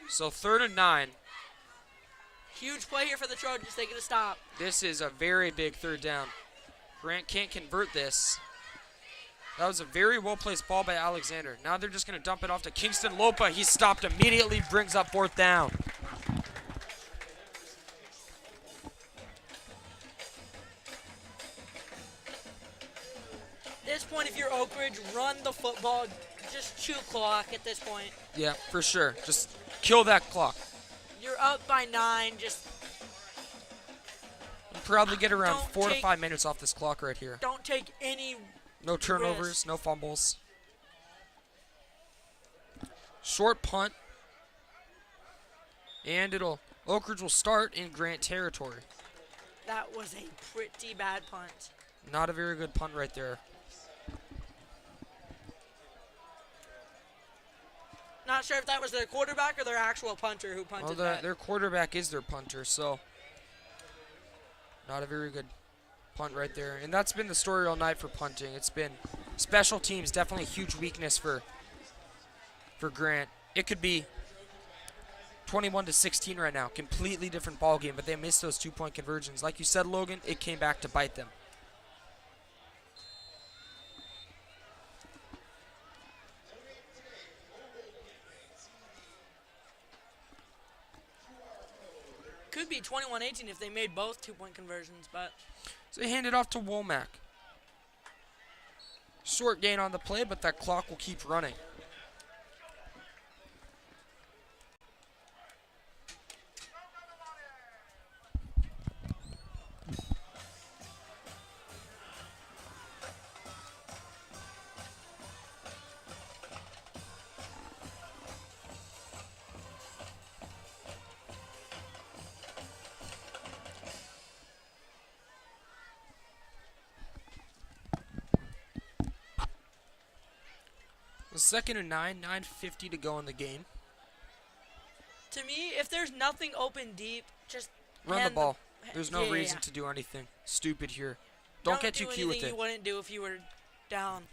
So 3rd and 9. Huge play here for the Trojans. They get a stop. This is a very big 3rd down. Grant can't convert this. That was a very well-placed ball by Alexander. Now they're just going to dump it off to Kingston Lopa. He's stopped immediately, brings up 4th down. At this point, if you're Oak Ridge, run the football. Just chew clock at this point. Yeah, for sure. Just kill that clock. You're up by 9. Just you probably get around 4 to 5 minutes off this clock right here. Don't take any no turnovers, risk. No fumbles. Short punt. And Oak Ridge will start in Grant territory. That was a pretty bad punt. Not a very good punt right there. Not sure if that was their quarterback or their actual punter who punted that. Their quarterback is their punter, so not a very good punt right there. And that's been the story all night for punting. It's been special teams, definitely a huge weakness for Grant. It could be 21-16 right now. Completely different ball game, but they missed those 2-point conversions. Like you said, Logan, it came back to bite them. Could be 21-18 if they made both 2-point conversions, but so they hand it off to Womack. Short gain on the play, but that clock will keep running. The 2nd and 9, 9:50 to go in the game. To me, if there's nothing open deep, just run the ball. There's no reason to do anything stupid here. Don't get too cute with it. You wouldn't do if you were down.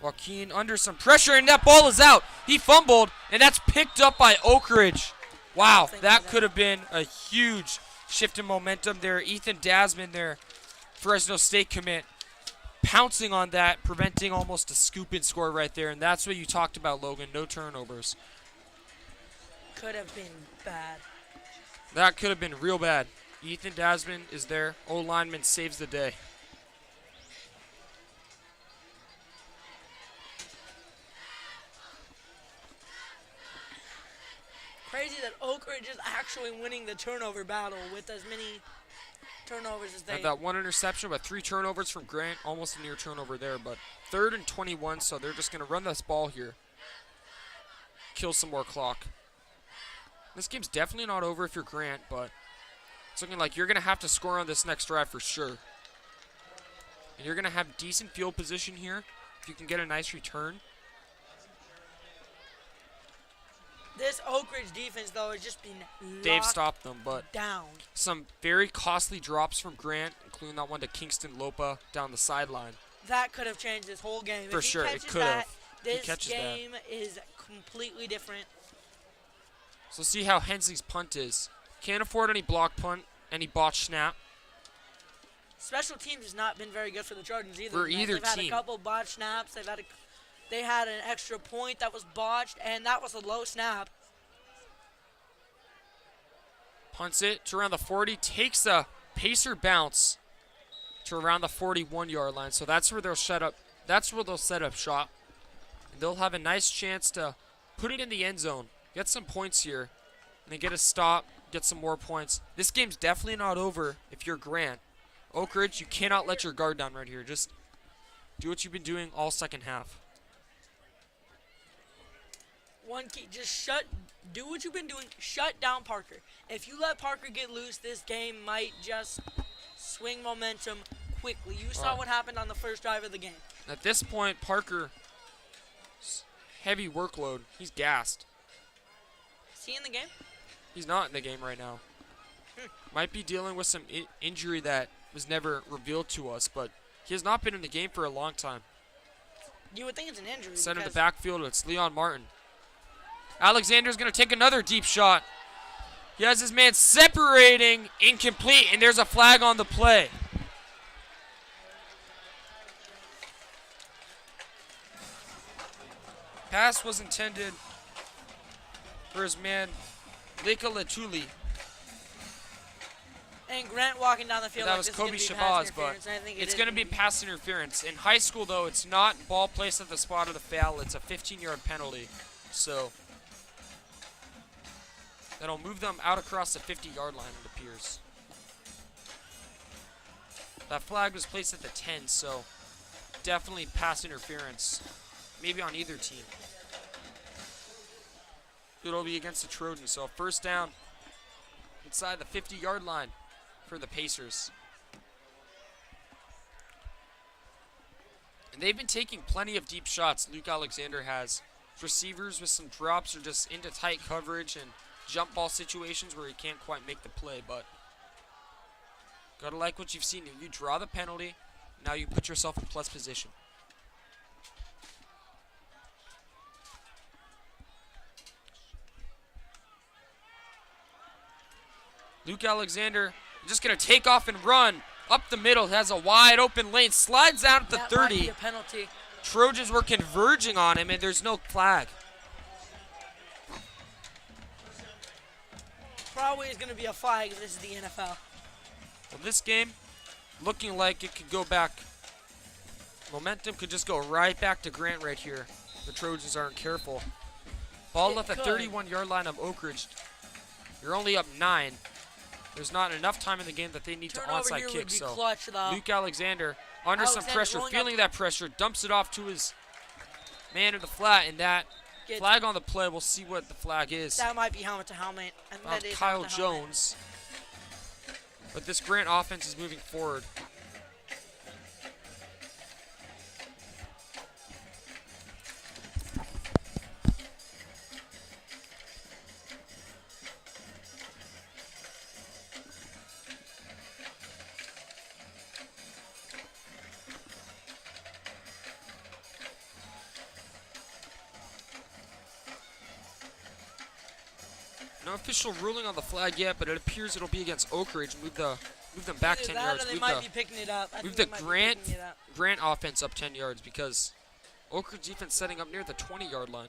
Joaquin under some pressure, and that ball is out. He fumbled, and that's picked up by Oak Ridge. Wow, that could have been a huge shift in momentum there. Ethan Dasman there, Fresno State commit, pouncing on that, preventing almost a scoop-in score right there. And that's what you talked about, Logan. No turnovers. Could have been bad. That could have been real bad. Ethan Dasman is there. O-lineman saves the day. Crazy that Oak Ridge is actually winning the turnover battle with as many turnovers as they had that one interception, but 3 turnovers from Grant. Almost a near turnover there, but 3rd and 21, so they're just going to run this ball here. kill some more clock. This game's definitely not over if you're Grant, but it's looking like you're going to have to score on this next drive for sure. And you're going to have decent field position here if you can get a nice return. This Oak Ridge defense, though, has just been They've stopped them, but down. some very costly drops from Grant, including that one to Kingston Lopa down the sideline. That could have changed this whole game. For sure, it could have. This game is completely different. So see how Hensley's punt is. Can't afford any block punt, any botch snap. Special teams has not been very good for the Trojans either. For either They've had team. a couple botch snaps. They had an extra point that was botched, and that was a low snap. Punts it to around the 40, takes a pacer bounce to around the 41-yard line. So that's where they'll set up. That's where they'll set up shop. And they'll have a nice chance to put it in the end zone, get some points here, and then get a stop, get some more points. This game's definitely not over if you're Grant. Oak Ridge, you cannot let your guard down right here. Just do what you've been doing all second half. One key, do what you've been doing. Shut down Parker. If you let Parker get loose, this game might just swing momentum quickly. You saw what happened on the first drive of the game. At this point, Parker, heavy workload. He's gassed. Is he in the game? He's not in the game right now. Might be dealing with some injury that was never revealed to us, but he has not been in the game for a long time. You would think it's an injury. Center the backfield, it's Leon Martin. Alexander's going to take another deep shot. He has his man separating, incomplete, and there's a flag on the play. Pass was intended for his man, Leka Latuli. And Grant walking down the field. That like was this Kobe is gonna be pass Shabazz, but interference, and I think it's is going to be pass interference. In high school, though, it's not ball placed at the spot of the foul. It's a 15-yard penalty. So that'll move them out across the 50-yard line, it appears. That flag was placed at the 10, so definitely pass interference. Maybe on either team. It'll be against the Trojans, so first down inside the 50-yard line for the Pacers. And they've been taking plenty of deep shots, Luke Alexander has. Receivers with some drops or just into tight coverage and jump ball situations where he can't quite make the play, but gotta like what you've seen. You draw the penalty, now you put yourself in plus position. Luke Alexander just going to take off and run up the middle. Has a wide open lane. Slides out at the 30. Might be a penalty. Trojans were converging on him, and there's no flag. Probably is going to be a flag if this is the NFL. Well, this game looking like it could go back. Momentum could just go right back to Grant right here. The Trojans aren't careful. Ball left the 31-yard line of Oak Ridge. You're only up 9. There's not enough time in the game that they need to onside kick. So clutch, Luke Alexander under some pressure, feeling that pressure, dumps it off to his man in the flat, and that flag on the play. We'll see what the flag is. That might be helmet to helmet. That is Kyle Jones. But this Grant offense is moving forward. No official ruling on the flag yet, but it appears it'll be against Oak Ridge. Move them back 10 yards. They might be picking it up. Move the Grant offense up 10 yards because Oak Ridge defense setting up near the 20-yard line.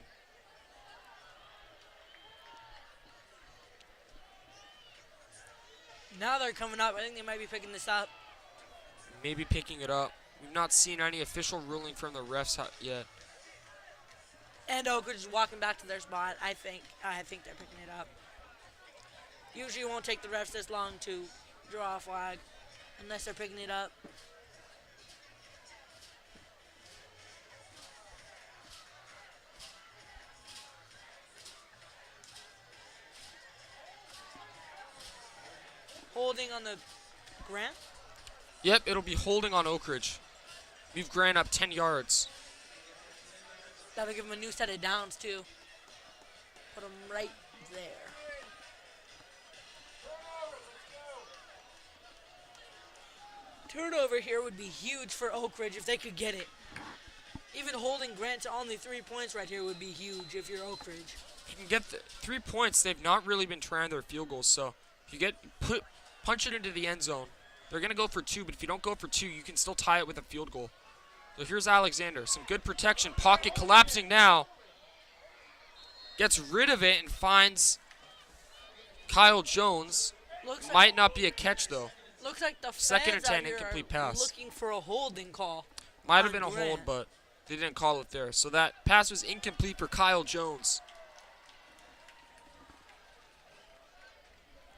Now they're coming up. I think they might be picking this up. Maybe picking it up. We've not seen any official ruling from the refs yet. And Oak Ridge is walking back to their spot. I think they're picking it up. Usually it won't take the refs this long to draw a flag unless they're picking it up. holding on the Grant? Yep, it'll be holding on Oak Ridge. Move Grant up 10 yards. That'll give him a new set of downs, too. Put him right there. Turnover here would be huge for Oak Ridge if they could get it. Even holding Grant to only 3 points right here would be huge if you're Oak Ridge. If you can get the 3 points, they've not really been trying their field goals. So if you punch it into the end zone, they're going to go for 2, but if you don't go for 2, you can still tie it with a field goal. So here's Alexander. Some good protection. Pocket collapsing now. Gets rid of it and finds Kyle Jones. Might not be a catch, though. Looks like the fans 2nd and 10, out here incomplete are pass. looking for a holding call. Might have been a Grant. hold, but they didn't call it there. So that pass was incomplete for Kyle Jones.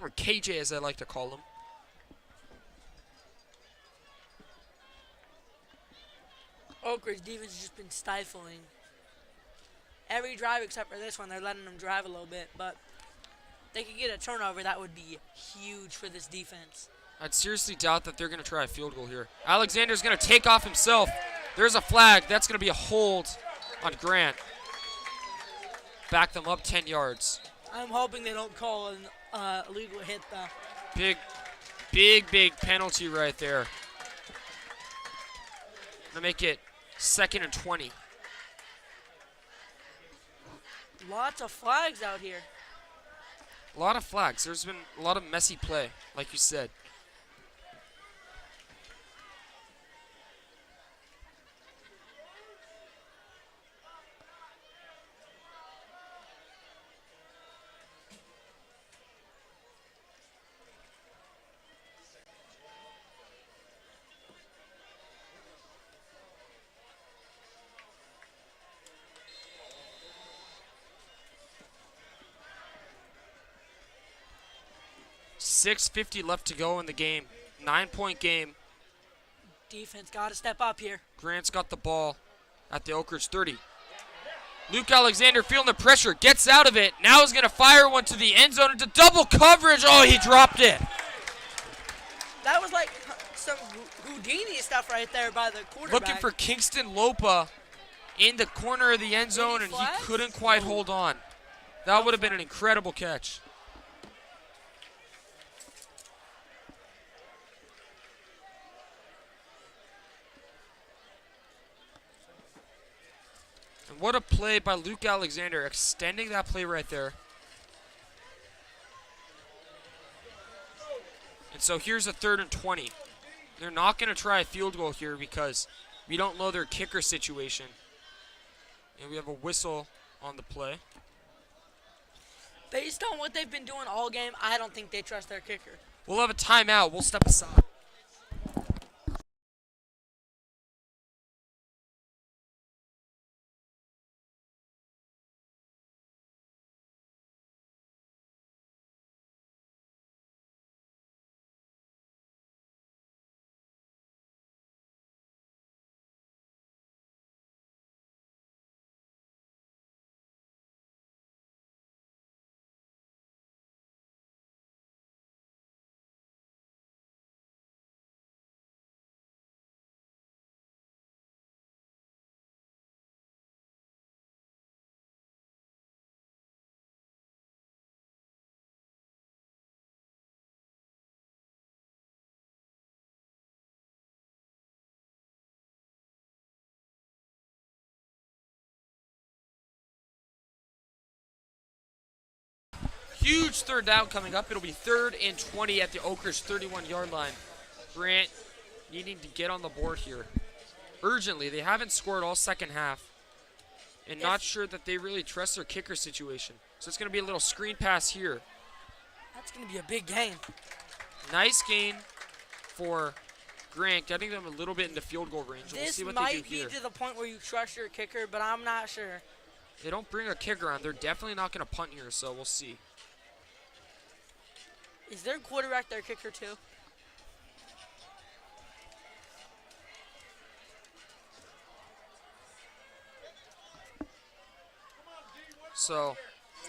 Or KJ, as I like to call him. Oak Ridge defense has just been stifling. Every drive except for this one, they're letting them drive a little bit, but they could get a turnover. That would be huge for this defense. I'd seriously doubt that they're going to try a field goal here. Alexander's going to take off himself. There's a flag. That's going to be a hold on Grant. Back them up 10 yards. I'm hoping they don't call an illegal hit, though. Big penalty right there. Going to make it 2nd and 20. Lots of flags out here. A lot of flags. There's been a lot of messy play, like you said. .650 left to go in the game. 9-point game. Defense got to step up here. Grant's got the ball at the Oak Ridge 30. Luke Alexander feeling the pressure, gets out of it. Now he's going to fire one to the end zone into double coverage. Oh, he dropped it. That was like some Houdini stuff right there by the quarterback. Looking for Kingston Lopa in the corner of the end zone, and he couldn't quite hold on. That would have been an incredible catch. And what a play by Luke Alexander, extending that play right there. And so here's a 3rd and 20. They're not going to try a field goal here because we don't know their kicker situation. And we have a whistle on the play. Based on what they've been doing all game, I don't think they trust their kicker. We'll have a timeout. We'll step aside. Huge 3rd down coming up. It'll be 3rd and 20 at the Oak Ridge 31-yard line. Grant needing to get on the board here urgently. They haven't scored all second half. And not sure that they really trust their kicker situation. So it's going to be a little screen pass here. That's going to be a big gain. Nice gain for Grant, getting them a little bit into field goal range. We'll see what they do here. This might be to the point where you trust your kicker, but I'm not sure. They don't bring a kicker on. They're definitely not going to punt here, so we'll see. Is their quarterback their kicker too? So,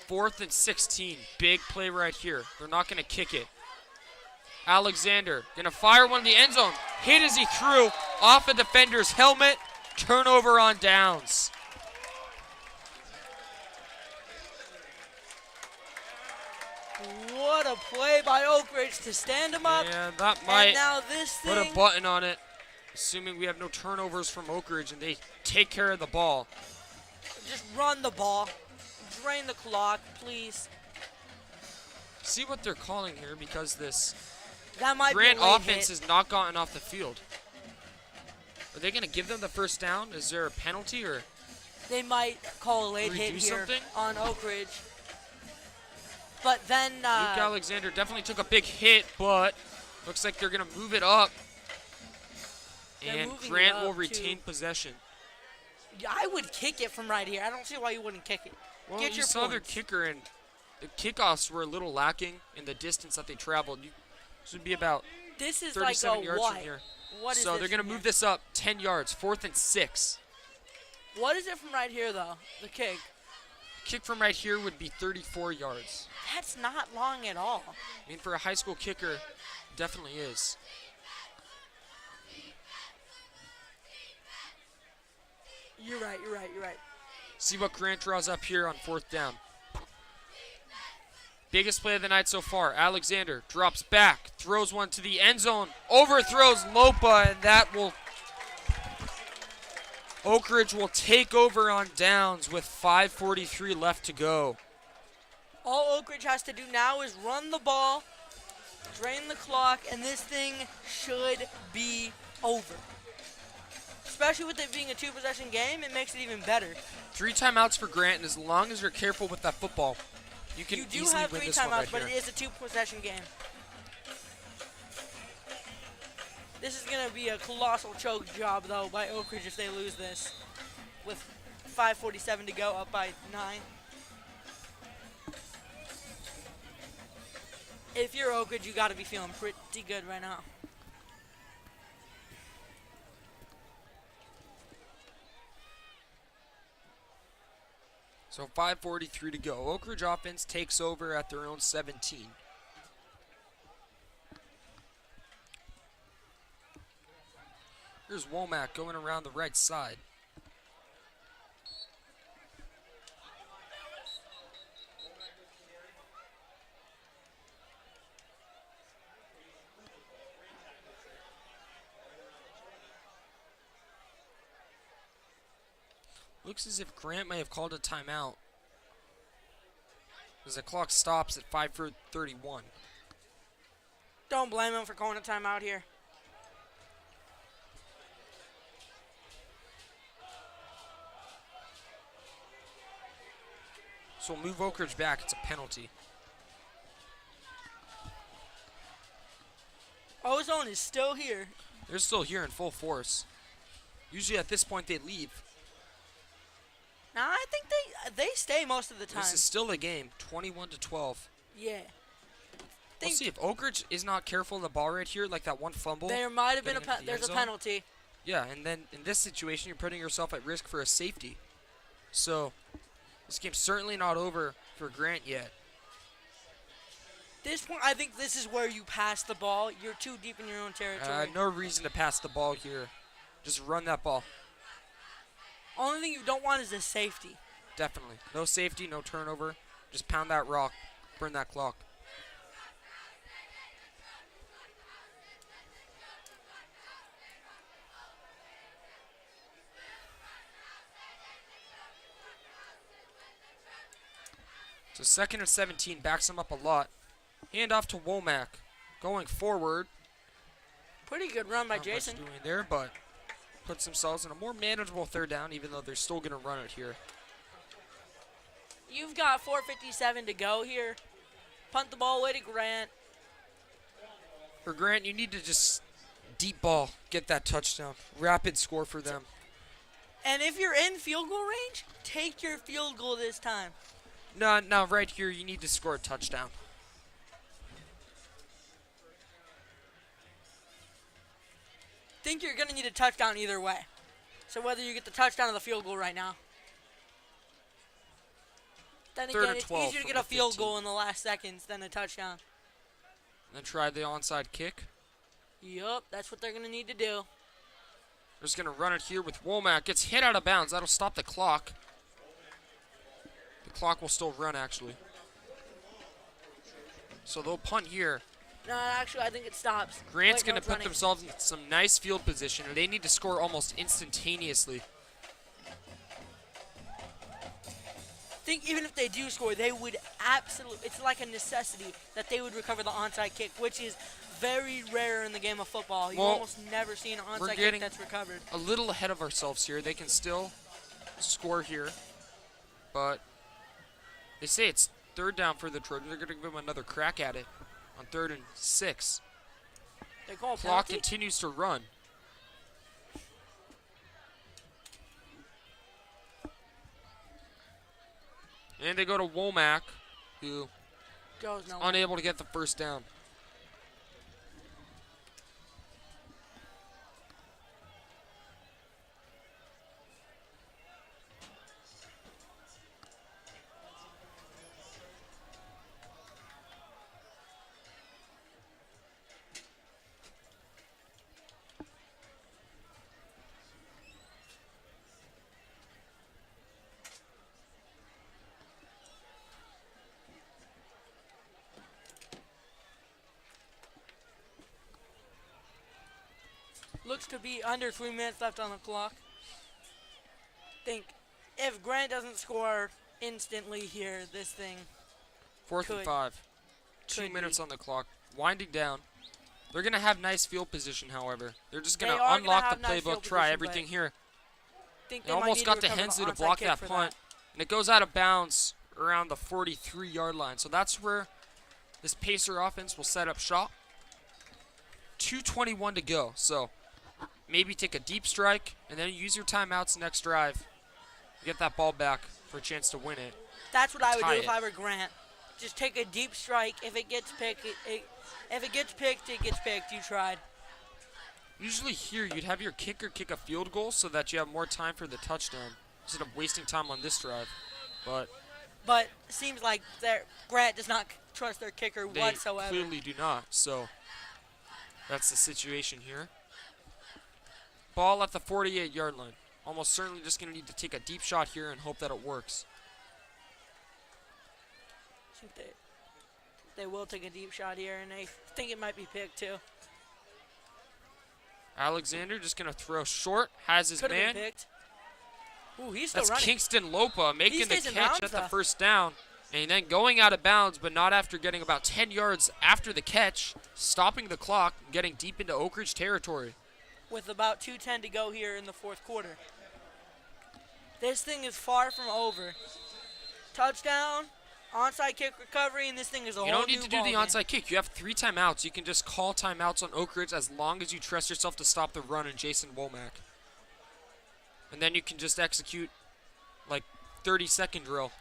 4th and 16. Big play right here. They're not going to kick it. Alexander gonna fire one in the end zone. Hit as he threw off a defender's helmet. Turnover on downs. What a play by Oak Ridge to stand him up. Yeah, that And might now this put thing, a button on it, assuming we have no turnovers from Oak Ridge and they take care of the ball. just run the ball. Drain the clock, please. See what they're calling here, because this That might Grant be a late offense hit. has not gotten off the field. Are they going to give them the first down? Is there a penalty or? They might call a late Will we hit do here something? on Oak Ridge. But then Luke Alexander definitely took a big hit, but looks like they're going to move it up. They're And moving it Grant up, will too. retain possession. I would kick it from right here. I don't see why you wouldn't kick it. Well, Get you your saw their points. kicker, and the kickoffs were a little lacking in the distance that they traveled. This would be about This is like a 37 yards what? from here. What is So this they're going to from move here? this up 10 yards, 4th and 6. What is it from right here, though? The kick. Kick from right here would be 34 yards. That's not long at all. I mean, for a high school kicker, definitely is. You're right, you're right, you're right. See what Grant draws up here on 4th down. Biggest play of the night so far. Alexander drops back, throws one to the end zone, overthrows Lopa, and that will... Oak Ridge will take over on downs with 5:43 left to go. All Oak Ridge has to do now is run the ball, drain the clock, and this thing should be over. Especially with it being a two-possession game, it makes it even better. 3 timeouts for Grant, and as long as you're careful with that football, you can You do easily have win 3 this one timeouts, right but here. it is a two-possession game. This is going to be a colossal choke job, though, by Oak Ridge if they lose this. With 5:47 to go, up by 9. If you're Oak Ridge, you got to be feeling pretty good right now. So 5:43 to go. Oak Ridge offense takes over at their own 17. Here's Womack going around the right side. Looks as if Grant may have called a timeout, as the clock stops at 5:31. Don't blame him for calling a timeout here. So we'll move Oak Ridge back. It's a penalty. Ozone is still here. They're still here in full force. Usually at this point they leave. Now I think they stay most of the time. This is still a game, 21-12. Yeah. We'll see if Oak Ridge is not careful of the ball right here, like that one fumble. There might have been getting into the there's end a zone. penalty. Yeah, and then in this situation, you're putting yourself at risk for a safety. So this game's certainly not over for Grant yet. This point, I think this is where you pass the ball. You're too deep in your own territory. No reason to pass the ball here. Just run that ball. Only thing you don't want is a safety. Definitely. No safety, no turnover. Just pound that rock. Burn that clock. So 2nd and 17 backs him up a lot. Hand off to Womack. Going forward. Pretty good run by Not much Jason. doing there, but puts themselves in a more manageable 3rd down, even though they're still going to run it here. You've got 4:57 to go here. Punt the ball away to Grant. For Grant, you need to just deep ball, get that touchdown. Rapid score for them. And if you're in field goal range, take your field goal this time. No, right here, you need to score a touchdown. Think you're going to need a touchdown either way. So whether you get the touchdown or the field goal right now. Then 3rd again, and it's 12 easier to from get a the field 15. goal in the last seconds than a touchdown. then try the onside kick. Yup, that's what they're going to need to do. They're just going to run it here with Womack. Gets hit out of bounds. That'll stop the clock. The clock will still run, actually. So they'll punt here. No, actually, I think it stops. Grant's Wait, no, going to it's put running. themselves in some nice field position, and they need to score almost instantaneously. I think even if they do score, they would absolutely, it's like a necessity that they would recover the onside kick, which is very rare in the game of football. You Well, almost never see an we're onside kick getting that's recovered. a little ahead of ourselves here. They can still score here, but they say it's third down for the Trojans. They're going to give them another crack at it on 3rd and 6. They call a Clock penalty? continues to run. And they go to Womack, who Goes is nowhere. unable to get the first down. Looks to be under 3 minutes left on the clock. Think if Grant doesn't score instantly here, this thing 4th and Could- 5. 2 could minutes be. on the clock. Winding down. They're going to have nice field position, however. They're just going They to are gonna unlock have the nice playbook, field try position, everything but here. think They they might almost need got to to recover Hensley the to block onside kick that for punt. And it goes out of bounds around the 43-yard line. So that's where this Pacer offense will set up shop. 2:21 to go. So maybe take a deep strike and then use your timeouts next drive. Get that ball back for a chance to win it. That's what I would do tie if it. I were Grant. Just take a deep strike. If it gets picked, if it gets picked, it gets picked. You tried. Usually here you'd have your kicker kick a field goal so that you have more time for the touchdown instead of wasting time on this drive. But But seems like Grant does not trust their kicker they whatsoever. clearly do not. So that's the situation here. Ball at the 48-yard line. Almost certainly just going to need to take a deep shot here and hope that it works. I think they will take a deep shot here, and they think it might be picked too. Alexander just going to throw short. Has his Could have man. been picked. Ooh, he's still That's running. Kingston Lopa making the stays in catch bounds, at the though. first down. And then going out of bounds, but not after getting about 10 yards after the catch, stopping the clock, and getting deep into Oak Ridge territory. With about 2:10 to go here in the fourth quarter. This thing is far from over. Touchdown, onside kick recovery, and this thing is a You whole don't need new to do the ballgame. onside kick. You have 3 timeouts. You can just call timeouts on Oak Ridge as long as you trust yourself to stop the run and Jason Womack. And then you can just execute like 30-second drill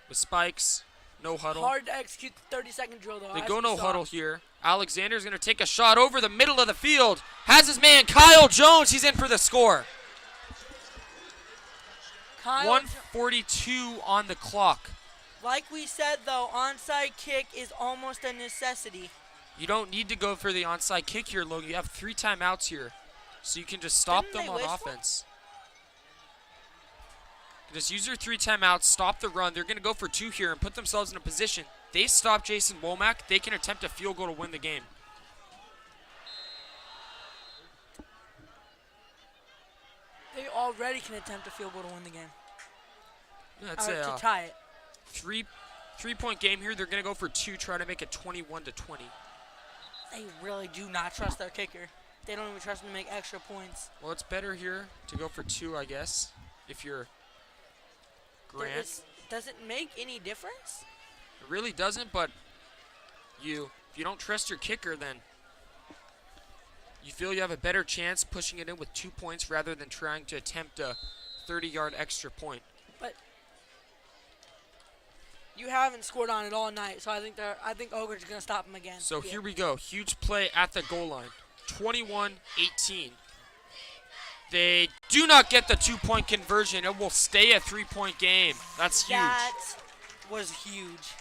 with spikes, no huddle. Hard to execute the 30-second drill, though. They as go we no saw. huddle here. Alexander's going to take a shot over the middle of the field. Has his man Kyle Jones. He's in for the score. Kyle, 1:42 on the clock. like we said, though, onside kick is almost a necessity. You don't need to go for the onside kick here, Logan. You have 3 timeouts here. So you can just stop Didn't them they on waste one? offense. Just use your 3 timeouts, stop the run. They're going to go for 2 here and put themselves in a position. They stop Jason Womack. They can attempt a field goal to win the game. They already can attempt a field goal to win the game. That's Or a to tie it. three-point game here. They're going to go for 2, try to make it 21-20. They really do not trust their kicker. They don't even trust him to make extra points. Well, it's better here to go for 2, I guess, if you're Grant. Does it make any difference? It really doesn't, but if you don't trust your kicker, then you feel you have a better chance pushing it in with 2 points rather than trying to attempt a 30-yard extra point. But you haven't scored on it all night, so I think Oak Ridge is going to stop him again. So Yeah. here we go. Huge play at the goal line. 21-18. They do not get the 2-point conversion. It will stay a 3-point game. That's huge. That was huge.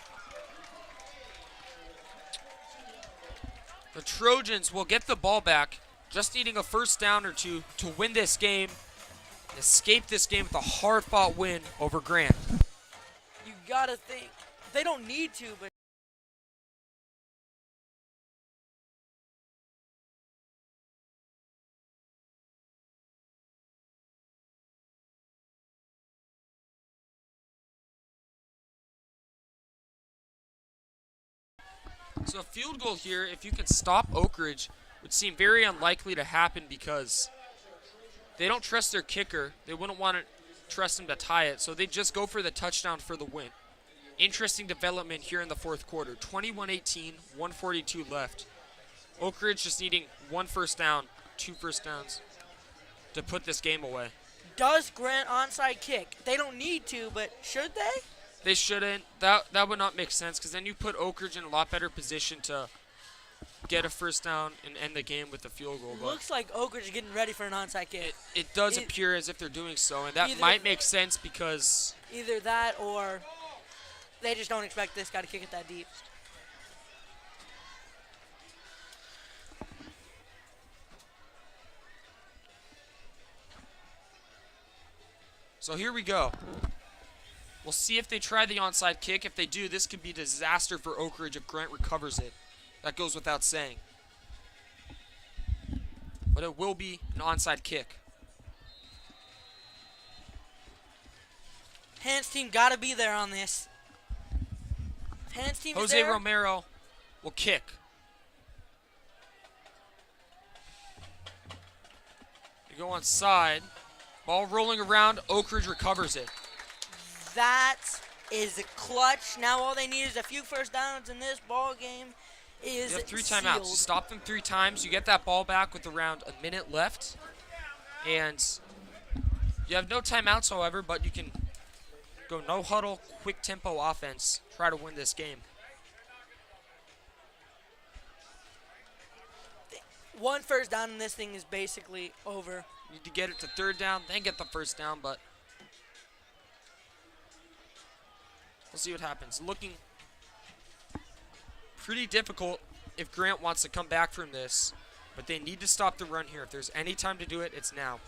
The Trojans will get the ball back, just needing a first down or two to win this game, escape this game with a hard-fought win over Grant. You gotta think they don't need to, but So a field goal here, if you can stop Oak Ridge, would seem very unlikely to happen because they don't trust their kicker. They wouldn't want to trust him to tie it, so they just go for the touchdown for the win. Interesting development here in the fourth quarter. 21-18, 142 left. Oak Ridge just needing 1 first down, 2 first downs to put this game away. does Grant onside kick? They don't need to, but should they? They shouldn't. That would not make sense because then you put Oak Ridge in a lot better position to get a first down and end the game with a field goal. But Looks like Oak Ridge is getting ready for an onside kick. it does appear as if they're doing so, and that might make sense because Either that or they just don't expect this guy to kick it that deep. So here we go. We'll see if they try the onside kick. If they do, this could be a disaster for Oak Ridge if Grant recovers it. That goes without saying. But it will be an onside kick. Hans team gotta be there on this. If Hans team is Jose there, Romero will kick. They go onside. Ball rolling around. Oak Ridge recovers it. that is a clutch. Now all they need is a few first downs in this ball game. Is You have 3 sealed. timeouts. You stop them 3 times. You get that ball back with around a minute left. And you have no timeouts, however, but you can go no huddle, quick tempo offense. Try to win this game. One first down in this thing is basically over. You need to get it to 3rd down, then get the first down, but we'll see what happens. Looking pretty difficult if Grant wants to come back from this, but they need to stop the run here. If there's any time to do it, it's now.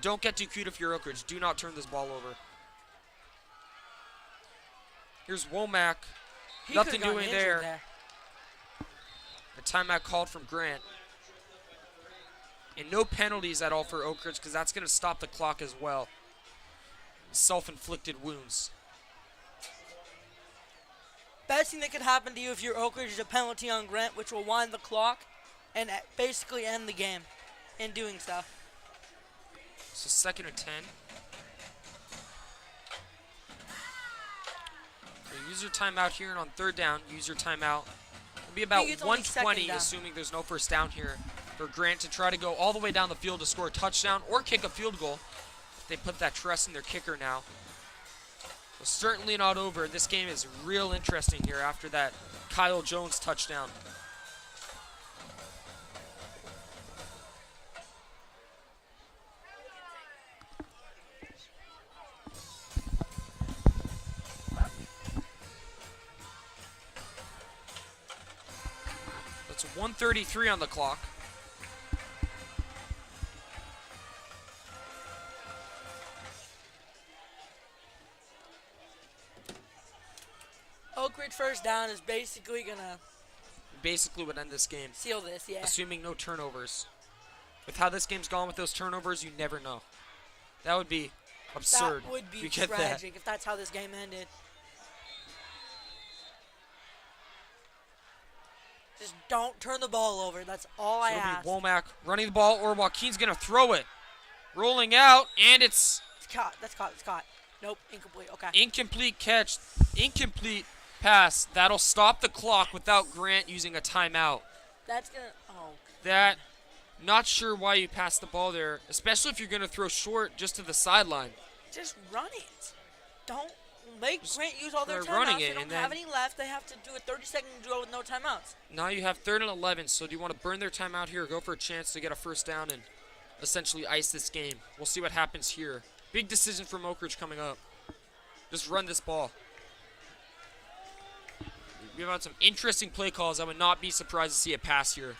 Don't get too cute if you're Oak Ridge. Do not turn this ball over. Here's Womack. He Nothing could've gotten doing injured there. A timeout called from Grant. And no penalties at all for Oak Ridge because that's going to stop the clock as well. Self-inflicted wounds. Best thing that could happen to you if you're Oak Ridge is a penalty on Grant, which will wind the clock and basically end the game in doing so. So 2nd and 10. So use your timeout here, and on 3rd down, use your timeout. It'll be about it's only 120, 2nd down. assuming there's no first down here, for Grant to try to go all the way down the field to score a touchdown or kick a field goal. They put that trust in their kicker now. So certainly not over. This game is real interesting here after that Kyle Jones touchdown. That's 1:33 on the clock. Oak Ridge first down is basically gonna Basically would end this game, seal this, yeah. assuming no turnovers. With how this game's gone with those turnovers, you never know. That would be absurd. That would be You get that. tragic if that's how this game ended. Just don't turn the ball over. That's all I So ask. it'll be Womack running the ball, or Joaquin's going to throw it. Rolling out, and it's It's caught. That's caught. It's caught. Nope. Incomplete. Okay. incomplete catch, incomplete pass. That'll stop the clock without Grant using a timeout. That's gonna. Oh. That, not sure why you passed the ball there, especially if you're going to throw short just to the sideline. Just run it. Don't make Grant use all their try timeouts. running They it, don't and have then- any left. They have to do a 30-second drill with no timeouts. Now you have 3rd and 11, so do you want to burn their timeout here, or go for a chance to get a first down and essentially ice this game? We'll see what happens here. Big decision from Oak Ridge coming up. Just run this ball. We've had some interesting play calls. I would not be surprised to see a pass here.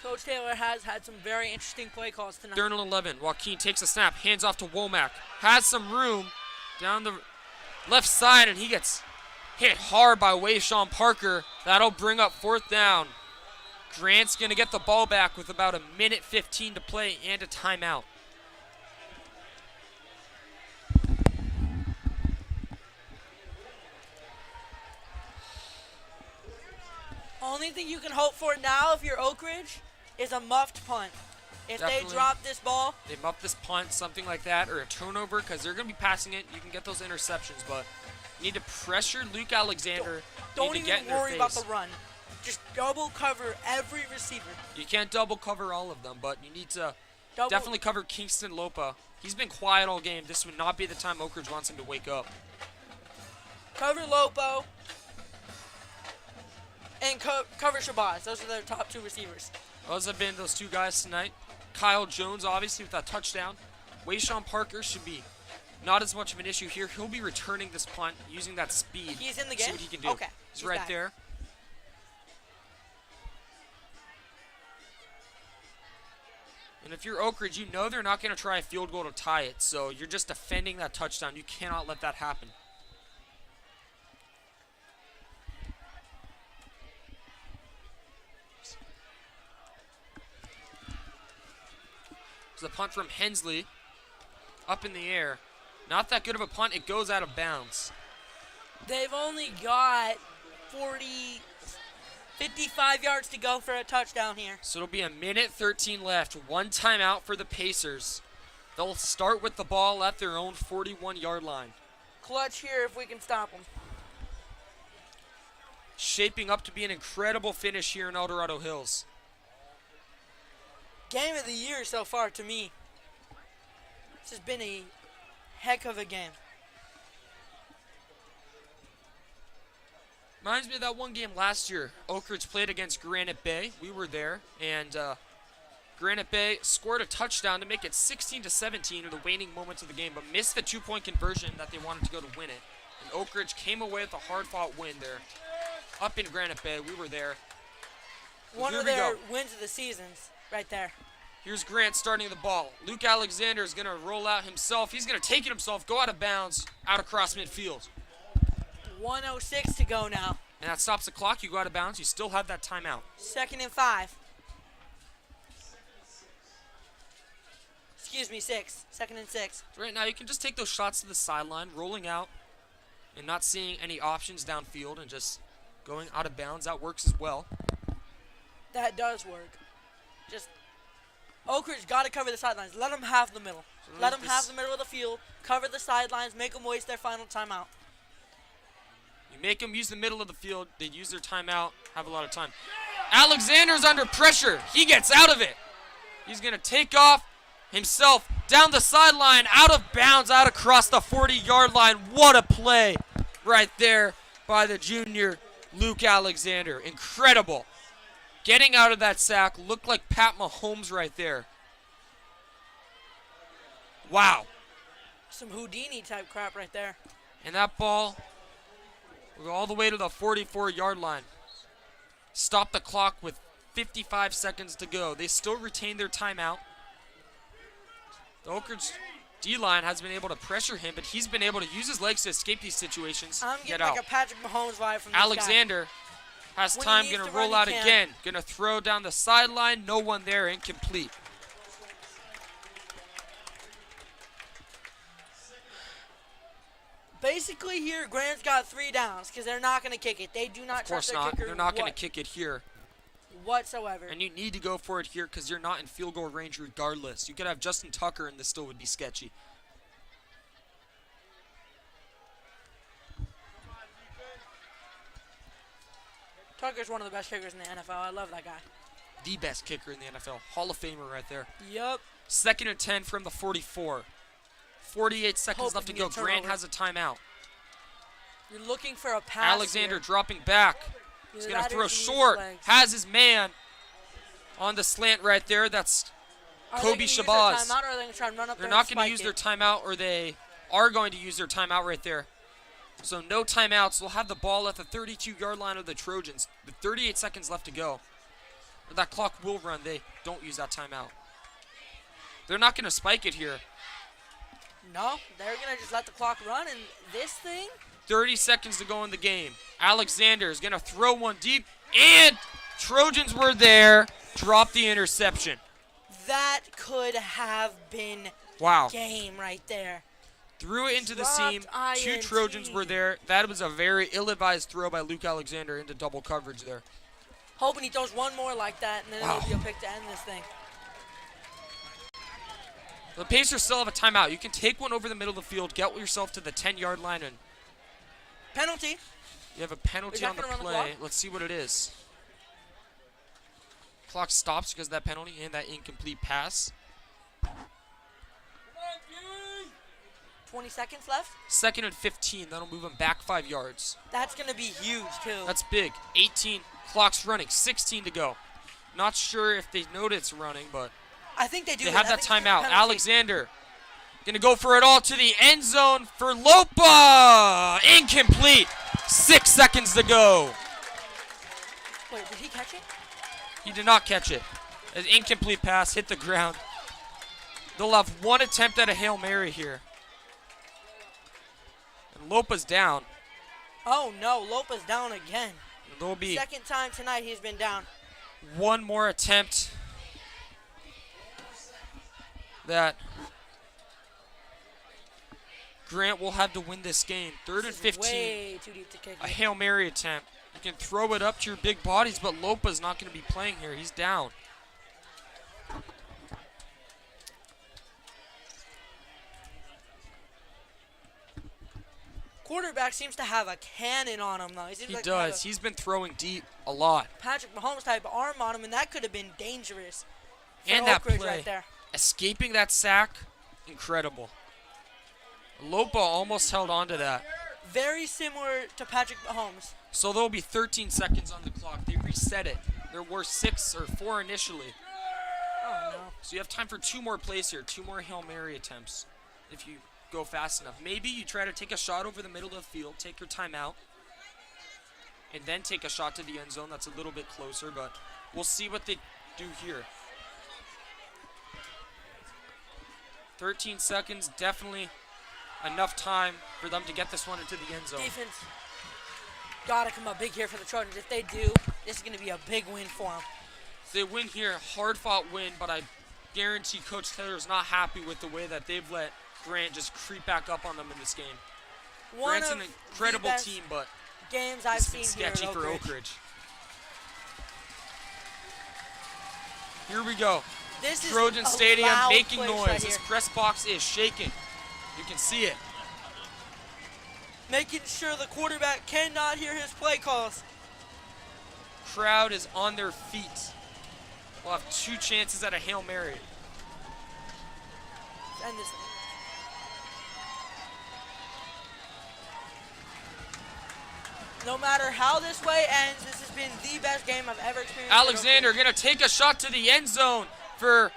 Coach Taylor has had some very interesting play calls tonight. 3rd and 11. Joaquin takes a snap, hands off to Womack. Has some room down the left side, and he gets hit hard by Wayshawn Parker. That'll bring up 4th down. Grant's going to get the ball back with about 1:15 to play and a timeout. Only thing you can hope for now if you're Oak Ridge is a muffed punt. If Definitely. they drop this ball, They muff this punt, something like that, or a turnover, because they're going to be passing it. You can get those interceptions, but you need to pressure Luke Alexander. don't You need to get even in their worry about face. the run. Just double cover every receiver. You can't double cover all of them, but you need to Double, definitely cover Kingston Lopa. He's been quiet all game. This would not be the time Oak Ridge wants him to wake up. cover Lopo and cover Shabazz. Those are their top 2 receivers. Those have been those 2 guys tonight. Kyle Jones, obviously, with that touchdown. Wayshawn Parker should be not as much of an issue here. He'll be returning this punt using that speed. He's in the See game? what he can do. Okay. He's right back. there. And if you're Oak Ridge, you know they're not going to try a field goal to tie it. So you're just defending that touchdown. You cannot let that happen. It's a punt from Hensley. Up in the air. Not that good of a punt. It goes out of bounds. They've only got 55 yards to go for a touchdown here. So it'll be 1:13 left. 1 timeout for the Pacers. They'll start with the ball at their own 41-yard line. Clutch here if we can stop them. Shaping up to be an incredible finish here in El Dorado Hills. Game of the year so far to me. This has been a heck of a game. Reminds me of that one game last year. Oak Ridge played against Granite Bay. We were there, and Granite Bay scored a touchdown to make it 16-17 in the waning moments of the game, but missed the 2-point conversion that they wanted to go to win it. And Oak Ridge came away with a hard-fought win there. Up in Granite Bay, we were there. One of their wins of the seasons, right there. Here's Grant starting the ball. Luke Alexander is going to roll out himself. He's going to take it himself, go out of bounds, out across midfield. 1:06 to go now. And that stops the clock. You go out of bounds. You still have that timeout. 2nd and 5. Excuse me, 6. 2nd and 6. Right now, you can just take those shots to the sideline, rolling out, and not seeing any options downfield, and just going out of bounds. That works as well. That does work. Just Oak Ridge got to cover the sidelines. Let them have the middle. Let them have the middle of the field. Cover the sidelines. Make them waste their final timeout. You make them use the middle of the field. They use their timeout, have a lot of time. Alexander's under pressure. He gets out of it. He's going to take off himself down the sideline, out of bounds, out across the 40-yard line. What a play right there by the junior Luke Alexander. Incredible. Getting out of that sack looked like Pat Mahomes right there. Wow. Some Houdini type crap right there. And that ball will go all the way to the 44-yard line. Stop the clock with 55 seconds to go. They still retain their timeout. The Oak Ridge D-line has been able to pressure him, but he's been able to use his legs to escape these situations. I'm Get getting out. like a Patrick Mahomes vibe from this Alexander has When he time, needs going to to roll run, out he can. again. Going to throw down the sideline. No one there, incomplete. Basically here, Grant's got 3 downs because they're not going to kick it. They do not Of course trust their not. kicker They're not going to kick it here. whatsoever. And you need to go for it here because you're not in field goal range regardless. You could have Justin Tucker and this still would be sketchy. Tucker's one of the best kickers in the NFL. I love that guy. The best kicker in the NFL. Hall of Famer right there. Yup. 2nd and 10 from the 44. 48 seconds Hope left to it can go. get Grant turnover. has a timeout. You're looking for a pass Alexander here. dropping back. He's Either going to that or throw he's gonna use short. his legs. Has his man on the slant right there. That's Are they Kobe gonna use their Shabazz. timeout, or are they going to try and run up They're there not and going to spike use it? their timeout, or they are going to use their timeout right there. So no timeouts. They'll have the ball at the 32-yard line of the Trojans. With 38 seconds left to go. That clock will run. They don't use that timeout. They're not going to spike it here. No, they're going to just let the clock run, and this thing? 30 seconds to go in the game. Alexander is going to throw one deep, and Trojans were there. Drop the interception. That could have been Wow. game right there. Threw it into the seam. Two INT. Trojans were there. That was a very ill-advised throw by Luke Alexander into double coverage there. Hoping he throws one more like that, and then Wow. it'll be a pick to end this thing. The Pacers still have a timeout. You can take one over the middle of the field, get yourself to the 10-yard line, and Penalty. you have a penalty on the gonna run the play. clock? Let's see what it is. Clock stops because of that penalty and that incomplete pass. 20 seconds left. 2nd and 15. That'll move them back 5 yards. That's going to be huge, too. That's big. 18. Clock's running. 16 to go. Not sure if they know it's running, but I think they do. they have I that think it's a timeout. penalty. Alexander going to go for it all to the end zone for Lopa. Incomplete. 6 seconds to go. Wait, did he catch it? He did not catch it. An incomplete pass hit the ground. They'll have one attempt at a Hail Mary here. And Lopa's down. Oh, no. Lopa's down again. There'll be Second time tonight he's been down. one more attempt that Grant will have to win this game. 3rd and This is 15. way too deep to kick A it. Hail Mary attempt. You can throw it up to your big bodies, but Lopa's not going to be playing here. He's down. Quarterback seems to have a cannon on him, though. He does. He's been throwing deep a lot. Patrick Mahomes type of arm on him, and that could have been dangerous. For And that Oak Ridge play. right there. Escaping that sack, incredible. Lopa almost held on to that. Very similar to Patrick Mahomes. So there'll be 13 seconds on the clock. They reset it. There were 6 or 4 initially. Oh, no. So you have time for 2 more plays here, 2 more Hail Mary attempts if you go fast enough. Maybe you try to take a shot over the middle of the field, take your timeout, and then take a shot to the end zone. That's a little bit closer, but we'll see what they do here. 13 seconds, definitely enough time for them to get this one into the end zone. Defense gotta come up big here for the Trojans. If they do, this is gonna be a big win for them. If they win here, hard-fought win, but I guarantee Coach Taylor's not happy with the way that they've let Grant just creep back up on them in this game. One Grant's of an incredible the best team, but games I've it's been seen here sketchy at for Oak Ridge. Oak Ridge. Here we go. This is Trojan a Stadium loud making place noise. right This here. press box is shaking. You can see it. Making sure the quarterback cannot hear his play calls. Crowd is on their feet. We'll have 2 chances at a Hail Mary. And this. No matter how this way ends, this has been the best game I've ever experienced. at Oak Alexander Ridge. going to take a shot to the end zone for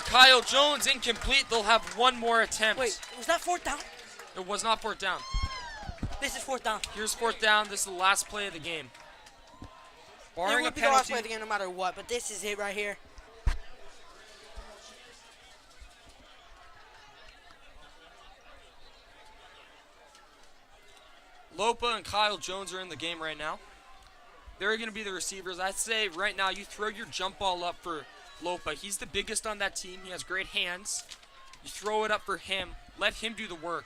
Kyle Jones. Incomplete. They'll have one more attempt. Wait, was that 4th down? It was not 4th down. This is 4th down. Here's 4th down. This is the last play of the game. It Barring a would be the last penalty, play of the game no matter what, but this is it right here. Lopa and Kyle Jones are in the game right now. They're going to be the receivers. I'd say right now you throw your jump ball up for Lopa. He's the biggest on that team. He has great hands. You throw it up for him. Let him do the work.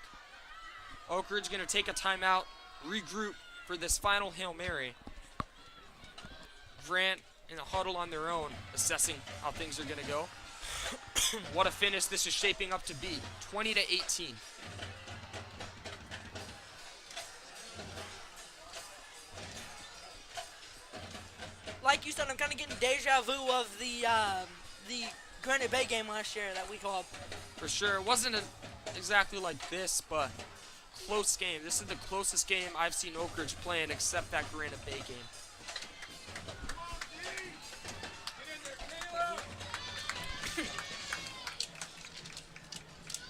Oak Ridge going to take a timeout, regroup for this final Hail Mary. Grant in a huddle on their own, assessing how things are going to go. What a finish this is shaping up to be. 20-18. Like you said, I'm kind of getting deja vu of the Granite Bay game last year that we called. For sure. It wasn't exactly like this, but close game. This is the closest game I've seen Oak Ridge playing except that Granite Bay game.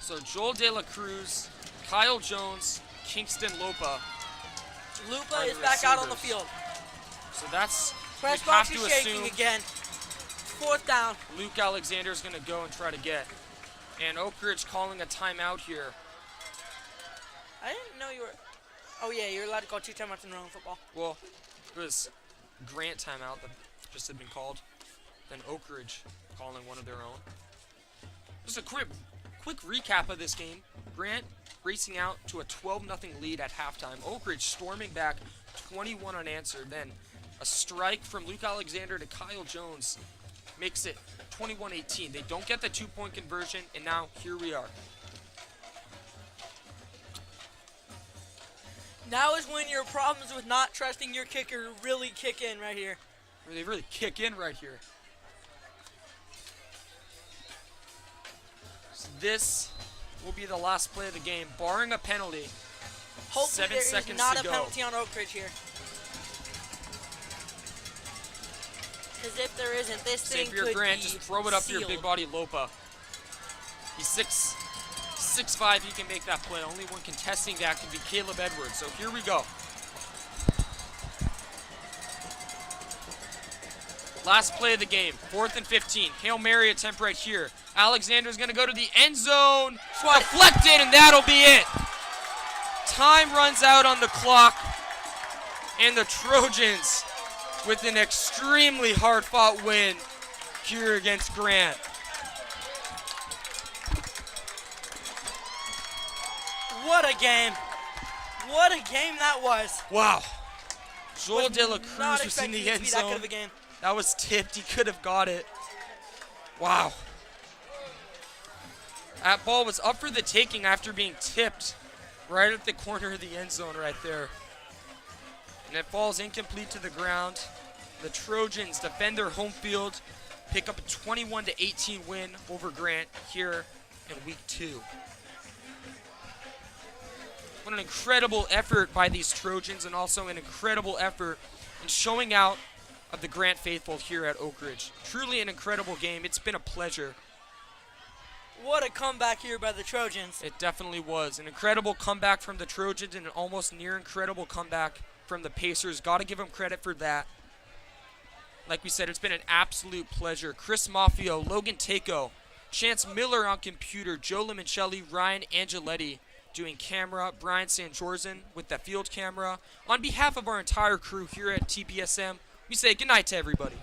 So Joel De La Cruz, Kyle Jones, Kingston Lopa. Lupa Are the is back out on the receivers. field. So that's, Press you'd box have is to shaking assume again. 4th down. Luke Alexander's going to go and try to get. And Oak Ridge calling a timeout here. I didn't know you were. Oh yeah, you're allowed to call 2 timeouts in a row in football. Well, it was Grant timeout that just had been called. Then Oak Ridge calling one of their own. Just a quick recap of this game. Grant racing out to a 12-0 lead at halftime. Oak Ridge storming back 21 unanswered. Then a strike from Luke Alexander to Kyle Jones makes it 21-18. They don't get the 2-point conversion, and now here we are. Now is when your problems with not trusting your kicker really kick in right here. They really kick in right here. So this will be the last play of the game, barring a penalty. Hopefully 7 there is seconds not to a go. penalty on Oak Ridge here. Because if there isn't, this thing Xavier could Grant, be just throw it up to your sealed. big body Lopa. He's 6'5", he can make that play. Only one contesting that can be Caleb Edwards. So here we go. Last play of the game, 4th and 15. Hail Mary attempt right here. Alexander's going to go to the end zone. Deflected, and that'll be it. Time runs out on the clock. And the Trojans with an extremely hard-fought win here against Grant. What a game. What a game that was. Wow. Joel Was De La not Cruz was in expecting the it to end be that good zone. of a game. That was tipped. He could have got it. Wow. That ball was up for the taking after being tipped right at the corner of the end zone right there. And it falls incomplete to the ground. The Trojans defend their home field, pick up a 21-18 win over Grant here in week 2. What an incredible effort by these Trojans, and also an incredible effort in showing out of the Grant faithful here at Oak Ridge. Truly an incredible game. It's been a pleasure. What a comeback here by the Trojans. It definitely was. An incredible comeback from the Trojans and an almost near incredible comeback from the Pacers. Got to give them credit for that. Like we said, it's been an absolute pleasure. Chris Maffio, Logan Takeo, Chance Miller on computer, Joe Limoncelli, Ryan Angeletti doing camera, Brian Sanjorzen with the field camera. On behalf of our entire crew here at TPSM, we say goodnight to everybody.